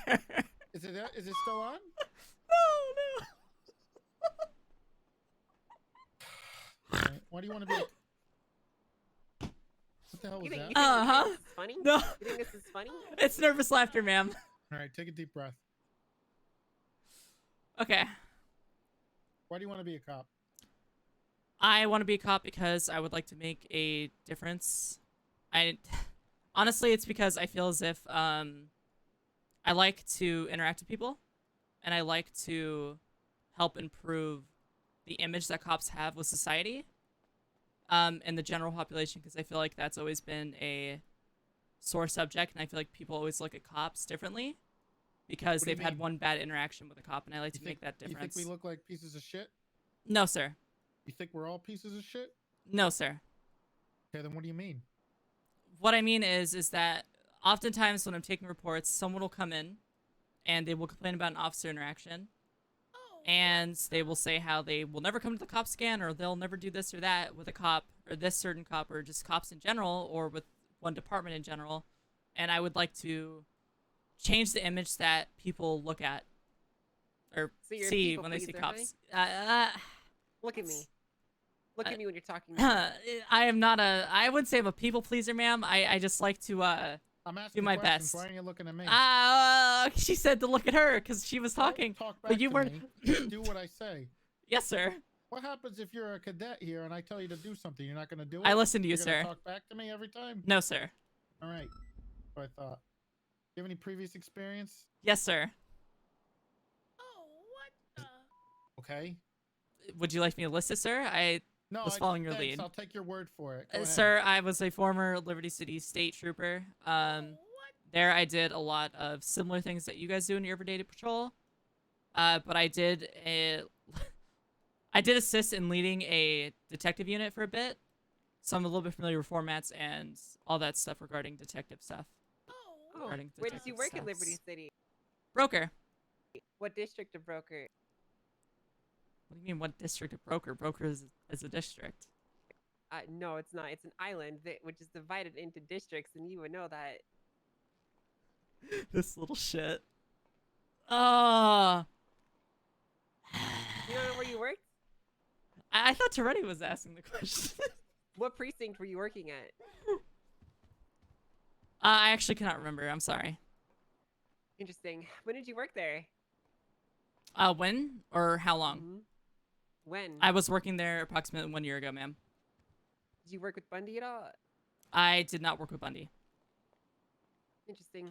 Is it still on? No. Right. Why do you want to be? What the hell was that? This is funny? No. You think this is funny? It's nervous laughter, ma'am. All right, take a deep breath. Okay. Why do you want to be a cop? I want to be a cop because I would like to make a difference. Honestly, it's because I feel as if I like to interact with people, and I like to help improve the image that cops have with society, and the general population, because I feel like that's always been a sore subject, and I feel like people always look at cops differently because they've had one bad interaction with a cop, and I like to make that difference. You think we look like pieces of shit? No, sir. You think we're all pieces of shit? No, sir. Okay, then what do you mean? What I mean is that oftentimes when I'm taking reports, someone will come in and they will complain about an officer interaction. And they will say how they will never come to the cop scan, or they'll never do this or that with a cop, or this certain cop, or just cops in general, or with one department in general. And I would like to change the image that people look at or see when they see cops. Look at me. Look at me when you're talking. I am not I wouldn't say I'm a people pleaser, ma'am. I just like to I'm do my best. Why are you looking at me? She said to look at her because she was talking. But you weren't. Do what I say. Yes, sir. What happens if you're a cadet here and I tell you to do something? You're not going to do it? I listen to you, You're gonna sir. Talk back to me every time? No, sir. All right. That's what I thought. Do you have any previous experience? Yes, sir. Okay. Would you like me to list it, sir? I was following your thanks. lead. I'll take your word for it. Go ahead. Sir, I was a former Liberty City State Trooper. There I did a lot of similar things that you guys do in your everyday patrol. But I did assist in leading a detective unit for a bit. So I'm a little bit familiar with formats and all that stuff regarding detective stuff. Where did you work in Liberty City? Broker. What district of Broker? What do you mean, what district of Broker? Broker is a district. No, it's not. It's an island which is divided into districts, and you would know that. This little shit. You don't know where you worked? I thought Toretti was asking the question. What precinct were you working at? I actually cannot remember. I'm sorry. Interesting. When did you work there? When or how long? When? I was working there approximately 1 year ago, ma'am. Did you work with Bundy at all? I did not work with Bundy. Interesting.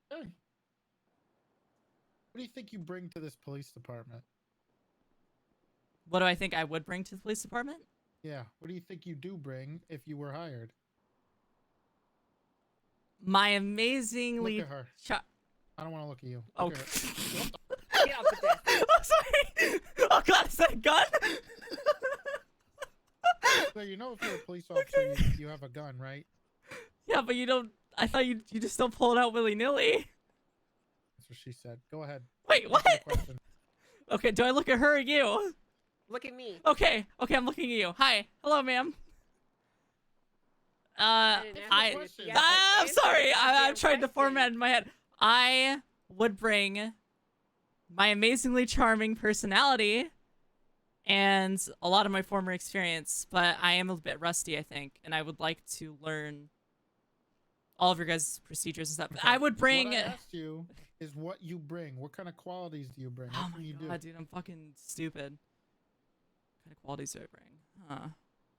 Hey. What do you think you bring to this police department? What do I think I would bring to the police department? Yeah. What do you think you do bring if you were hired? My amazingly... Look at her. I don't want to look at you. Oh. Look at her. Get off the desk. I'm sorry. Oh, God, is that a gun? So you know if you're a police officer, you have a gun, right? Yeah, but you don't... I thought you just don't pull it out willy-nilly. That's what she said. Go ahead. Wait, what? Okay, do I look at her or you? Look at me. Okay, I'm looking at you. Hi. Hello, ma'am. I'm sorry. I'm trying to format in my head. I would bring my amazingly charming personality and a lot of my former experience, but I am a bit rusty, I think, and I would like to learn all of your guys' procedures and stuff. Okay. I would bring... What I asked you is what you bring. What kind of qualities do you bring? Oh What my can you God, do? dude, I'm fucking stupid. What kind of qualities do I bring? Huh.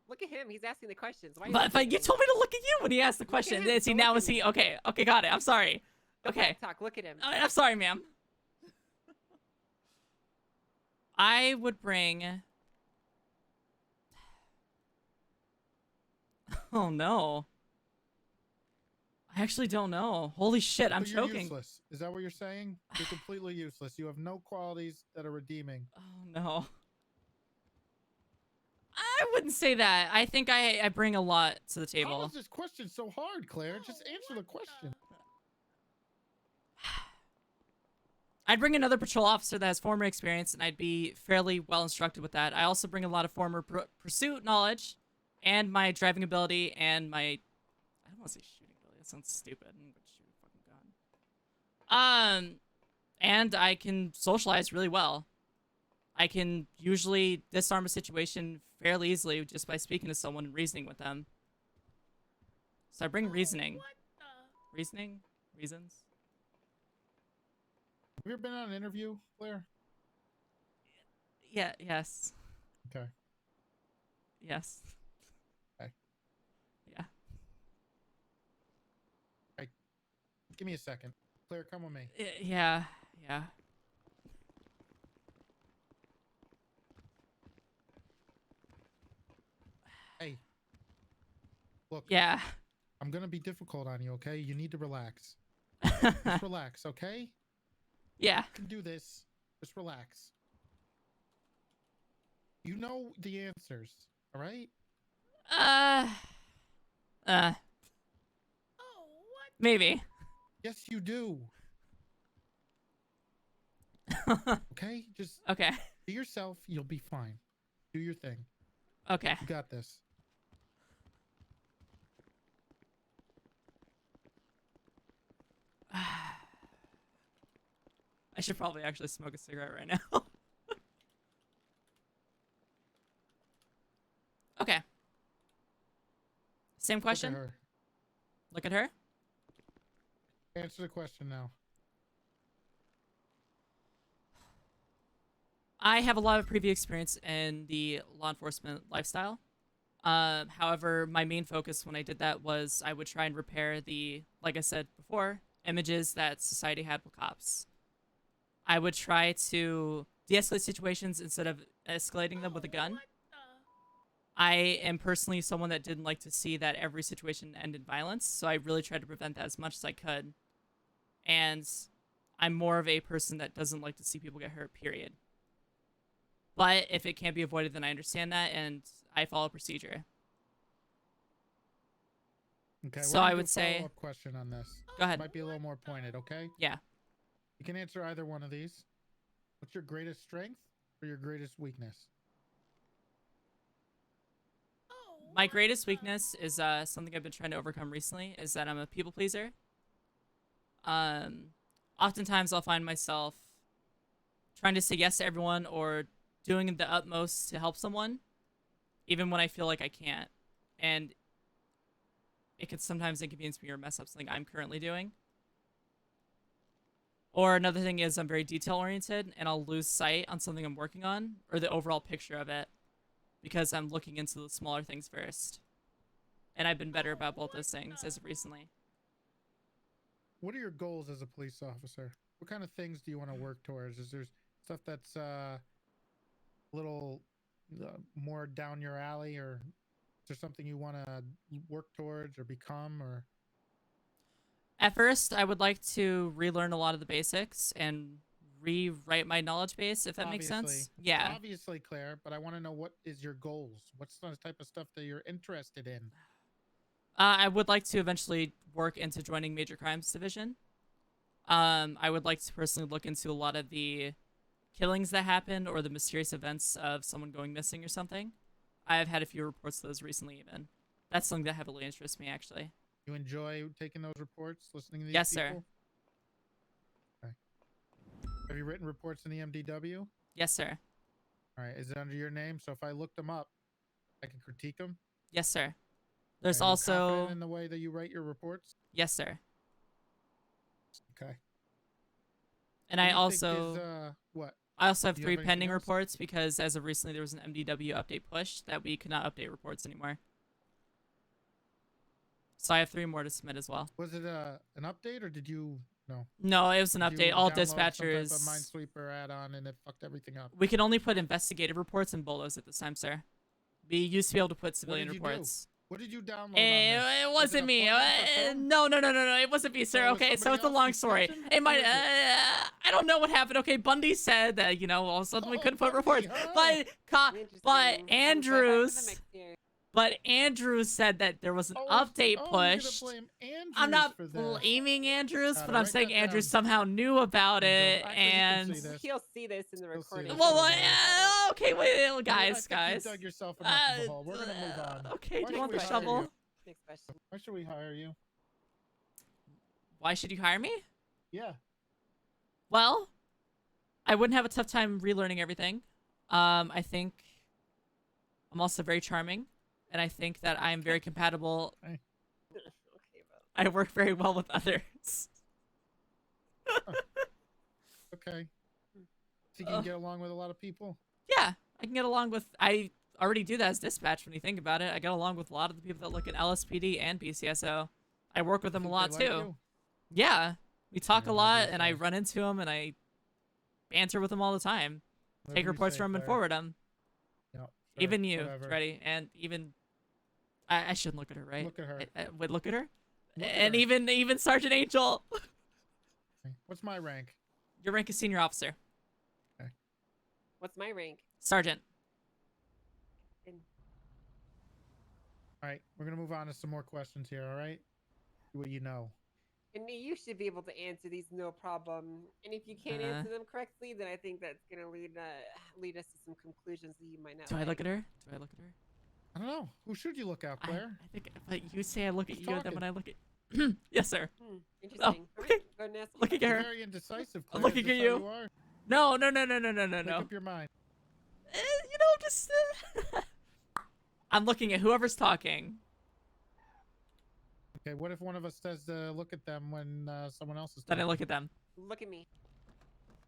Look at him. He's asking the questions. Why But you told me to look at you when he asked the question. him. See, Don't now look is at he... me. Okay, got it. I'm sorry. Okay. Talk. Look at him. I'm sorry, ma'am. I would bring... Oh, no. I actually don't know. Holy shit, I'm So you're choking. useless. Is that what you're saying? You're completely useless. You have no qualities that are redeeming. Oh no. I wouldn't say that. I think I bring a lot to the table. How is this question so hard, Claire? Just answer the question. I'd bring another patrol officer that has former experience, and I'd be fairly well instructed with that. I also bring a lot of former pursuit knowledge, and my driving ability, and my... I don't want to say shooting ability. That sounds stupid. I'm gonna shoot a fucking gun. And I can socialize really well. I can usually disarm a situation fairly easily just by speaking to someone and reasoning with them. So I bring reasoning. Reasoning? Reasons? Have you ever been on an interview, Claire? Yeah, yes. Okay. Yes. Okay. Yeah. Hey, give me a second. Claire, come with me. Yeah, yeah. Hey. Look. Yeah. I'm gonna be difficult on you, okay? You need to relax. Just relax, okay? Yeah. You can do this. Just relax. You know the answers, all right? Maybe. Yes, you do. Okay? Just okay. Be yourself. You'll be fine. Do your thing. Okay. You got this. I should probably actually smoke a cigarette right now. Okay. Same question? Look at her. Answer the question now. I have a lot of previous experience in the law enforcement lifestyle. However, my main focus when I did that was I would try and repair the, like I said before, images that society had with cops. I would try to de-escalate situations instead of escalating them with a gun. I am personally someone that didn't like to see that every situation end in violence, so I really tried to prevent that as much as I could. And I'm more of a person that doesn't like to see people get hurt, period. But if it can't be avoided, then I understand that, and I follow procedure. Okay. So I would say... follow-up question on this. Go ahead. Might be a little more pointed, okay? Yeah. You can answer either one of these. What's your greatest strength or your greatest weakness? My greatest weakness is something I've been trying to overcome recently, is that I'm a people pleaser. Oftentimes I'll find myself trying to say yes to everyone or doing the utmost to help someone, even when I feel like I can't. And it could sometimes inconvenience me or mess up something I'm currently doing. Or another thing is I'm very detail-oriented, and I'll lose sight on something I'm working on, or the overall picture of it, because I'm looking into the smaller things first. And I've been better about both those things as of recently. What are your goals as a police officer? What kind of things do you want to work towards? Is there stuff that's a little more down your alley, or is there something you want to work towards or become, or... At first, I would like to relearn a lot of the basics and rewrite my knowledge base, if that makes sense. Yeah. Obviously, Claire, but I want to know, what is your goals? What's the type of stuff that you're interested in? I would like to eventually work into joining Major Crimes Division. I would like to personally look into a lot of the killings that happened or the mysterious events of someone going missing or something. I have had a few reports of those recently even. That's something that heavily interests me, actually. You enjoy taking those reports, listening to these Yes, people? sir. Okay. Have you written reports in the MDW? Yes, sir. All right. Is it under your name? So if I look them up, I can critique them? Yes, sir. There's Are you also... confident in the way that you write your reports? Yes, sir. Okay. And I also... what? I also have Do you 3 have anything pending else? reports because as of recently there was an MDW update push that we could not update reports anymore. So I have 3 more to submit as well. Was it an update, or did you... No. No, it was an Did you update. All download some type dispatchers... of Minesweeper add-on and it fucked everything up? We can only put investigative reports in BOLOs at this time, sir. We used to be able to put civilian did you do? reports. What did you download on It this? wasn't a me. plugin for phone? No, it wasn't me, sir. So was Okay, so somebody it's a else long who story. snitching? It might. Who is it? I don't know what happened. Okay, Bundy said that all of a sudden we couldn't put reports, huh? but Andrews. Andrews said that there was an Oh, update you're gonna pushed. blame Andrews I'm not for this. blaming Andrews, Got but it. I'm Write saying that Andrews down. somehow knew about it, Actually, he can and see this. He'll see this in the He'll see recording. this. well, Don't okay, wait, I guys, think you dug yourself enough of a hole. We're gonna move on. Okay, Why do you want should the we hire shovel? you? Next question. Why should we hire you? Why should you hire me? Yeah. Well, I wouldn't have a tough time relearning everything. I think I'm also very charming, and I think that I'm very compatible. Hey. I work very well with others. Okay. So you can get along with a lot of people? Yeah, I can get along with. I already do that as dispatch when you think about it. I get along with a lot of the people that look at LSPD and BCSO. I work with them a lot They like too. you? Yeah, we talk Yeah, a what lot, do you and I say? run into them, and I banter with them all the time. Whatever Take you reports say, from them and Claire. forward them. Yeah, sure, Even you, whatever. Freddy, and even I shouldn't look at her, right? Look at her. Wait, look at her. Look at And her. even Sergeant Angel. What's my rank? Your rank is senior officer. What's my rank? Sergeant. All right, we're gonna move on to some more questions here. All right, do what you know. And you should be able to answer these no problem. And if you can't answer them correctly, then I think that's gonna lead us to some conclusions that you might not. Do I like. look at her? Do I look at her? I don't know. Who should you look at, Claire? I think but you say I look at Who's you, and then talking? when I look at yes, sir. Interesting. Oh, okay. Go ahead and ask me Looking at questions. her. Very indecisive, Claire. Looking Is at this how you. are? No. Make No. up your mind. Just I'm looking at whoever's talking. Okay, what if one of us says to look at them when someone else is Then I talking? look at them. Look at me.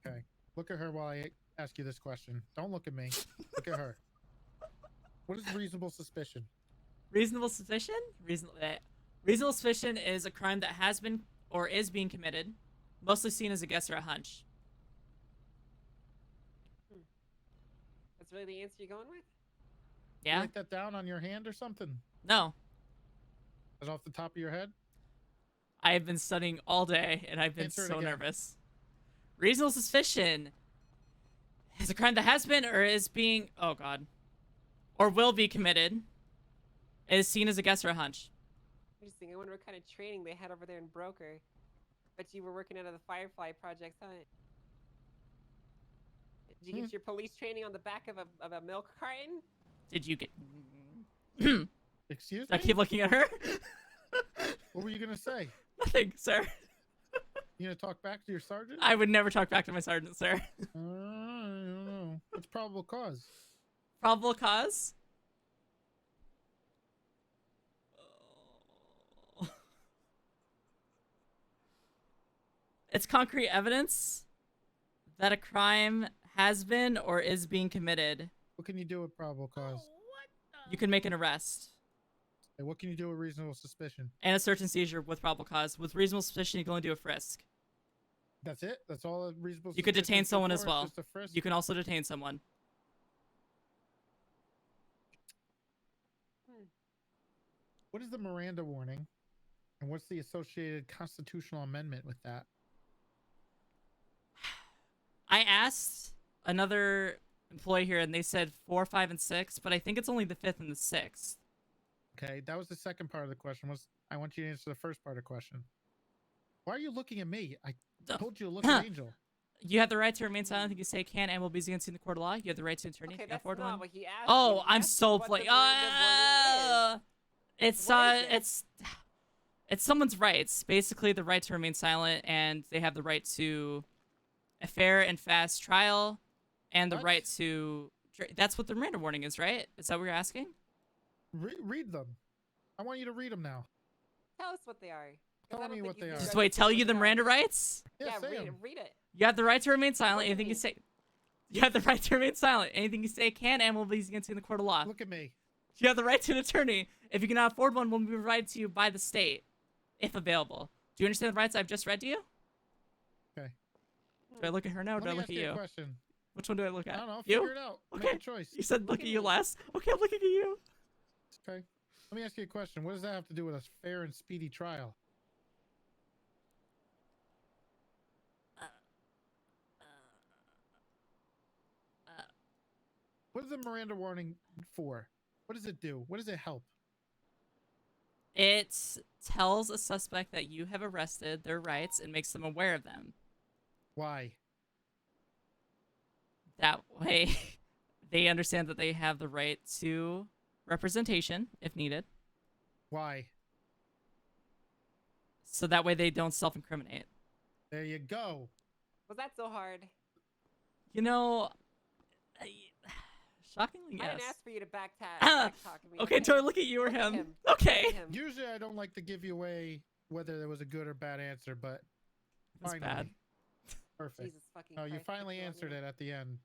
Okay, look at her while I ask you this question. Don't look at me. Look at her. What is reasonable suspicion? Reasonable suspicion? Reasonable suspicion is a crime that has been or is being committed, mostly seen as a guess or a hunch. That's really the answer you're going with? Yeah? Write that down on your hand or something? No. Is it off the top of your head? I have been studying all day, and I've been Answer it so again. nervous. Reasonable suspicion is a crime that has been or is being... Oh, God. Or will be committed. Is seen as a guess or a hunch. Interesting. I wonder what kind of training they had over there in Broker. Bet you were working out of the Firefly Project, huh? Did you get your police training on the back of a milk carton? Did you get... Excuse I me? keep looking at her. What were you gonna say? Nothing, sir. You gonna talk back to your sergeant? I would never talk back to my sergeant, sir. I don't know. What's probable cause? Probable cause? It's concrete evidence that a crime has been or is being committed. What can you do with probable cause? You can make an arrest. Hey, what can you do with reasonable suspicion? And a search and seizure with probable cause. With reasonable suspicion, you can only do a frisk. That's it? That's all a reasonable You could suspicion detain is good someone for? as It's well. just a frisk? You can also detain someone. What is the Miranda warning? And what's the associated constitutional amendment with that? I asked another employee here, and they said 4, 5, and 6, but I think it's only the 5th and the 6th. Okay, that was the second part of the question. I want you to answer the first part of the question. Why are you looking at me? I told you to look at Angel. You have the right to remain silent. You can say can and will be against in the court of law. You have the right to attorney. Okay, You can that's afford not one. what he asked Oh, you. He I'm asked so you what the flake. Miranda warning is. It's someone's rights. Basically, the right to remain silent, and they have the right to a fair and fast trial, and the What? right to. That's what the Miranda warning is, right? Is that what you're asking? Read them. I want you to read them now. Tell us what they are. 'Cause I Tell don't me think what you they can are. judge So wait, us tell based you the on- Miranda rights? Yeah, say read it. 'em. Read it. You have the right to remain silent. Look at Anything you me. say. You have the right to remain silent. Anything you say can and will be against you in the court of law. Look at me. You have the right to an attorney. If you cannot afford one, will be provided to you by the state, if available. Do you understand the rights I've just read to you? Okay. Do I look at her now, or Let do I me look ask at you a you? question. Which one do I look at? I don't know. You? Figure it out. Okay. Make a choice. You said look at you last. Okay, I'm looking at you. Okay. Let me ask you a question. What does that have to do with a fair and speedy trial? What is the Miranda warning for? What does it do? What does it help? It tells a suspect that you have arrested their rights and makes them aware of them. Why? That way, they understand that they have the right to representation if needed. Why? So that way they don't self-incriminate. There you go. Was that so hard? You know, shockingly, yes. I didn't ask for you to back talk me. Okay, do I look at you or him? Okay. Usually I don't like to give you away whether there was a good or bad answer, but That's finally. bad. Perfect. Jesus fucking No, you Christ, finally what's wrong answered here? it at the end.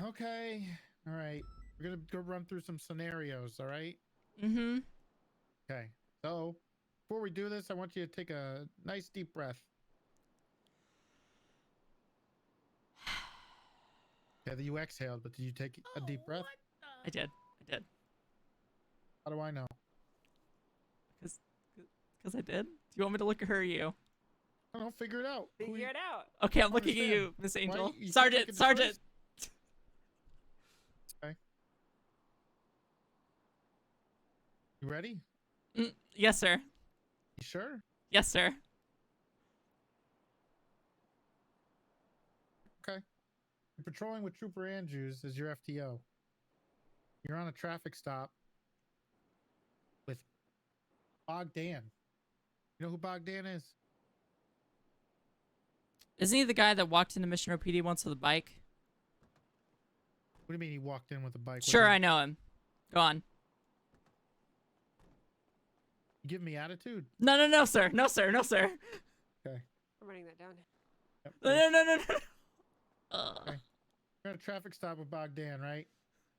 Okay. All right. We're going to go run through some scenarios, all right? Mm-hmm. Okay. So, before we do this, I want you to take a nice deep breath. Yeah, you exhaled, but did you take a deep breath? I did. How do I know? Because I did. Do you want me to look at her or you? I don't know. Figure it out. Figure it out. Okay, I'm I looking at understand. you, Miss Why Angel. you keep Sergeant, making Sergeant. choice? Okay. You ready? Yes, sir. You sure? Yes, sir. Okay. You're patrolling with Trooper Andrews as your FTO. You're on a traffic stop with Bogdan. You know who Bogdan is? Isn't he the guy that walked into Mission PD once with a bike? What do you mean he walked in with a bike? Sure, I know him. Go on. You give me attitude? No, sir. No, sir. No, sir. Okay. I'm writing that down. Yep. No. Okay. You're at a traffic stop with Bogdan, right?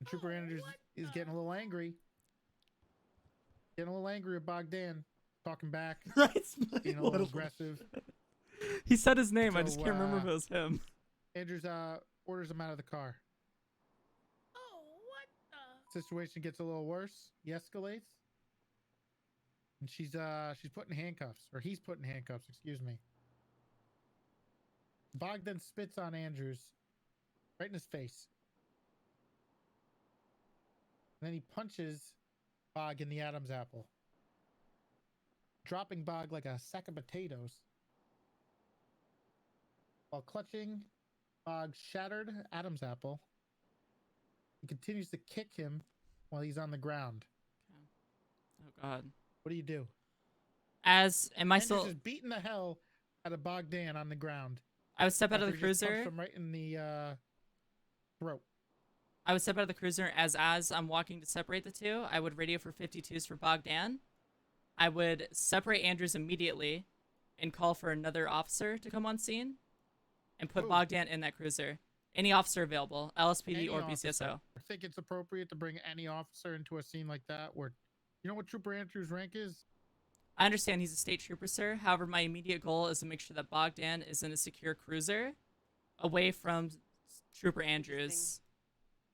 And Trooper Andrews is getting a little angry. Getting a little angry with Bogdan. Talking back. Right. Being a little aggressive. He said his name. I So, just can't remember if it was him. Andrews orders him out of the car. Oh, what the? Situation gets a little worse. He escalates. And she's putting handcuffs. Or he's putting handcuffs, excuse me. Bogdan spits on Andrews. Right in his face. And then he punches Bog in the Adam's apple. Dropping Bog like a sack of potatoes. While clutching Bog's shattered Adam's apple, he continues to kick him while he's on the ground. Oh, God. What do you do? Am I Andrews still... is beating the hell out of Bogdan on the ground. I would step out of the After he just punched cruiser. him right in the throat. I would step out of the cruiser as I'm walking to separate the two. I would radio for 52s for Bogdan. I would separate Andrews immediately and call for another officer to come on scene and put Bogdan in that cruiser. Any officer available, LSPD Any or officer. BCSO. I think it's appropriate to bring any officer into a scene like that where, you know what Trooper Andrews' rank is? I understand he's a state trooper, sir. However, my immediate goal is to make sure that Bogdan is in a secure cruiser away from Trooper Andrews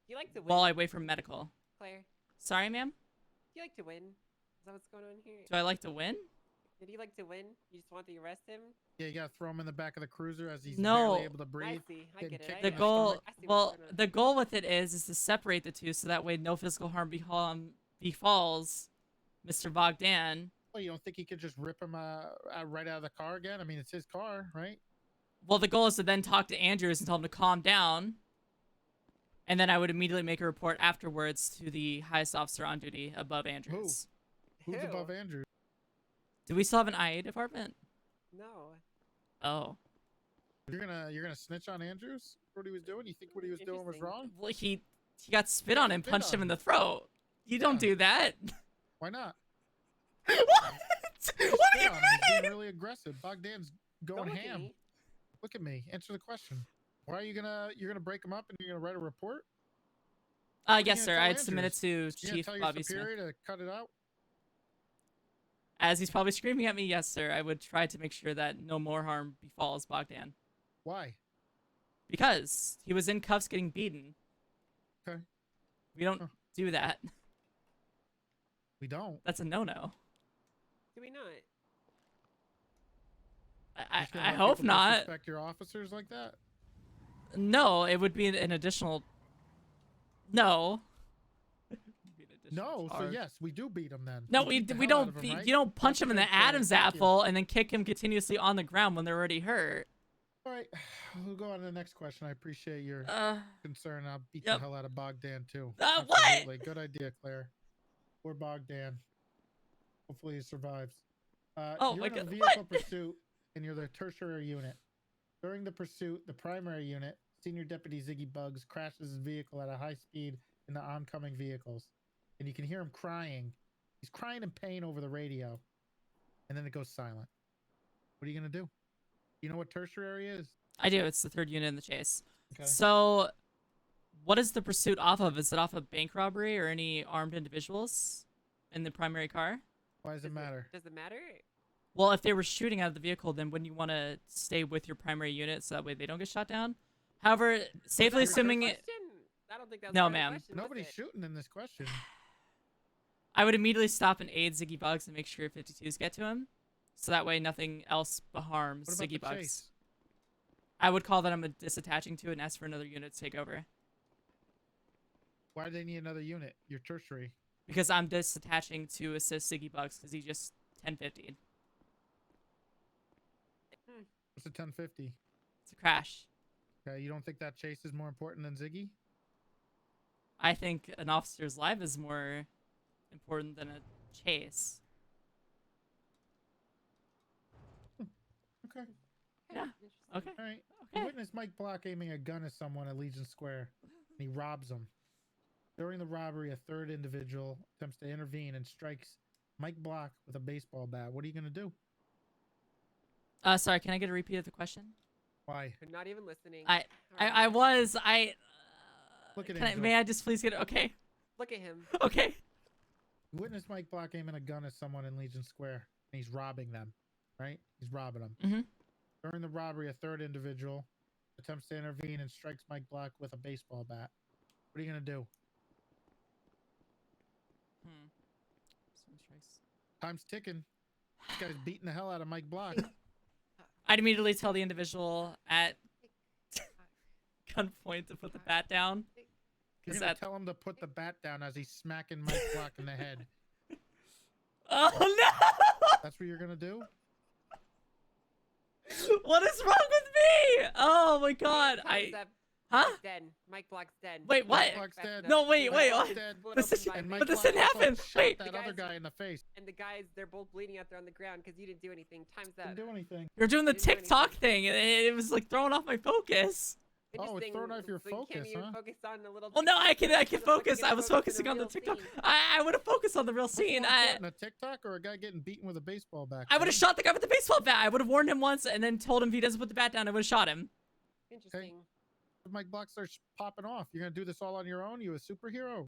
You like to win, while I wait for medical. Claire? Sorry, ma'am? You like to win? Is that what's going on here? Do I like to win? Did you like to win? You just want to arrest him? Yeah, you gotta throw him in the back of the cruiser as he's No. barely able to breathe. I see. I getting get it. kicked The in goal, stomach. well, the goal with it is to separate the two so that way no physical harm befalls Mr. Bogdan. Well, you don't think he could just rip him right out of the car again? I mean, it's his car, right? Well, the goal is to then talk to Andrews and tell him to calm down. And then I would immediately make a report afterwards to the highest officer on duty above Andrews. Who's above Andrews? Do we still have an IA department? No. Oh. You're gonna snitch on Andrews for what he was doing? You think what he was doing was wrong? Well, he got spit on and punched him in the throat. You don't do that. Why not? What? What are you He's being really aggressive. Bogdan's going look at ham. me. Look at me. Answer the question. Why are you you're gonna break him up and you're gonna write a report? Yes, sir. I'd submit it to Chief tell Bobby your Smith. superior to cut it out? As he's probably screaming at me, yes, sir. I would try to make sure that no more harm befalls Bogdan. Why? Because he was in cuffs getting beaten. Okay. We don't do that. We don't. That's a no-no. Do we not? I hope not. Disrespect your officers like that? No, it would be an additional. No. No, so charge. yes, we do beat him then. No, beat the we hell out don't. of 'em, right? You don't punch That's him in the good, Claire. Adam's Thank you. apple and then kick him continuously on the ground when they're already hurt. All right, we'll go on to the next question. I appreciate your concern. I'll beat Yep. the hell out of Bogdan too. What? Absolutely. Good idea, Claire. Or Bogdan. Hopefully he survives. Oh you're my in a God, vehicle pursuit, and you're the tertiary unit. During the pursuit, the primary unit, Senior Deputy Ziggy Bugs, crashes his vehicle at a high speed in the oncoming vehicles, and you can hear him crying. He's crying in pain over the radio, and then it goes silent. What are you gonna do? You know what tertiary is? I do. It's the third unit in the chase. Okay. So, what is the pursuit off of? Is it off of bank robbery or any armed individuals in the primary car? Why does it matter? Does it matter? Well, if they were shooting out of the vehicle, then wouldn't you want to stay with your primary unit so that way they don't get shot down? However, safely assuming it. I don't think that's No, part of the ma'am. question, was Nobody's it? shooting in this question. I would immediately stop and aid Ziggy Bugs and make sure 52s get to him, so that way nothing else harms What about Ziggy the Bugs. chase? I would call that I'm disattaching to it and ask for another unit to take over. Why do they need another unit? You're tertiary. Because I'm disattaching to assist Ziggy Bugs because he just 1050'd. What's a 1050? It's a crash. Okay, you don't think that chase is more important than Ziggy? I think an officer's life is more important than a chase. Okay. Yeah. Okay. All right. You witness Mike Block aiming a gun at someone at Legion Square, and he robs them. During the robbery, a third individual attempts to intervene and strikes Mike Block with a baseball bat. What are you going to do? Sorry, can I get a repeat of the question? Why? You're not even listening. I Look at can I, Angel. may I just please get okay? Look at him. Okay. You witness Mike Block aiming a gun at someone in Legion Square, and he's robbing them, right? He's robbing them. Mm-hmm. During the robbery, a third individual attempts to intervene and strikes Mike Block with a baseball bat. What are you going to do? Time's ticking. This guy's beating the hell out of Mike Block. I'd immediately tell the individual at gunpoint to put the bat down. You're Is going to that... tell him to put the bat down as he's smacking Mike Block in the head. Oh no! That's what you're going to do? What is wrong with me? Oh my god! Huh? He's dead. Mike Block's dead. Wait, what? Mike Block's dead. No, wait. Mike what? Block's dead. But this didn't happen. Wait. That other guy in the face. And the guys, they're both bleeding out there on the ground because you didn't do anything. Time's up. Didn't do anything. You're doing the Didn't do TikTok thing. It was like throwing off my focus. Oh, it's throwing off your So you focus, can't even huh? focus on the little. Well, no, I can focus. gonna I was focus focusing on the on the real TikTok. scene. I would have focused on the real scene. What's more important, a TikTok or a guy getting beaten with a baseball bat? I would have shot the guy with the baseball bat. I would have warned him once and then told him if he doesn't put the bat down, I would have shot him. Interesting. If Mike Block starts popping off, you're gonna do this all on your own? You a superhero?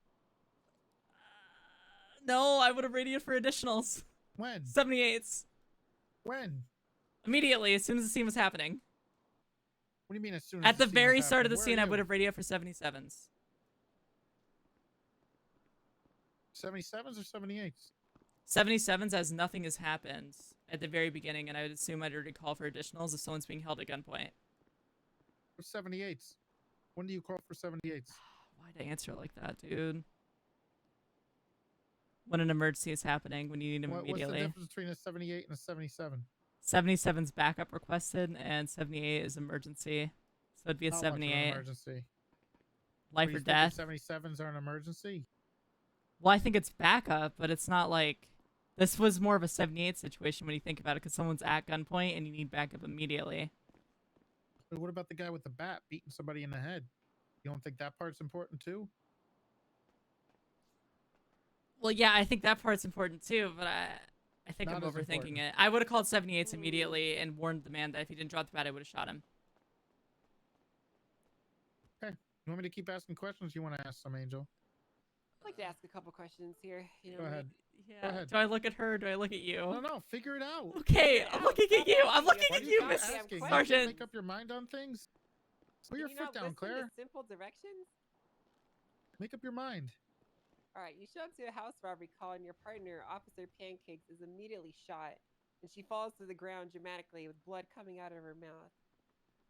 No, I would have radioed for additionals. When? 78s. When? Immediately, as soon as the scene was happening. What do you mean as soon as At the scene very was start of the happening? scene, I Where are would you? have radioed for 77s. 77s or 78s? 77s as nothing has happened at the very beginning, and I would assume I'd already call for additionals if someone's being held at gunpoint. Or 78s? When do you call for 78s? Why'd I answer it like that, dude? When an emergency is happening, when you need them What's the immediately. difference between a 78 and a 77? 77's backup requested, and 78 is emergency. So it'd be a How much of an 78. emergency? Life What, or you think death. the 77s are an emergency? Well, I think it's backup, but it's not like... This was more of a 78 situation when you think about it, because someone's at gunpoint and you need backup immediately. But what about the guy with the bat beating somebody in the head? You don't think that part's important too? Well, yeah, I think that part's important too, but I think Not I'm as overthinking important. it. I would have called 78s immediately and warned the man that if he didn't drop the bat, I would have shot him. Okay. You want me to keep asking questions? You want to ask some, Angel? I'd like to ask a couple questions here. You know, Go ahead. Yeah. Go ahead. Do I look at her or do I look at you? No, figure it out. Okay, I'm looking at you. I'm looking Why at do you, keep Miss asking? You Sergeant. Make up your mind on things. Put your Can you foot not down, listen to Claire. simple directions. Make up your mind. Alright, you show up to a house robbery call and your partner, Officer Pancakes, is immediately shot, and she falls to the ground dramatically with blood coming out of her mouth.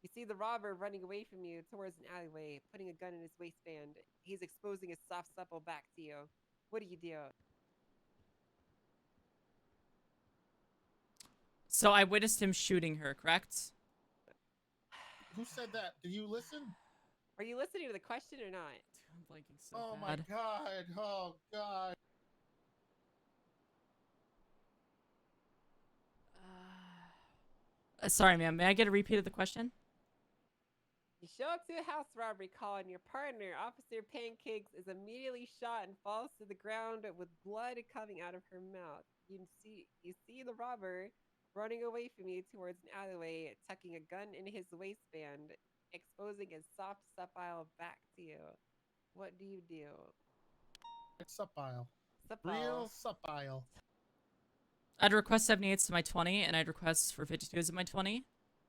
You see the robber running away from you towards an alleyway, putting a gun in his waistband. He's exposing his soft supple back to you. What do you do? So I witnessed him shooting her, correct? Who said that? Did you listen? Are you listening to the question or not? I'm blanking so Oh bad. my god. Oh god. Sorry, ma'am. May I get a repeat of the question? You show up to a house robbery call and your partner, Officer Pancakes, is immediately shot and falls to the ground with blood coming out of her mouth. You see the robber running away from you towards an alleyway, tucking a gun in his waistband, exposing his soft supple back to you. What do you do? It's supple. Supple. Real supple. I'd request 78s to my 20, and I'd request for 52s of my 20.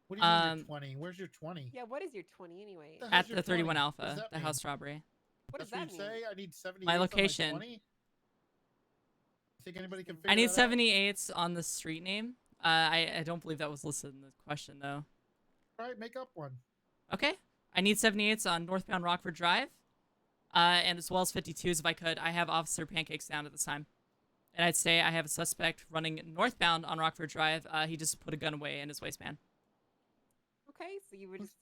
What do you mean your 20? Where's your 20? Yeah, what is your 20 anyway? At the 31 20? Alpha, What does that the mean? house robbery. What does That's that what mean? you say? I need 78 My on location. 20? Think anybody can figure I need that out? 78s on the street name. I don't believe that was listed in the question, though. All right, make up one. Okay. I need 78s on northbound Rockford Drive. And as well as 52s if I could. I have Officer Pancakes down at this time. And I'd say I have a suspect running northbound on Rockford Drive. He just put a gun away in his waistband. Okay, so you would just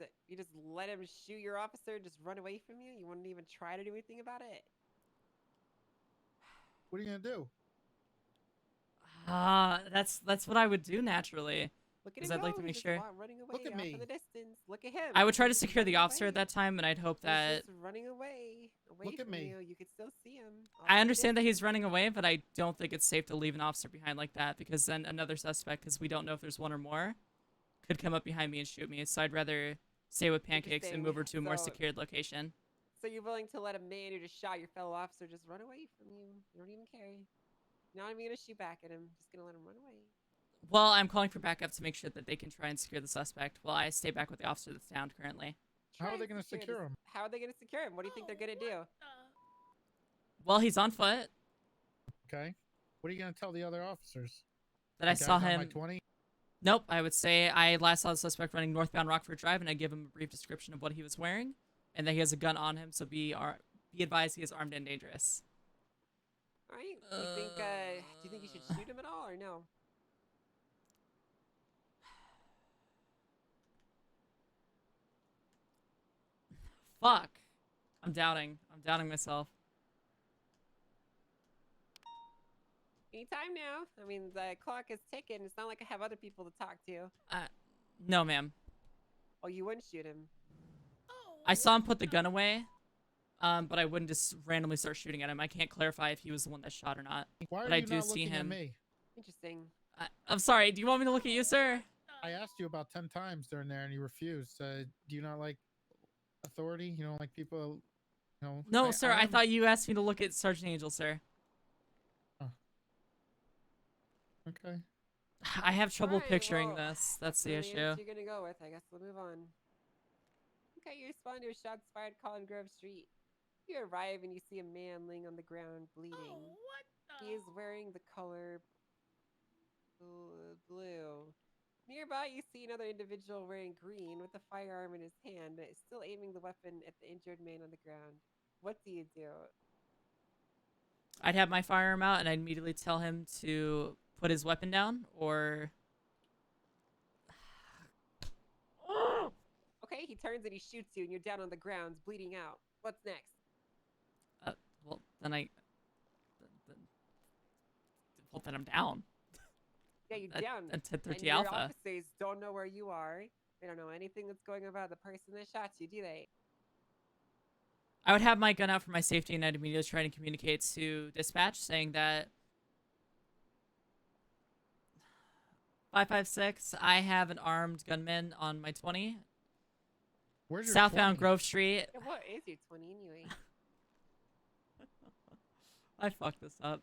let him shoot your officer, just run away from you? You wouldn't even try to do anything about it? What are you gonna do? That's what I would do naturally. Look at Because him I'd like go. to He's make just sure. running away Look at off me. in the distance. Look at him. I would try to He's just secure the running officer away. at that time, and I'd hope that. He's just running away Look at from me. you. You could still see him. off I in the understand that he's distance. running away, but I don't think it's safe to leave an officer behind like that, because then another suspect, because we don't know if there's one or more, could come up behind me and shoot me. So I'd rather stay with Pancakes and move her to a more So- secured location. So you're willing to let a man who just shot your fellow officer just run away from you? You don't even care. You're not even gonna shoot back at him. Just gonna let him run away. Well, I'm calling for backup to make sure that they can try and secure the suspect while I stay back with the officer that's downed currently. How are Try they and gonna secure this- him? How are they gonna secure him? What do you think they're gonna do? Well, he's on foot. Okay. What are you gonna tell the other officers? That I The saw guys on my him. 20? Nope, I would say I last saw the suspect running northbound Rockford Drive, and I give him a brief description of what he was wearing, and that he has a gun on him. So be advised, he is armed and dangerous. All right. Do you think you should shoot him at all or no? Fuck. I'm doubting myself. Anytime now. I mean, the clock is ticking. It's not like I have other people to talk to. No, ma'am. Oh, you wouldn't shoot him. I saw him put the gun away, but I wouldn't just randomly start shooting at him. I can't clarify if he was the one that shot or not. Why but are I you do not see looking at him. me? Interesting. I'm sorry. Do you want me to look at you, sir? I asked you about 10 times during there and you refused. Do you not like authority? You don't like people, you know? No, sir. I am- thought you asked me to look at Sergeant Angel, sir. Okay. I have trouble Alright, picturing well, this. That's the the issue. answer you're gonna go with. I guess we'll move on. Okay, you respond to a shots fired call on Grove Street. You arrive and you see a man laying on the ground bleeding. He is wearing the color blue. Nearby, you see another individual wearing green with a firearm in his hand, still aiming the weapon at the injured man on the ground. What do you do? I'd have my firearm out, and I'd immediately tell him to put his weapon down, or... Okay, he turns and he shoots you, and you're down on the ground, bleeding out. What's next? Well, then I'm down. Yeah, you're At- down. at 10:30 and your Alpha. officers don't know where you are. They don't know anything that's going on about the person that shot you, do they? I would have my gun out for my safety, and I'd immediately try to communicate to dispatch, saying that 556, I have an armed gunman on my 20. Where's your Southbound 20? Grove Street. Yeah, what is your 20 anyway? I fucked this up.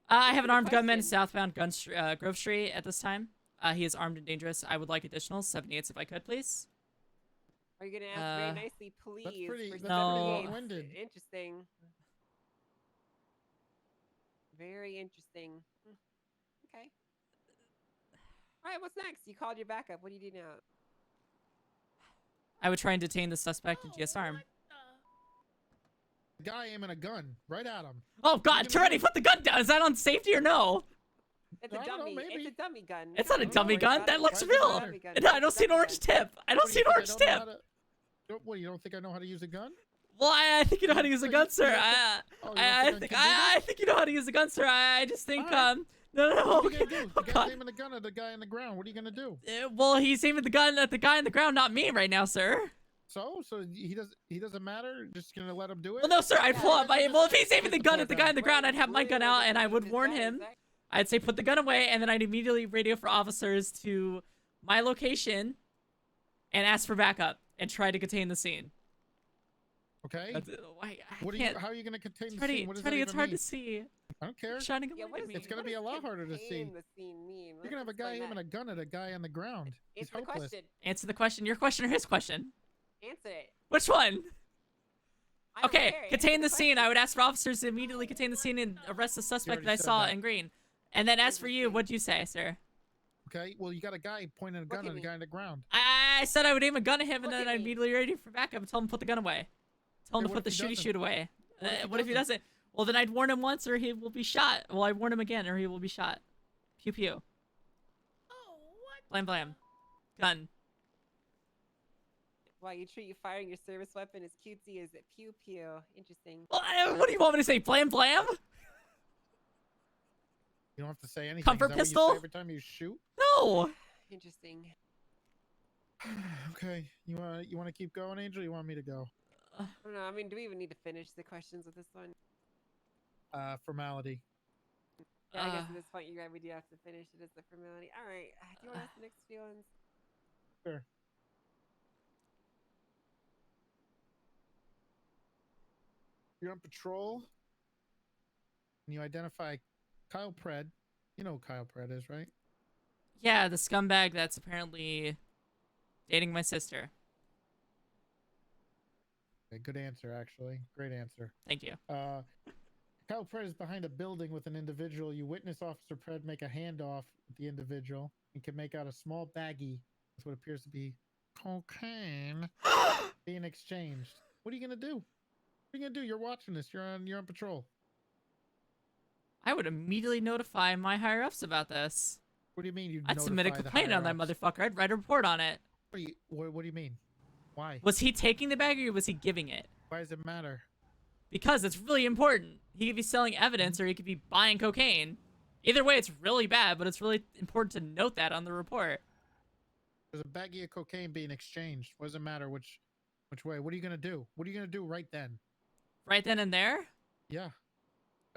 I have an armed gunman question. southbound Grove Street at this time. He is armed and dangerous. I would like additional 78s if I could, please. Are you gonna ask very nicely, please? pretty- for that's pretty 78? long-winded. Interesting. Very interesting. Okay. All right, what's next? You called your backup. What do you do now? I would try and detain the suspect and disarm. The guy aiming a gun right at him. Oh God, Toretti, put the gun down. Is that on safety or no? It's a dummy. It's a dummy gun. It's not a dummy gun. That looks real. No, I don't see an orange tip. I don't see an orange tip. What, you don't think I know how to use a gun? Well, I think you know how to use a gun, sir. I think you know how to use a gun, sir. I just think no. What are you Okay. gonna do? The guy's aiming a gun at the guy on the ground. What are you gonna do? Well, he's aiming the gun at the guy on the ground, not me right now, sir. So he doesn't matter. Just gonna let him do it? Well, no, sir. I'd pull up. Well, if he's aiming the gun at the guy on the ground, I'd have my gun out and I would warn him. I'd say put the gun away, and then I'd immediately radio for officers to my location and ask for backup and try to contain the scene. Okay. I What are can't- you? How are you gonna contain the Teddy, scene? What does that Teddy, it's even hard mean? to see. I don't care. Shining a Yeah, light what at is me. It's gonna be a lot harder to see. contain the scene mean? You're gonna have a guy aiming a gun at a guy on the ground. He's Answer the helpless. question. Answer the question. Your question or his question? Answer it. Which one? I don't Okay, care. contain Answer the scene. I would ask for officers to immediately contain the scene and arrest the suspect that already I said saw that. in green. And then as for you, what'd you say, sir? Okay. Well, you got a guy pointing a gun at a guy on the ground. I said I would aim a gun at him and then at I'd me. immediately ready for backup and tell him to put the gun away. Tell him Okay, to what put the if he shooty doesn't? shoot away. What if he doesn't? Well, then I'd warn him once or he will be shot. Well, I'd warn him again or he will be shot. Pew pew. Oh, what? Blam blam. Gun. Why you treat you firing your service weapon as cutesy as it pew pew. Interesting. Well, what do you want me to say? Blam blam? You don't have to say anything. Comfort Is that what you pistol? say every time you shoot? No. Interesting. Okay. You want to keep going, Angel? Or you want me to go? I don't know. I mean, do we even need to finish the questions with this one? Formality. Yeah, I guess at this point, we do have to finish it as the formality. All right. Do you want to ask the next few ones? Sure. You're on patrol. And you identify Kyle Pred. You know who Kyle Pred is, right? Yeah, the scumbag that's apparently dating my sister. Okay, good answer, actually. Great answer. Thank you. Kyle Pred is behind a building with an individual. You witness Officer Pred make a handoff with the individual and can make out a small baggie with what appears to be cocaine being exchanged. What are you gonna do? What are you gonna do? You're watching this. You're on patrol. I would immediately notify my higher ups about this. What do you mean? I'd submit a complaint on that motherfucker. I'd write a report on it. What do you mean? Why? Was he taking the bag or was he giving it? Why does it matter? Because it's really important. He could be selling evidence or he could be buying cocaine. Either way, it's really bad, but it's really important to note that on the report. There's a baggie of cocaine being exchanged. What does it matter which way? What are you gonna do? What are you gonna do right then? Right then and there? Yeah.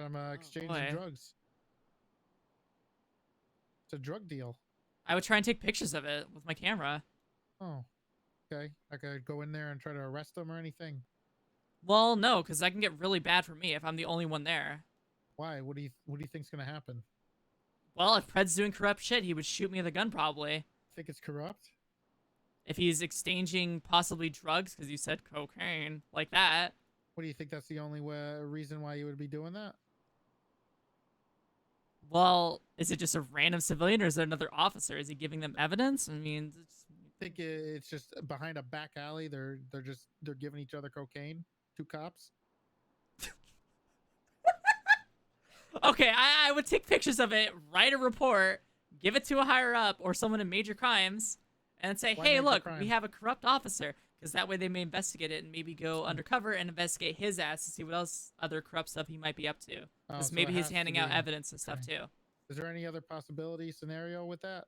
I'm exchanging boy. drugs. It's a drug deal. I would try and take pictures of it with my camera. Oh. Okay. I could go in there and try to arrest them or anything. Well, no, because that can get really bad for me if I'm the only one there. Why? What do you think's gonna happen? Well, if Pred's doing corrupt shit, he would shoot me with a gun probably. Think it's corrupt? If he's exchanging possibly drugs, because you said cocaine, like that. What do you think? That's the only reason why you would be doing that? Well, is it just a random civilian or is there another officer? Is he giving them evidence? I mean, I think it's just behind a back alley. They're giving each other cocaine. Two cops. Okay, I would take pictures of it, write a report, give it to a higher up or someone in major crimes, and say, Why hey, major look, crimes? we have a corrupt officer. Because that way they may investigate it and maybe go undercover and investigate his ass to see what else other corrupt stuff he might be up to. Oh, Because so maybe it he's has to handing out be- evidence and stuff okay. too. Is there any other possibility scenario with that?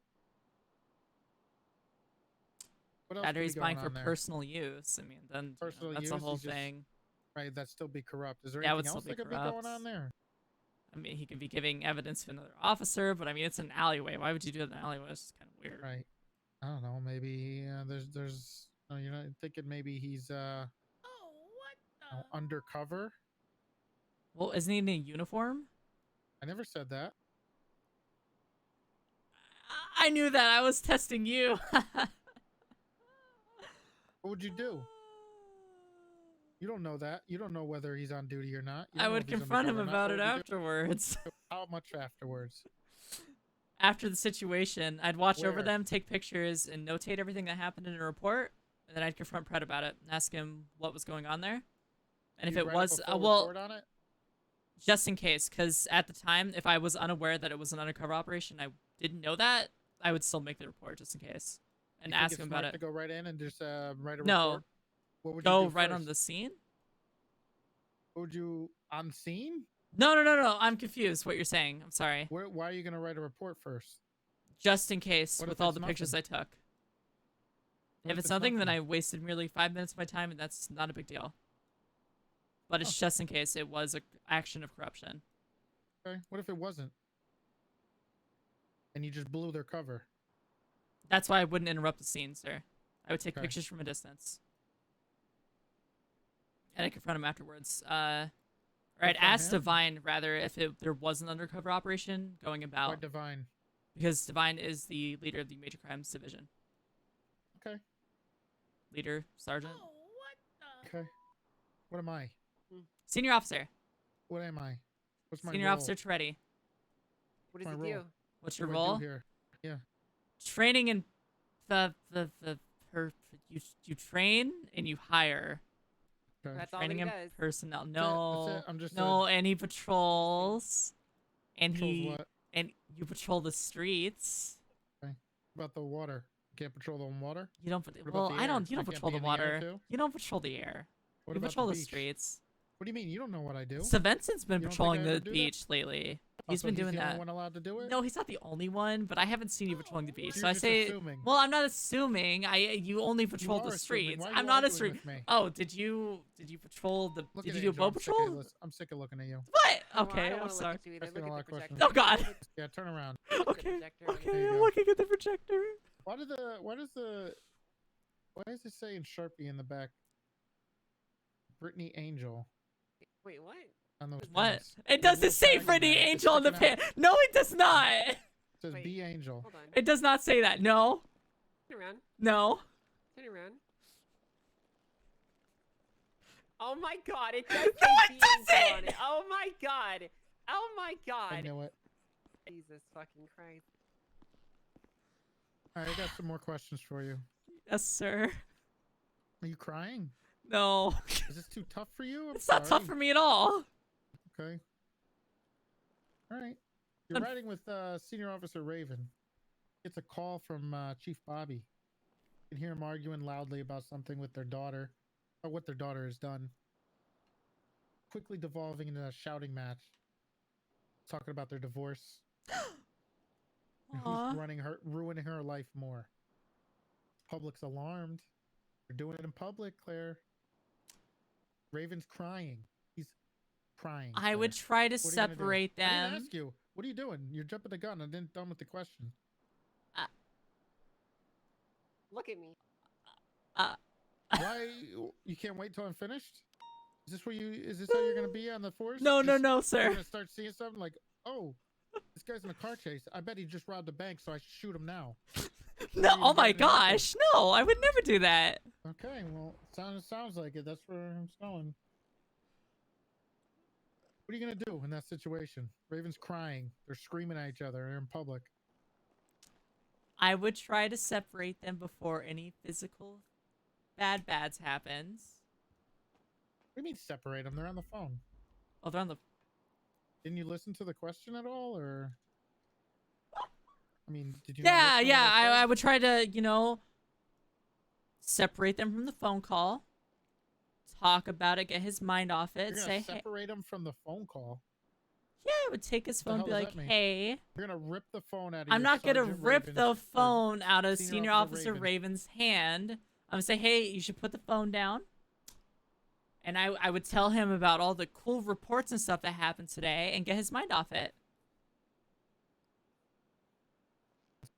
What else That or could be he's buying going for on there? personal use. I mean, then you know, Personal that's use, the whole he's just- thing. Right, that'd still be corrupt. Is there That would anything still else be that could be going corrupt. on there? I mean, he could be giving evidence to another officer, but I mean, it's an alleyway. Why would you do it in an alleyway? It's kind of weird. Right. I don't know. Maybe there's. You're not thinking maybe he's undercover. Well, isn't he in a uniform? I never said that. I knew that. I was testing you. What would you do? You don't know that. You don't know whether he's on duty or not. You I don't know would if he's confront him undercover or not. about it What would you do? afterwards. How much afterwards? After the situation, I'd watch over Where? them, take pictures, and notate everything that happened in a report, and then I'd confront Pred about it and ask him what was going on there. And if You'd it write up was, a full well, report on it? just in case, because at the time, if I was unaware that it was an undercover operation, I didn't know that, I would still make the report just in case and You think ask it's him about smart it. to go right in and just write a No. report? What would you Go do right on first? the scene? What would you on scene? No, no, no, no. I'm confused what you're saying. I'm sorry. Why are you gonna write a report first? Just in case, What if with all it's the pictures I nothing? took. What If if it's it's nothing, then nothing? I wasted merely 5 minutes of my time, and that's not a big deal. But it's just in case it was an action of corruption. Okay. What if it wasn't? And you just blew their cover. That's why I wouldn't interrupt the scene, sir. I would take Okay. pictures from a distance. And I confront him afterwards. Or I'd Confront ask him? Divine, rather, if there was an undercover operation going Why about. Divine? Because Divine is the leader of the Major Crimes Division. Okay. Leader, sergeant. Okay. What am I? Senior officer. What am I? What's my Senior role? Officer Toretti. What My does he role. do? What's What your do I do role? here? Yeah. Training and you train and you hire. Okay. That's all Training he and does. personnel. That's No, it. I'm just no, and he patrols. And Patrols he what? and you patrol the streets. Okay. What about the water? You can't patrol the water? You don't. What about Well, the I air? don't. You don't I can't patrol be the in the air, water. too? You don't patrol the air. What You about patrol the the beach? streets. What do you mean? You don't know what I do? Svenson's been You don't think patrolling I the ever do that? beach lately. Oh, He's so been doing the only that. one allowed to do it? No, he's not the only one, but I haven't seen you patrolling the beach. So So you're I just say, assuming. well, I'm not assuming. You only patrol are the assuming. streets. Why are I'm you not arguing assuming. with me? Oh, did you patrol the? Look Did at you do a Angel, boat I'm sick of patrol? this. I'm sick of looking at you. What? No, I Okay, don't I'm wanna look sorry. at you either. Asking Look a lot at of the questions. projector. Oh God. Look at Yeah, turn around. the Okay. projector on Okay, There you I'm go. looking at the projector. Why does it say in Sharpie in the back? Brittany Angel Wait, what? on those What? pants. It There's a doesn't little say tag in Brittany there. It's Angel on the sticking pan. out. No, it does not. It says Wait, B Angel. Hold on. It does not say that. No. Turn around. No. Turn around. Oh my God! It does say No, it B Angel doesn't! on it. Oh my God! Oh my God! I know it. Jesus fucking Christ! All right, I got some more questions for you. Yes, sir. Are you crying? No. Is this too tough for you? I'm It's not tough sorry. for me at all. Okay. All right. You're riding with Senior Officer Raven. It's a call from Chief Bobby. You can hear him arguing loudly about something with their daughter, or what their daughter has done. Quickly devolving into a shouting match. Talking about their divorce. And Aw. who's ruining her life more. Public's alarmed. They're doing it in public, Claire. Raven's crying. He's crying. I would Claire. try to What are you gonna do? separate I didn't them. ask you. What are you doing? You're jumping the gun. I didn't done with the question. Look at me. Why you can't wait till I'm finished? Is this where you? Is this how you're gonna be on the force? No, no, Just- no, You're sir. gonna start seeing something like, oh, this guy's in a car chase. I bet he just robbed a bank, so I should shoot him now. No, You're oh gonna my get into nothing. gosh, no, I would never do that. Okay, well, sounds like it. That's where I'm going. What are you gonna do in that situation? Raven's crying. They're screaming at each other. They're in public. I would try to separate them before any physical bads happens. What do you mean separate them? They're on the phone. Oh, they're on the. Didn't you listen to the question at all, or? I mean, did you? not Yeah, listen to yeah. what I said? I would try to, separate them from the phone call. Talk about it, get his mind off it. You're gonna Say, hey. separate them from the phone call. Yeah, I would take his What the phone and hell be does like, that mean? hey. You're gonna rip the phone out of. I'm your not gonna Sergeant rip Raven's- the or phone out of Senior Senior Officer Officer Raven. Raven's hand. I'm gonna say, hey, you should put the phone down. And I would tell him about all the cool reports and stuff that happened today and get his mind off it.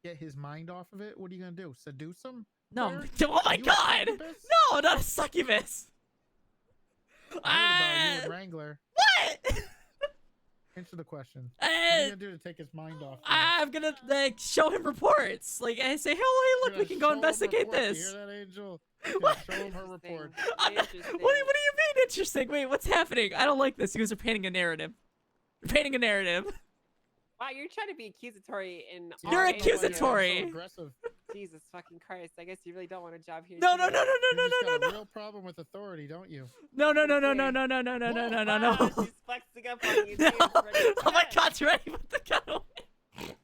Get his mind off of it. What are you gonna do? Seduce him? No, Claire? oh my You a god! succubus? No, not a succubus! I heard about you and Wrangler. What? Answer the question. What are you gonna do to take his mind off? I'm gonna like show him reports. Like I say, oh hey, look, we can go investigate this. You hear that, Angel? What? Show him her report. What do you mean interesting? Wait, what's happening? I don't like this. You guys are painting a narrative. You're painting a narrative. Wow, you're trying to be accusatory in. You're our accusatory. area. So aggressive. Jesus fucking Christ! I guess you really don't want a job here. No, do no, you? no, no, no, You no, just no, got no, a no. real problem with authority, don't you? No, no, no, no, no, no, no, no, no, no, no, no, Wow, no. she's flexing up on you. No. Too. It's ready to Oh my go. God, you're ready with the gun away.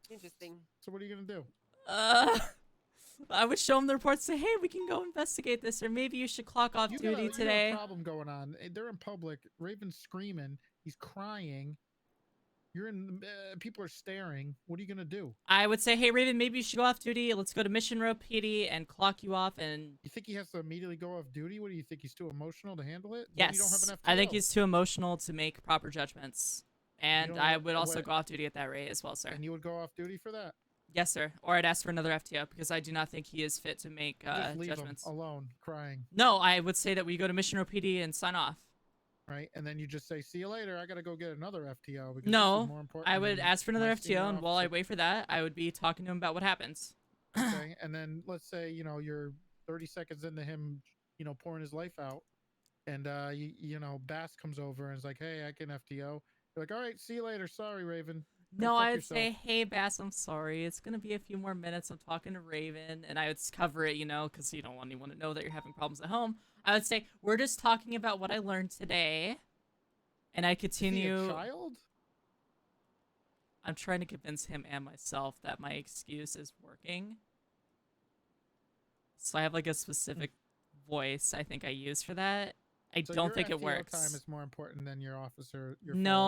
Interesting. So what are you gonna do? I would show him the reports. Say, hey, we can go investigate this, or maybe you should clock off duty You got today. a problem going on. They're in public. Raven's screaming. He's crying. You're in. People are staring. What are you gonna do? I would say, hey, Raven, maybe you should go off duty. Let's go to Mission Row PD and clock you off. And You think he has to immediately go off duty? What do you think? He's too emotional to handle it? yes, Then you don't have an I think FTO. he's too emotional to make proper judgments. And don't I have would a also way- go off duty at that rate as well, sir. And you would go off duty for that? Yes, sir. Or I'd ask for another FTO because I do not think he is fit to make Just leave judgments. him alone, crying. No, I would say that we go to Mission Row PD and sign off. Right, and then you just say, "See you later. I gotta go get another FTO." Because this is No, more important I would than ask for another my senior FTO, and while I officer." wait for that, I would be talking to him about what happens. Okay, and then let's say you're 30 seconds into him, pouring his life out, and Bass comes over and is like, "Hey, I can FTO." You're like, "All right, see you later. Sorry, Raven." Go No, fuck I'd yourself. say, hey, Bass, I'm sorry. It's going to be a few more minutes. I'm talking to Raven, and I would cover it, because you don't want anyone to know that you're having problems at home. I would say, we're just talking about what I learned today, and I continue. Is he a child? I'm trying to convince him and myself that my excuse is working. So I have, like, a specific voice I think I use for that. I So don't your think it FTO works. time is more important than your officer. Your fellow No,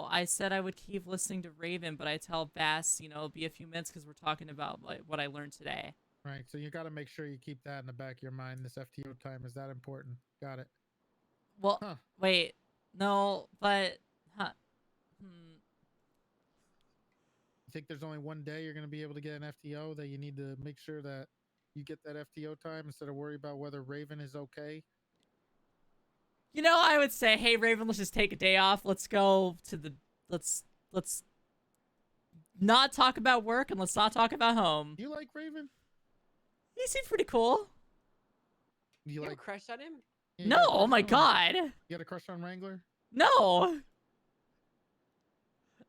officers. I said I would keep listening to Raven, but I tell Bass, it'll be a few minutes because we're talking about what I learned today. Right, so you got to make sure you keep that in the back of your mind. This FTO time is that important. Got it. Well, Huh. wait, no, but, You think there's only one day you're going to be able to get an FTO that you need to make sure that you get that FTO time instead of worry about whether Raven is okay? I would say, hey, Raven, let's just take a day off. Let's go to the, let's not talk about work and let's not talk about home. Do you like Raven? He seemed pretty cool. Do you You have a like? crush on him? Yeah, you No, got a oh crush my on him? God. You got a crush on Wrangler? No.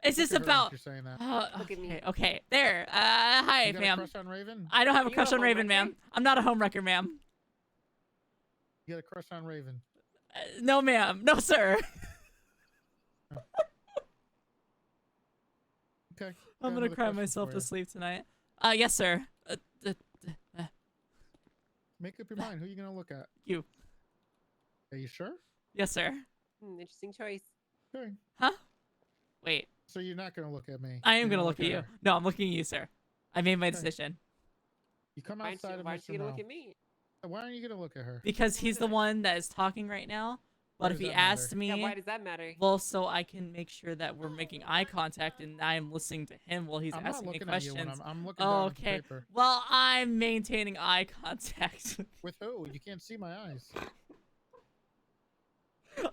It's Look just at her if about. you're saying that. Look at me. Okay, there. Hi, You got a ma'am. crush on Raven? I don't have a You crush a on Raven, homewrecker? ma'am. I'm not a homewrecker, ma'am. You got a crush on Raven? No, ma'am. No, sir. Okay. I'm gonna cry myself to sleep tonight. Yes, sir. Make up your mind. Who are you gonna look at? You. Are you sure? Yes, sir. Interesting choice. Okay. Huh? Wait. So you're not gonna look at me. I am You're gonna look at you. her. No, I'm looking at you, sir. I made my Okay. decision. You come Why outside of aren't you Mr. gonna look Mo. at me? Why aren't you gonna look at her? Because he's the one that is talking right now. Why But if does he that matter? asked me, Yeah, why does that matter? well, so I can make sure that we're making eye contact and I am listening to him while he's I'm not asking me looking at you questions. when I'm looking down at the Okay. paper. Well, I'm maintaining eye contact. With who? You can't see my eyes.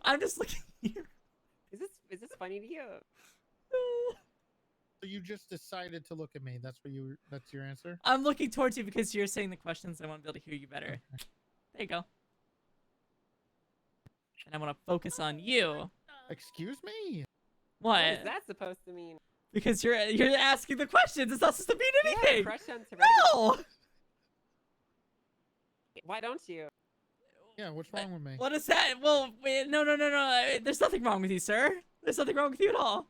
I'm just looking here. Is this funny to you? So you just decided to look at me. That's your answer? I'm looking towards you because you're saying the questions. I want to be able to hear you better. There you go. And I want to focus on you. Excuse me? What? What is that supposed to mean? Because you're asking the questions. It's not supposed to mean You have a anything. crush on Serenity? No. Why don't you? Yeah, what's wrong with me? What is that? Well, wait, no. There's nothing wrong with you, sir. There's nothing wrong with you at all.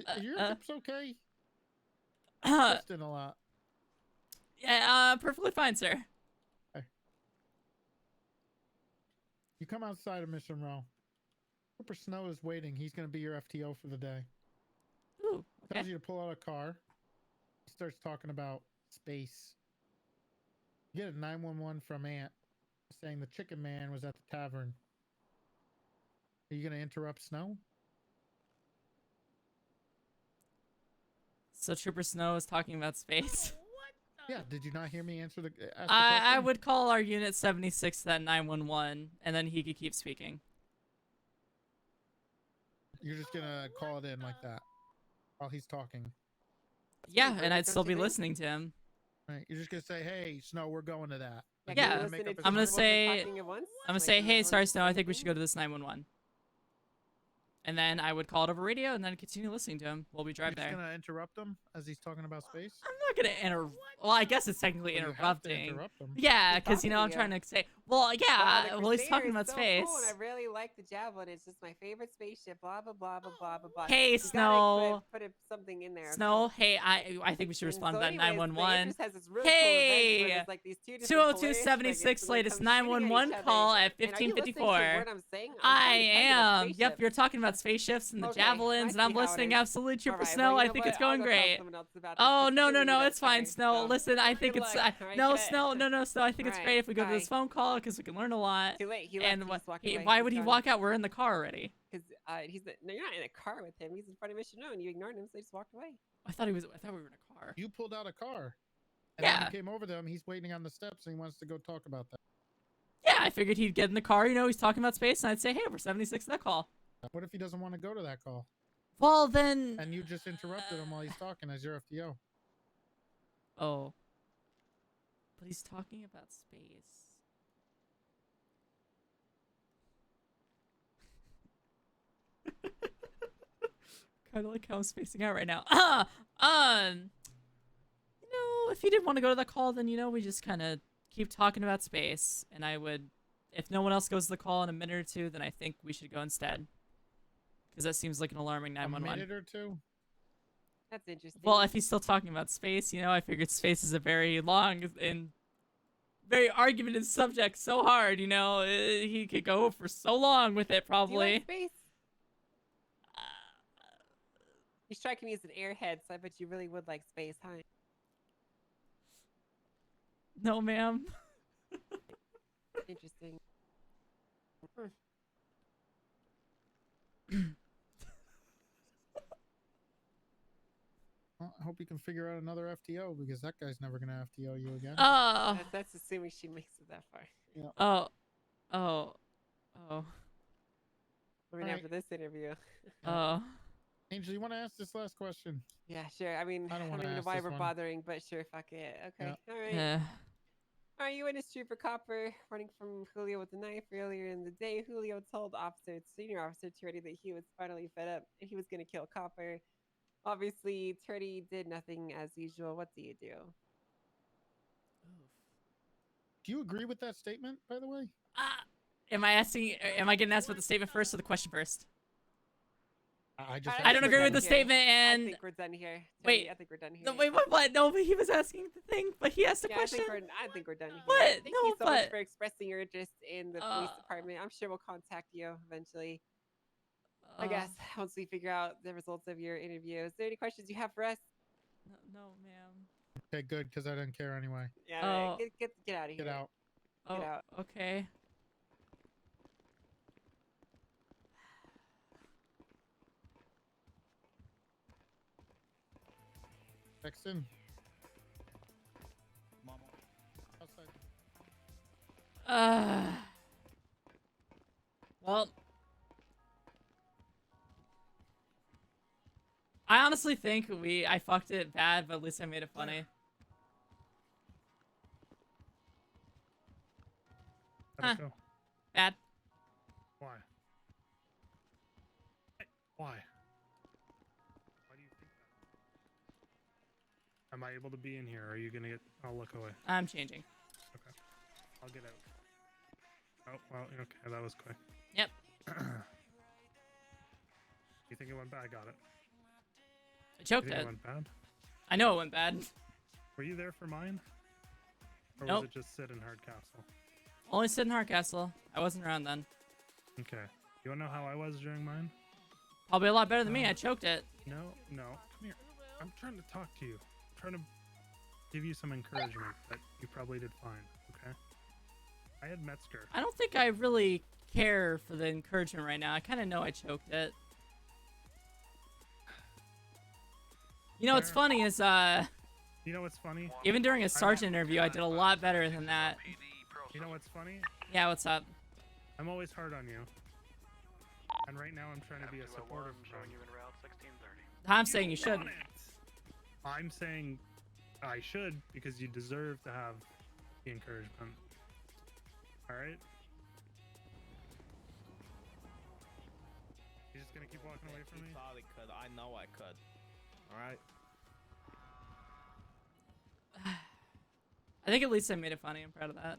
Are your hips okay? Uh, Twisting a lot. Yeah, perfectly fine, sir. You come outside of Mission Row. Cooper Snow is waiting. He's going to be your FTO for the day. Ooh, Tells okay. you to pull out a car. He starts talking about space. You get a 911 from Aunt saying the Chicken Man was at the tavern. Are you going to interrupt Snow? So Trooper Snow is talking about space. Yeah, did you not hear me ask the question? I would call our unit 76 that 911, and then he could keep speaking. You're just gonna call it in like that while he's talking. Yeah, and I'd still be listening to him. Right. You're just gonna say, "Hey, Snow, we're going to that." Like, Yeah, you're gonna make up I'm gonna his mind. say, talking at once? I'm gonna Like, say, hey, everyone's sorry, Snow, I saying think we should go to this 911. And then I would call it over radio and then continue listening to him while we drive You're there. just gonna interrupt him as he's talking about space. I'm not gonna Well, I guess it's technically Well, you have to interrupting. interrupt him. Yeah, He's because you know I'm talking trying to to say. Well, yeah. the Well, he's talking Crusader about is so space. cool, and I really like the Javelin. It's just my favorite spaceship. Blah blah blah blah blah blah blah. Hey, You Snow. gotta put something in there. Snow, hey, I think we should And respond so to that anyways, the 911. Empress has this really cool event where Hey, there's, like, these two different Polaris 20276 frigates, and they latest come shooting at 911 each other. call at And are you listening to 1554. what I'm saying? I'm I trying to tell you about am. Yep, spaceships. you're talking about spaceships and the Okay, javelins, I and I'm see how it listening. is. Absolutely, Trooper Alright, Snow. well, you I know think what? it's going I'll go tell great. someone else about this, Oh 'cause no, no, clearly no, that's it's fine, fair, Snow. so- Listen, I think Good it's luck. Alright, no, good. Snow, no, Snow. I think it's Alright, great if we go to bye. this phone call because we can learn a lot. Too late. He left. And He's what? walking away. Why He's would he gone. walk out? We're in the car already. Because no, you're not in a car with him. He's in front of Mission No, and you ignored him, so he just walked away. I thought we were in a car. You pulled out a car. And Yeah. then you came over to him. He's waiting on the steps, and he wants to go talk about that. Yeah, I figured he'd get in the car. You know, he's talking about space, and I'd say, hey, we're 76 in that call. What if he doesn't want to go to that call? Well, then. And you just interrupted him while he's talking as your FTO. Oh. But he's talking about space. Kind of like how I'm spacing out right now. You know, if he didn't want to go to that call, then, you know, we just kind of keep talking about space. And I would, if no one else goes to the call in a minute or two, then I think we should go instead. Because that seems like an alarming 911. A minute or two? That's interesting. Well, if he's still talking about space, you know, I figured space is a very long and very argumentative subject, so hard, you know, he could go for so long with it, Do you probably. like space? You strike me as an airhead, so I bet you really would like space, huh? No, ma'am. Interesting. Well, I hope you can figure out another FTO because that guy's never gonna FTO you again. That's assuming she makes it that far. Yeah. Oh. I mean, after this interview. Oh. Angel, you want to ask this last question? Yeah, sure. I mean, I don't I wanna don't even know ask why this we're one. bothering, but sure, fuck it. Okay. Yeah. All right. Yeah. Are you witness Trooper Copper running from Julio with a knife earlier in the day? Julio told senior officer Turdy that he was finally fed up and he was going to kill Copper. Obviously, Turdy did nothing as usual. What do you do? Do you agree with that statement, by the way? Am I getting asked about the statement first or the question first? I I don't agree with the statement, and I think we're done here. wait, I think we're done here. no, wait, what? No, but he was asking the thing, but he asked a Yeah, question. I think we're done here. What? Thank No, you so much but- for expressing your interest in the police department. I'm sure we'll contact you eventually. I guess once we figure out the results of your interview. Is there any questions you have for us? No, ma'am. Okay, good, because I didn't care anyway. Yeah, all right, get out of here. Get out. Oh, Get out. okay. Text in. Outside. Well, I honestly think I fucked it bad, but at least I made it funny. How'd it go? Bad. Why? Hey, why? Why do you think that? Am I able to be in here? Or are you gonna get? I'll look away. I'm changing. Okay. I'll get out. Oh well. Okay, that was quick. Yep. You think it went bad? I got it. I choked You think it. it went bad? I know it went bad. Were you there for mine? Or Nope. was it just sit in Hardcastle? Only sit in Hardcastle. I wasn't around then. Okay. You wanna know how I was during mine? Probably a lot better than me. I choked it. No. Come here. I'm trying to talk to you. I'm trying to give you some encouragement that you probably did fine, okay? I had Metzger. I don't think I really care for the encouragement right now. I kind of know I choked it. You know what's funny is You know what's funny? Even during a sergeant interview, I did a lot better than that. You know what's funny? Yeah, what's up? I'm always hard on you. And right now I'm trying to be a supportive friend. I'm saying you shouldn't. I'm saying I should because you deserve to have the encouragement. Alright? You're just gonna keep walking away from me? Thought I could. I know I could. Alright? I think at least I made it funny. I'm proud of that.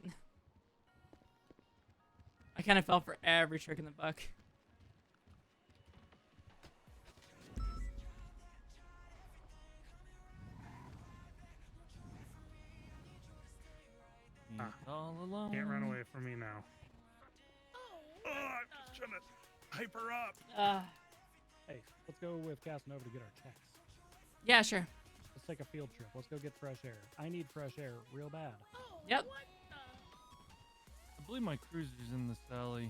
I kind of fell for every trick in the book. All alone. Can't run away from me now. Oh, I'm just trying to hype her up. Hey, let's go with Casanova to get our checks. Yeah, sure. Let's take a field trip. Let's go get fresh air. I need fresh air real bad. Yep. I believe my cruiser's in this alley.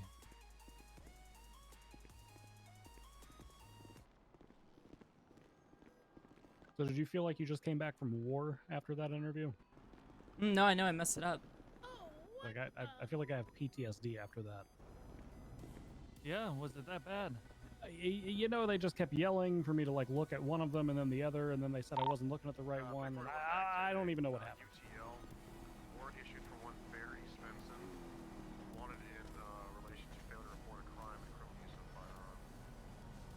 So did you feel like you just came back from war after that interview? No, I know I messed it up. Like I feel like I have PTSD after that. Yeah, was it that bad? You know, they just kept yelling for me to like look at one of them and then the other, and then they said I wasn't looking at the right one. And I don't even know what happened. Warrant issued for one Barry Svensson, wanted in relation to failure to report a crime and criminal use of a firearm.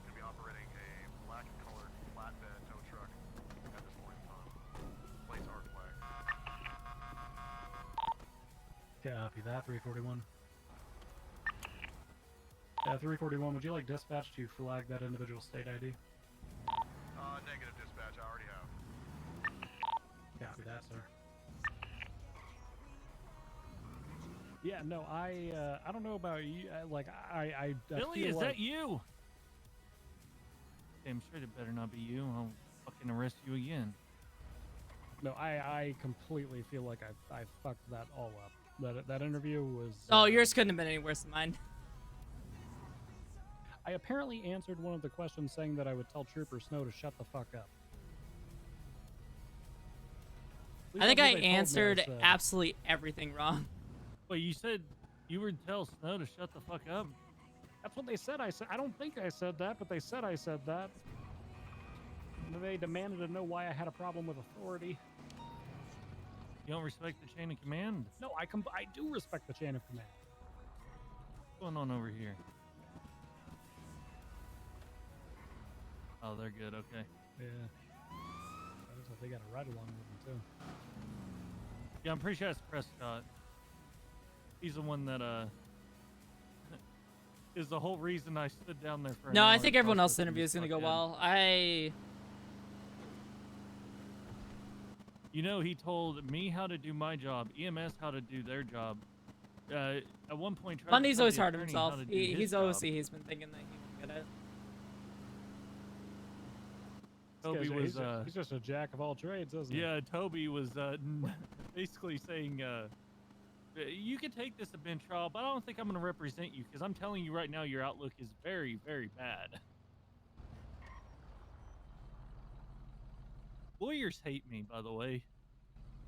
Going to be operating a black-colored flatbed tow truck at this point in time. Plates are flagged. Copy that, 341. 341, would you like dispatch to flag that individual state ID? Negative dispatch, I already have. Copy that, sir. Yeah, no, I don't know about you. I Billy, feel is like... that you? Damn straight, it better not be you. I'll fucking arrest you again. No, I completely feel like I fucked that all up. That interview was... Oh, yours couldn't have been any worse than mine. I apparently answered one of the questions saying that I would tell Trooper Snow to shut the fuck up. I think I answered absolutely everything wrong. Wait, you said you would tell Snow to shut the fuck up? That's what they said. I don't think I said that, but they said I said that. And they demanded to know why I had a problem with authority. You don't respect the chain of command? No, I do respect the chain of command. What's going on over here? Oh, they're good. Okay. Yeah. Looks like they got a ride along with them too. Yeah, I'm pretty sure that's Prescott. He's the one that is the whole reason I stood down there for. No, I think everyone else's interview is gonna go well. You know, he told me how to do my job, EMS how to do their job. At one point, Bundy's always hard on himself. He's OC. He's been thinking that he was good at it. Toby was he's just a jack of all trades, isn't he? Yeah, Toby was basically saying, you can take this to bench trial, but I don't think I'm going to represent you because I'm telling you right now, your outlook is very, very bad. Lawyers hate me, by the way,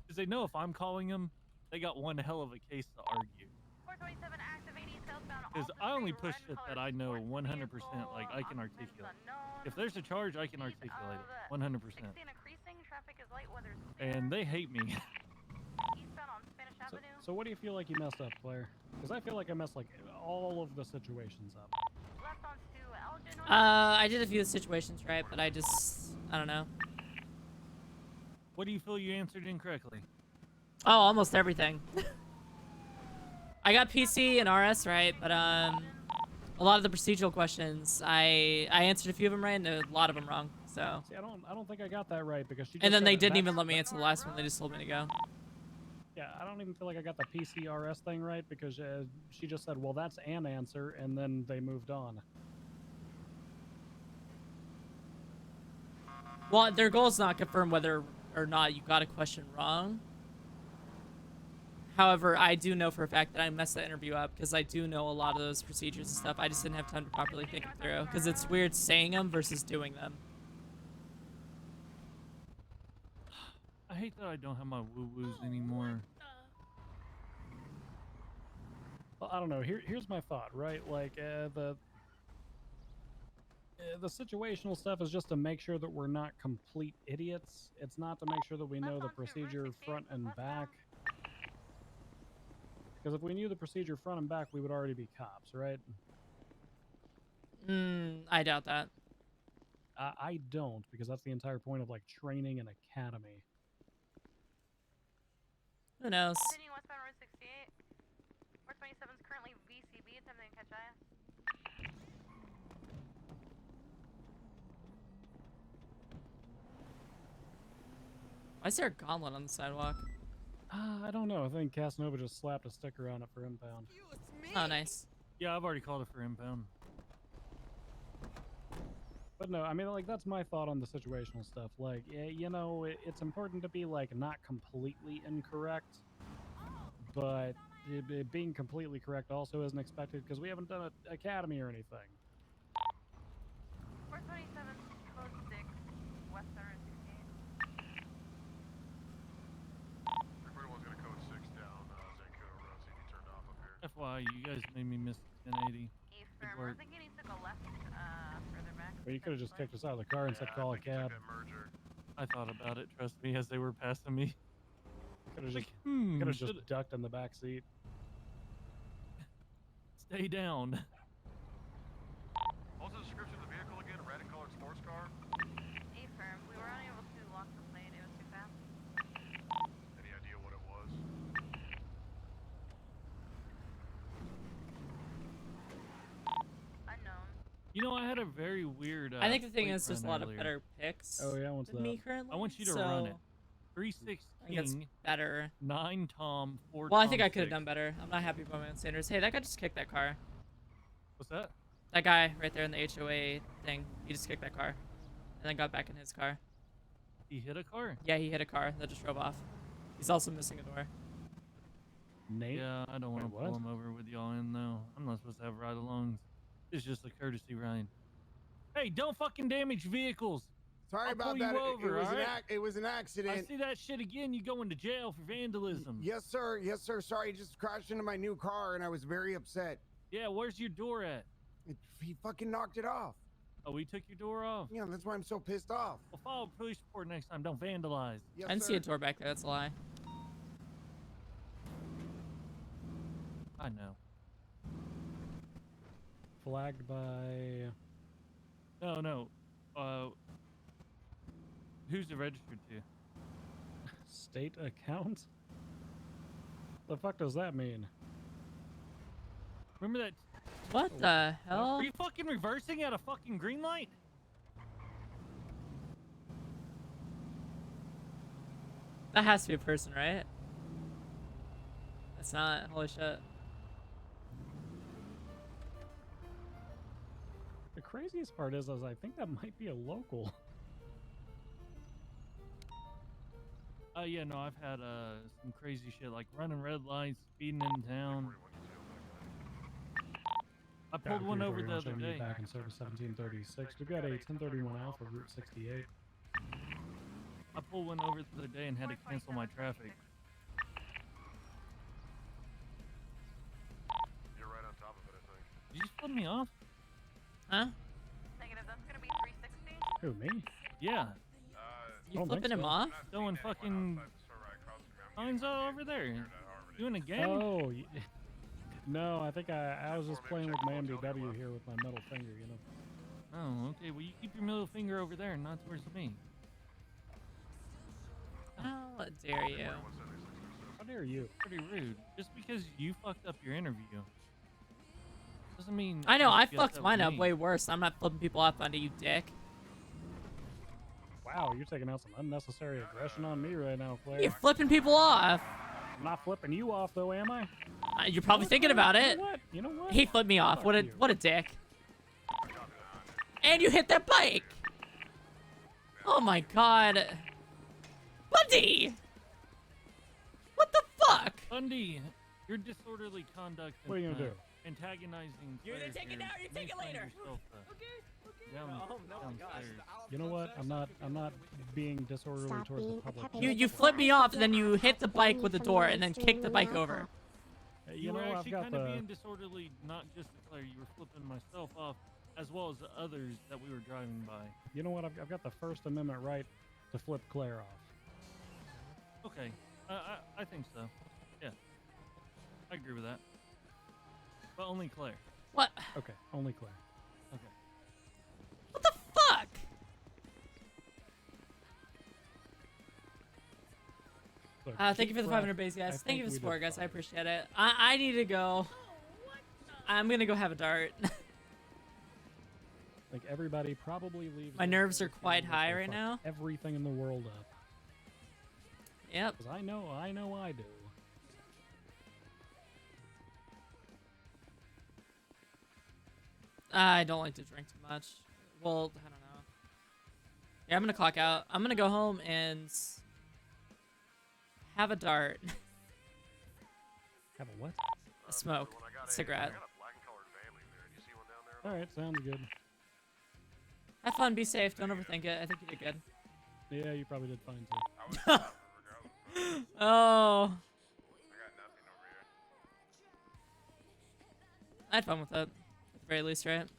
because they know if I'm calling them, they got one hell of a case to argue. 427 activating southbound. Because I only push shit that I know 100%, like I can articulate. If there's a charge, I can articulate it 100%. And they hate me. Eastbound on Spanish Avenue. So what do you feel like you messed up, Claire? Because I feel like I messed like all of the situations up. Left onto Elgin. I did a few situations right, but I don't know. What do you feel you answered incorrectly? Oh, almost everything. I got PC and RS right, but a lot of the procedural questions, I answered a few of them right and a lot of them wrong. So. See, I don't think I got that right because she. And then they didn't even let me answer the last one. They just told me to go. Yeah, I don't even feel like I got the PCRS thing right because she just said, "Well, that's an answer," and then they moved on. Well, their goal is not confirm whether or not you got a question wrong. However, I do know for a fact that I messed that interview up because I do know a lot of those procedures and stuff. I just didn't have time to properly think them through because it's weird saying them versus doing them. I hate that I don't have my woo-woos anymore. Well, I don't know. Here's my thought, right? Like the situational stuff is just to make sure that we're not complete idiots. It's not to make sure that we know the procedure front and back. Because if we knew the procedure front and back, we would already be cops, right? I doubt that. I don't, because that's the entire point of like training an academy. Who knows? Continuing westbound Route 68. 427 is currently VCB, attempting to catch IS. Why is there a gauntlet on the sidewalk? I don't know. I think Casanova just slapped a sticker on it for impound. Oh, nice. Yeah, I've already called it for impound. But no, I mean, like, that's my thought on the situational stuff. Like, you know, it's important to be, like, not completely incorrect, but it being completely correct also isn't expected because we haven't done an academy or anything. 427, code 6, westbound Route 68. Everyone's gonna code 6 down Zancudo Road, see if he turned off up here. FYI, you guys made me miss 1080. Affirm, we're thinking he took a left further back. Well, you could have just kicked us out of the car and said call a cab. I thought about it, trust me, as they were passing me. Could have Like, just ducked in the back seat. Stay down. What's the description of the vehicle again? A red and colored sports car? Affirm, we were unable to lock the plate, it was too fast. Any idea what it was? Unknown. You know, I had a very weird. I think the thing plate is there's a run lot of earlier. better picks. Oh, yeah, what's than that? me currently. I want you to so run it. I think it's 316. better. 9 Tom, 4 Well, I Tom think I could have 6. done better. I'm not happy about my own standards. Hey, that guy just kicked that car. What's that? That guy right there in the HOA thing. He just kicked that car, and then got back in his car. He hit a car? Yeah, he hit a car that just drove off. He's also missing a door. Nate? Yeah, I don't want to Wait, pull what? him over with y'all in though. I'm not supposed to have ride-alongs. It's just a courtesy ride. Hey, don't fucking damage vehicles. Sorry I'll about pull that. You over, was alright? it was an accident. I see that shit again, you going to jail for vandalism. Yes, sir. Yes, sir. Sorry, I just crashed into my new car and I was very upset. Yeah, where's your door at? He fucking knocked it off. Oh, he took your door off? Yeah, that's why I'm so pissed off. Well, file a police report next time. Don't vandalize. Yes, I didn't see sir. a door back there. That's a lie. I know. Flagged by... No. Who's it registered to? State account? The fuck does that mean? Remember that? What the hell? Are you fucking reversing at a fucking green light? That has to be a person, right? It's not. Holy shit. The craziest part is I think that might be a local. Yeah, no, I've had some crazy shit like running red lights, speeding in town. I pulled one over the other day. Back in service 1736. We've got a 1031 Alpha Route 68. I pulled one over the other day and had to cancel my traffic. You're right on top of it, I think. Did you just flip me off? Huh? Negative, that's gonna be 360. Who, me? Yeah. You flipping him off? Throwing fucking signs all over there. Doing a game? Oh, no, I think I was just playing with my MDW here with my middle finger, you know. Oh, okay. Well, you keep your middle finger over there, not towards me. How dare you? How dare you? Pretty rude. Just because you fucked up your interview doesn't mean. I know, you I should be fucked upset mine with up me. way worse. I'm not flipping people off onto you, dick. Wow, you're taking out some unnecessary aggression on me right now, Claire. You're flipping people off. I'm not flipping you off, though, am I? You're probably thinking about it. You know what? He flipped me off. What a dick. And you hit that bike. Oh my god. Bundy! What the fuck? Bundy, Your disorderly conduct. What are you gonna do? Antagonizing. You either players take it here now or you take it may find later. yourself, downstairs. You know what? I'm not being disorderly Stop towards the being a public. puppet. You flip me off and then you hit the bike with the door and then kick the bike over. You were know, I've actually got kind of the. being disorderly, not just the Claire. You were flipping myself off, as well as the others that we were driving by. You know what? I've got the First Amendment right to flip Claire off. Okay, I think so. Yeah, I agree with that. But only Claire. What? Okay, only Claire. Okay. What the fuck? Look, Thank you for the 500 base, guys. Thank you for the support, guys. I appreciate it. I need to go. I'm gonna go have a dart. Like everybody probably leaves. My nerves are quite high right now. Everything in the world up. Yep. 'Cause I know I do. I don't like to drink too much. Well, I don't know. Yeah, I'm gonna clock out. I'm gonna go home and have a dart. Have a what? A smoke. Cigarette. All right, sounds good. Have fun. Be safe. Don't overthink it. I think you did good. Yeah, you probably did fine too. Oh. I had fun with it. At the very least, right?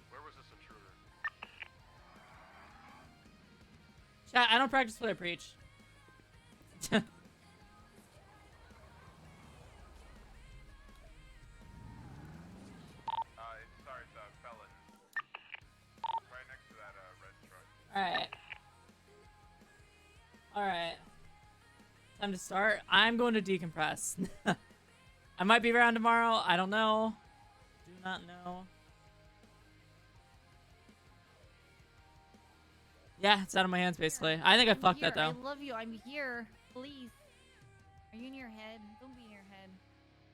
Where was this intruder? Chat, I don't practice what I preach. Sorry, it's a felon. Right next to that red truck. Alright. Alright. Time to start. I'm going to decompress. I might be around tomorrow. I don't know. Do not know. Yeah, it's out of my hands, basically. I think I fucked that, though. I love you. I'm here. Please. Are you in your head? Don't be in your head.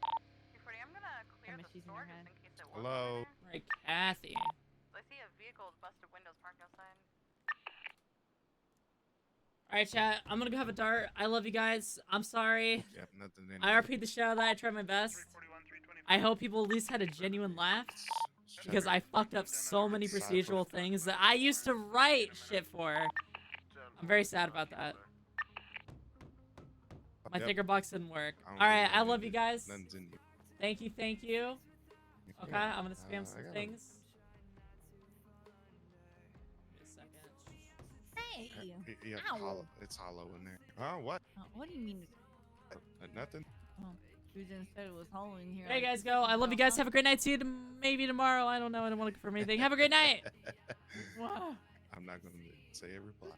I'm gonna clear the store just in case it was. Hello. Right, Kathy. I see a vehicle with busted windows parked outside. Alright, chat. I'm gonna go have a dart. I love you guys. I'm sorry. Yep, nothing in I repeat the show that I tried my best. I hope people at least had a genuine laugh. Because I fucked up so many procedural things that I used to write shit for. I'm very sad about that. My thicker box didn't work. Alright, I love you guys. Thank you, thank you. Okay, I'm gonna spam some things. Hey! Yeah, Ow. hollow. It's hollow in there. Oh, what? What do you mean? Nothing. Oh, Susan said it was hollow in here. There you guys go. I love you guys. Have a great night. See you maybe tomorrow. I don't know. I don't want to confirm anything. Have a great night. I'm not going to say a reply.